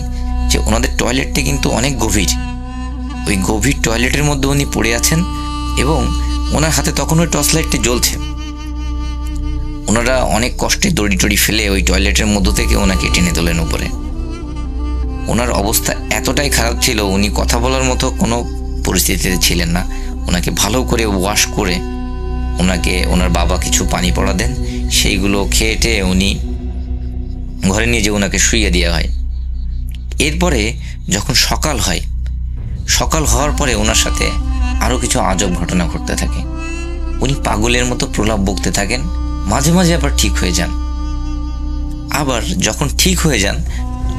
যে ওনাদের টয়লেটটি কিন্তু অনেক গভীর। ওই গভীর টয়লেটের মধ্যে উনি পড়ে আছেন এবং ওনার হাতে তখন ওই টর্চ লাইটটি জ্বলছে। ওনারা অনেক কষ্টে দড়ি টড়ি ফেলে ওই টয়লেটের মধ্য থেকে ওনাকে টেনে তোলেন উপরে। ওনার অবস্থা এতটাই খারাপ ছিল, উনি কথা বলার মতো কোনো পরিস্থিতিতে ছিলেন না। ওনাকে ভালো করে ওয়াশ করে ওনাকে ওনার বাবা কিছু পানি পড়া দেন, সেইগুলো খেয়ে উনি ঘরে নিয়ে যে ওনাকে শুইয়ে দেওয়া হয়। এরপরে যখন সকাল হয়, সকাল হওয়ার পরে ওনার সাথে আরও কিছু আজব ঘটনা ঘটতে থাকে। উনি পাগলের মতো প্রলাপ বকতে থাকেন, মাঝে মাঝে আবার ঠিক হয়ে যান। আবার যখন ঠিক হয়ে যান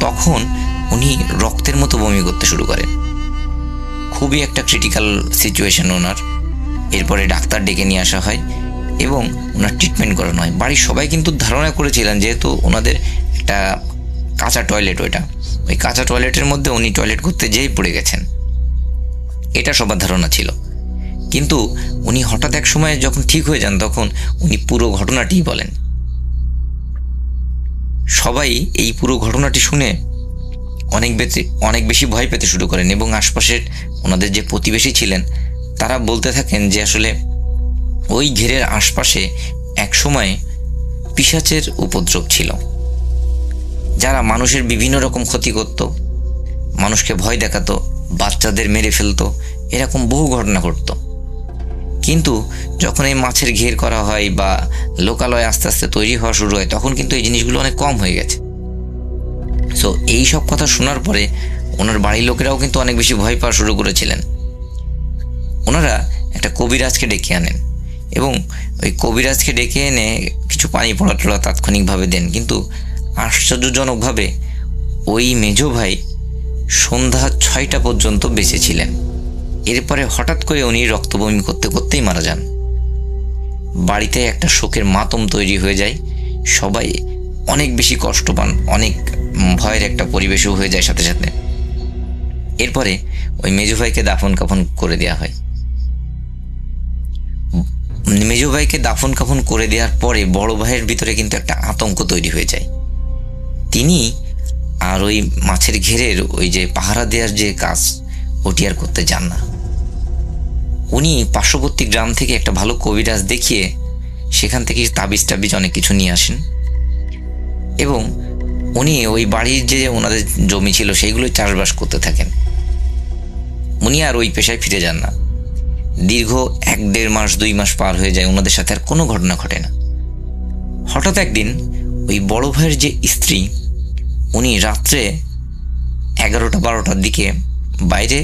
তখন উনি রক্তের মতো বমি করতে শুরু করেন। খুবই একটা ক্রিটিক্যাল সিচুয়েশন ওনার। এরপরে ডাক্তার ডেকে নিয়ে আসা হয় এবং ওনার ট্রিটমেন্ট করানো হয়। বাড়ির সবাই কিন্তু ধারণা করেছিলেন, যেহেতু ওনাদের একটা কাঁচা টয়লেট, ওই কাঁচা টয়লেটের মধ্যে উনি টয়লেট করতে যেই পড়ে গেছেন, এটা সবার ধারণা ছিল। কিন্তু উনি হঠাৎ এক সময় যখন ঠিক হয়ে যান তখন উনি পুরো ঘটনাটি বলেন। সবাই এই পুরো ঘটনাটি শুনে অনেক বেশি ভয় পেতে শুরু করেন এবং আশপাশের ওনাদের যে প্রতিবেশী ছিলেন তারা বলতে থাকেন যে আসলে ওই ঘেরের আশপাশে এক সময় পিশাচের উপদ্রব ছিল, যারা মানুষের বিভিন্ন রকম ক্ষতি করত, মানুষকে ভয় দেখাতো, বাচ্চাদের মেরে ফেলতো, এরকম বহু ঘটনা ঘটত। কিন্তু যখন এই মাছের ঘের করা হয় বা লোকালয় আস্তে আস্তে তৈরি হওয়া শুরু হয় তখন কিন্তু এই জিনিসগুলো অনেক কম হয়ে গেছে। সো এই সব কথা শোনার পরে ওনার বাড়ির লোকেরাও কিন্তু অনেক বেশি ভয় পাওয়া শুরু করেছিলেন। ওনারা একটা কবিরাজকে ডেকে আনেন এবং ওই কবিরাজকে ডেকে এনে কিছু পানি পড়া টড়া তাৎক্ষণিকভাবে দেন। কিন্তু আশ্চর্যজনকভাবে ওই মেজো ভাই সন্ধ্যা 6টা পর্যন্ত বেঁচে ছিলেন। এরপরে হঠাৎ করে উনি রক্তবমি করতে করতেই মারা যান। বাড়িতে একটা শোকের মাতম তৈরি হয়ে যায়, সবাই অনেক বেশি কষ্ট পান, অনেক ভয়ের একটা পরিবেশও হয়ে যায় সাথে সাথে। এরপরে ওই মেজো ভাইকে দাফন কাফন করে দেওয়া হয়। মেজো ভাইকে দাফন কাফন করে দেওয়ার পরে বড় ভাইয়ের ভিতরে কিন্তু একটা আতঙ্ক তৈরি হয়ে যায়। তিনি আর ওই মাছের ঘেরের ওই যে পাহারা দেওয়ার যে কাজ ওটি আর করতে যান না। উনি পার্শ্ববর্তী গ্রাম থেকে একটা ভালো কবিরাজ দেখিয়ে সেখান থেকে তাবিজ অনেক কিছু নিয়ে আসেন এবং উনি ওই বাড়ির যে ওনাদের জমি ছিল সেইগুলোই চাষবাস করতে থাকেন। উনি আর ওই পেশায় ফিরে যান না। দীর্ঘ 1-1.5 মাস 2 মাস পার হয়ে যায়, ওনাদের সাথে আর কোনো ঘটনা ঘটে না। হঠাৎ একদিন ওই বড় ভাইয়ের যে স্ত্রী, উনি রাত্রে 11টা-12টার দিকে বাইরে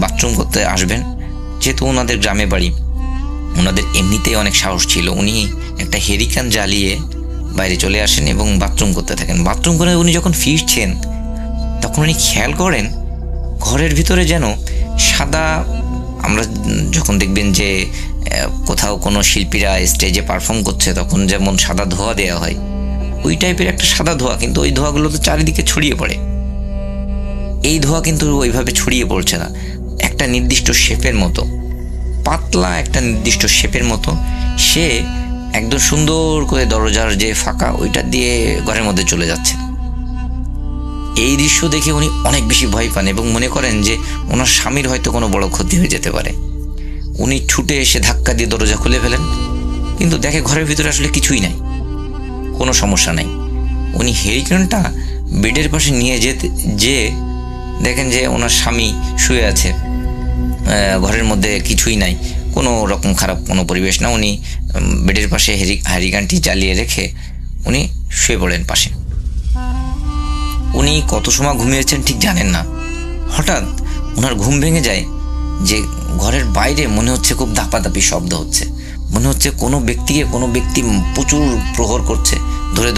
বাথরুম করতে আসবেন। যেহেতু ওনাদের গ্রামে বাড়ি, ওনাদের এমনিতেই অনেক সাহস ছিল, উনি একটা হেরিকান জ্বালিয়ে বাইরে চলে আসেন এবং বাথরুম করতে থাকেন। বাথরুম করে উনি যখন ফিরছেন তখন উনি খেয়াল করেন ঘরের ভিতরে যেন সাদা, আমরা যখন দেখবেন যে কোথাও কোনো শিল্পীরা স্টেজে পারফর্ম করছে তখন যেমন সাদা ধোঁয়া দেওয়া হয়, ওই টাইপের একটা সাদা ধোঁয়া, কিন্তু ওই ধোঁয়াগুলো তো চারিদিকে ছড়িয়ে পড়ে। এই ধোঁয়া কিন্তু ওইভাবে ছড়িয়ে পড়ছে না, একটা নির্দিষ্ট শেপের মতো, পাতলা একটা নির্দিষ্ট শেপের মতো। সে একদম সুন্দর করে দরজার যে ফাঁকা ওইটা দিয়ে ঘরের মধ্যে চলে যাচ্ছে। এই দৃশ্য দেখে উনি অনেক বেশি ভয় পান এবং মনে করেন যে ওনার স্বামীর হয়তো কোনো বড় ক্ষতি হয়ে যেতে পারে। উনি ছুটে এসে ধাক্কা দিয়ে দরজা খুলে ফেলেন, কিন্তু দেখে ঘরের ভিতরে আসলে কিছুই নাই, কোনো সমস্যা নাই। উনি হেরিকেনটা বেডের পাশে নিয়ে যে দেখেন যে ওনার স্বামী শুয়ে আছে, ঘরের মধ্যে কিছুই নাই, কোনো রকম খারাপ কোনো পরিবেশ না। উনি বেডের পাশে হেরিকেনটি জ্বালিয়ে রেখে উনি শুয়ে পড়েন পাশে। উনি কত সময় ঘুমিয়েছেন ঠিক জানেন না। হঠাৎ ওনার ঘুম ভেঙে যায় যে ঘরের বাইরে মনে হচ্ছে খুব দাপাদাপি শব্দ হচ্ছে, মনে হচ্ছে কোনো ব্যক্তি প্রচুর প্রহর করছে, ধরে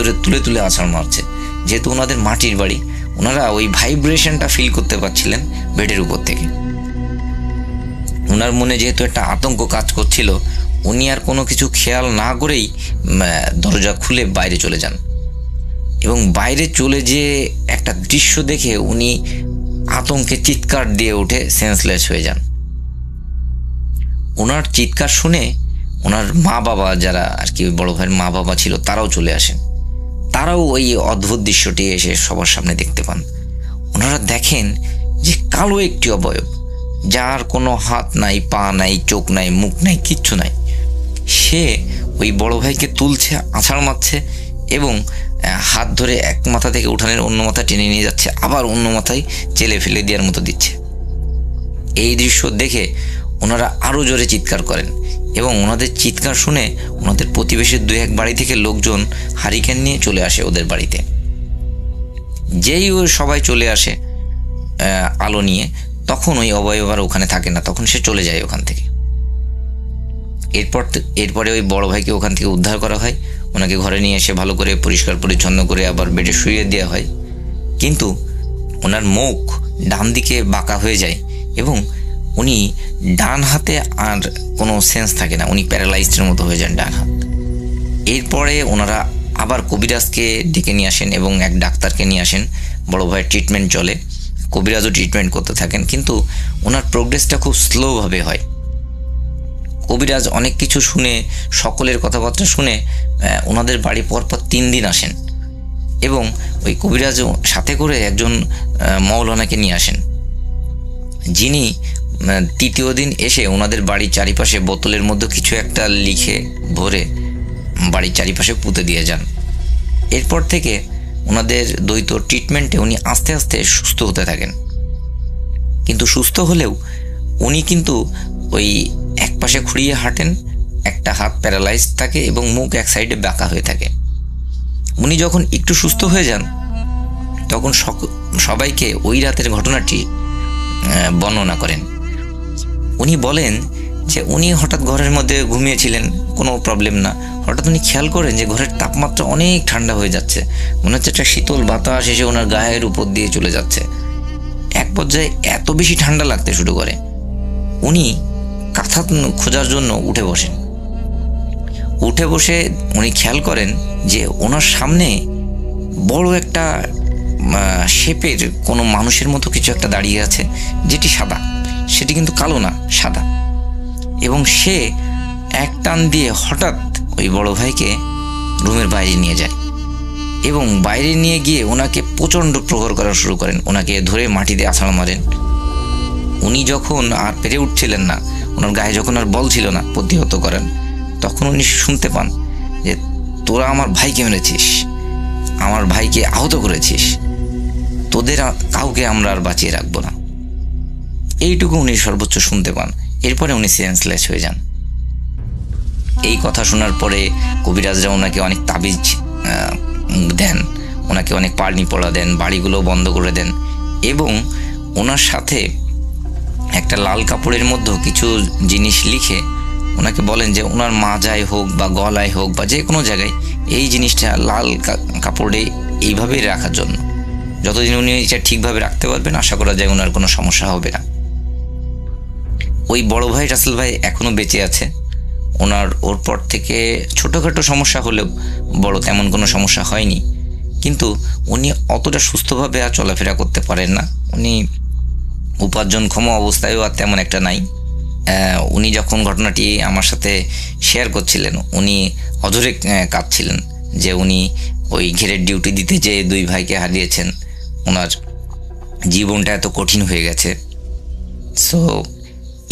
তুলে আছাড় মারছে। যেহেতু ওনাদের মাটির বাড়ি, ওনারা ওই ভাইব্রেশনটা ফিল করতে পারছিলেন বেডের উপর থেকে। ওনার মনে যেহেতু একটা আতঙ্ক কাজ করছিল, উনি আর কোনো কিছু খেয়াল না করেই দরজা খুলে বাইরে চলে যান এবং বাইরে চলে যেয়ে একটা দৃশ্য দেখে উনি আতঙ্কে চিৎকার দিয়ে উঠে সেন্সলেস হয়ে যান। ওনার চিৎকার শুনে ওনার মা বাবা, যারা আর কি বড় ভাইয়ের মা বাবা ছিল, তারাও চলে আসেন। তারাও ওই অদ্ভুত দৃশ্যটি এসে সবার সামনে দেখতে পান। ওনারা দেখেন যে কালো একটি অবয়ব, যার কোনো হাত নাই, পা নাই, চোখ নাই, মুখ নাই, কিচ্ছু নাই, সে ওই বড় ভাইকে তুলছে, আছাড় মারছে এবং হাত ধরে এক মাথা থেকে উঠানের অন্য মাথা টেনে নিয়ে যাচ্ছে, আবার অন্য মাথায় চেলে ফেলে দেওয়ার মতো দিচ্ছে। এই দৃশ্য দেখে ওনারা আরও জোরে চিৎকার করেন এবং ওনাদের চিৎকার শুনে ওনাদের প্রতিবেশীর 2-1 বাড়ি থেকে লোকজন হারিকেন নিয়ে চলে আসে ওদের বাড়িতে। যেই ওই সবাই চলে আসে আলো নিয়ে, তখন ওই অভয় আর ওখানে থাকে না, তখন সে চলে যায় ওখান থেকে। এরপরে ওই বড় ভাইকে ওখান থেকে উদ্ধার করা হয়, ওনাকে ঘরে নিয়ে এসে ভালো করে পরিষ্কার পরিচ্ছন্ন করে আবার বেডে শুইয়ে দেওয়া হয়। কিন্তু ওনার মুখ ডান দিকে বাঁকা হয়ে যায় এবং উনি ডান হাতে আর কোনো সেন্স থাকে না, উনি প্যারালাইজডের মতো হয়ে যান ডান হাত। এরপরে ওনারা আবার কবিরাজকে ডেকে নিয়ে আসেন এবং এক ডাক্তারকে নিয়ে আসেন। বড় ভাইয়ের ট্রিটমেন্ট চলে, কবিরাজও ট্রিটমেন্ট করতে থাকেন, কিন্তু ওনার প্রোগ্রেসটা খুব স্লোভাবে হয়। কবিরাজ অনেক কিছু শুনে, সকলের কথাবার্তা শুনে ওনাদের বাড়ি পরপর 3 দিন আসেন এবং ওই কবিরাজ সাথে করে একজন মৌলানাকে নিয়ে আসেন, যিনি 3য় দিন এসে ওনাদের বাড়ির চারিপাশে বোতলের মধ্যে কিছু একটা লিখে ভরে বাড়ির চারিপাশে পুঁতে দিয়ে যান। এরপর থেকে ওনাদের দ্বৈত ট্রিটমেন্টে উনি আস্তে আস্তে সুস্থ হতে থাকেন। কিন্তু সুস্থ হলেও উনি কিন্তু ওই এক পাশে খুঁড়িয়ে হাঁটেন, একটা হাত প্যারালাইজ থাকে এবং মুখ এক সাইডে বাঁকা হয়ে থাকে। উনি যখন একটু সুস্থ হয়ে যান তখন সবাইকে ওই রাতের ঘটনাটি বর্ণনা করেন। উনি বলেন যে উনি হঠাৎ ঘরের মধ্যে ঘুমিয়েছিলেন, কোনো প্রবলেম না, হঠাৎ উনি খেয়াল করেন যে ঘরের তাপমাত্রা অনেক ঠান্ডা হয়ে যাচ্ছে, মনে হচ্ছে একটা শীতল বাতাস এসে ওনার গায়ের উপর দিয়ে চলে যাচ্ছে। এক পর্যায়ে এত বেশি ঠান্ডা লাগতে শুরু করে উনি কাঁথা খোঁজার জন্য উঠে বসেন। উঠে বসে উনি খেয়াল করেন যে ওনার সামনে বড় একটা শেপের কোনো মানুষের মতো কিছু একটা দাঁড়িয়ে আছে, যেটি সাদা, সেটি কিন্তু কালো না, সাদা। এবং সে এক টান দিয়ে হঠাৎ ওই বড় ভাইকে রুমের বাইরে নিয়ে যায় এবং বাইরে নিয়ে গিয়ে ওনাকে প্রচণ্ড প্রহার করা শুরু করেন, ওনাকে ধরে মাটিতে আছাড় মারেন। উনি যখন আর পেরে উঠছিলেন না, ওনার গায়ে যখন আর বল ছিল না প্রতিহত করেন, তখন উনি শুনতে পান যে তোরা আমার ভাইকে মেরেছিস, আমার ভাইকে আহত করেছিস, তোদের কাউকে আমরা আর বাঁচিয়ে রাখবো না। এইটুকু উনি সর্বোচ্চ শুনতে পান। এরপরে উনি সেন্সলেস হয়ে যান। এই কথা শোনার পরে কবিরাজরা ওনাকে অনেক তাবিজ দেন, ওনাকে অনেক পারনি পড়া দেন, বাড়িগুলো বন্ধ করে দেন এবং ওনার সাথে একটা লাল কাপড়ের মধ্যে কিছু জিনিস লিখে ওনাকে বলেন যে ওনার মাজায় হোক বা গলায় হোক বা যে কোনো জায়গায় এই জিনিসটা লাল কাপড়ে এইভাবেই রাখার জন্য। যতদিন উনি এটা ঠিকভাবে রাখতে পারবেন আশা করা যায় ওনার কোনো সমস্যা হবে না। ওই বড় ভাই রাসেল ভাই এখনও বেঁচে আছে। ওর পর থেকে ছোটোখাটো সমস্যা হলেও বড় তেমন কোনো সমস্যা হয়নি, কিন্তু উনি অতটা সুস্থভাবে আর চলাফেরা করতে পারেন না। উনি উপার্জনক্ষম অবস্থায়ও আর তেমন একটা নাই। উনি যখন ঘটনাটি আমার সাথে শেয়ার করছিলেন উনি অধরে কাঁদছিলেন যে উনি ওই ঘেরের ডিউটি দিতে যেয়ে 2 ভাইকে হারিয়েছেন, ওনার জীবনটা এত কঠিন হয়ে গেছে। সো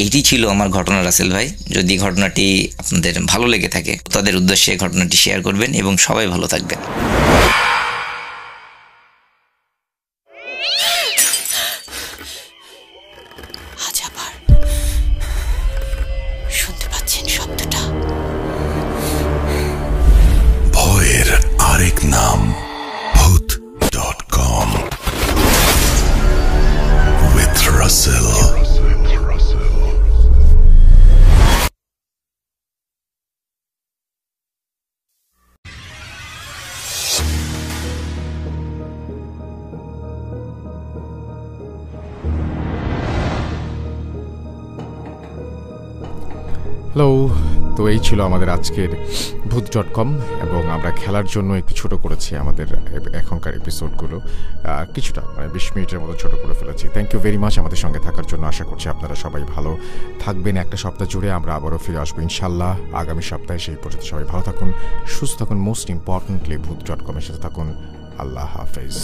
এটি ছিল আমার ঘটনা রাসেল ভাই। যদি ঘটনাটি আপনাদের ভালো লেগে থাকে তাদের উদ্দেশ্যে ঘটনাটি শেয়ার করবেন এবং সবাই ভালো থাকবেন। আজ আবার শুনতে পাচ্ছেন শব্দটা? ভয়ের আরেক নাম ভূত.com with Russell. হ্যালো, তো এই ছিল আমাদের আজকের ভূত.com এবং আমরা খেলার জন্য একটু ছোট করেছি আমাদের এখনকার এপিসোডগুলো, কিছুটা মানে 20 মিনিটের মতো ছোট করে ফেলেছি। থ্যাংক ইউ ভেরি মাচ আমাদের সঙ্গে থাকার জন্য। আশা করছি আপনারা সবাই ভালো থাকবেন। একটা সপ্তাহ জুড়ে আমরা আবারও ফিরে আসবো ইনশাল্লাহ আগামী সপ্তাহে। সেই পর্যন্ত সবাই ভালো থাকুন, সুস্থ থাকুন, মোস্ট ইম্পর্টেন্টলি ভূত.com এর সাথে থাকুন। আল্লাহ হাফেজ।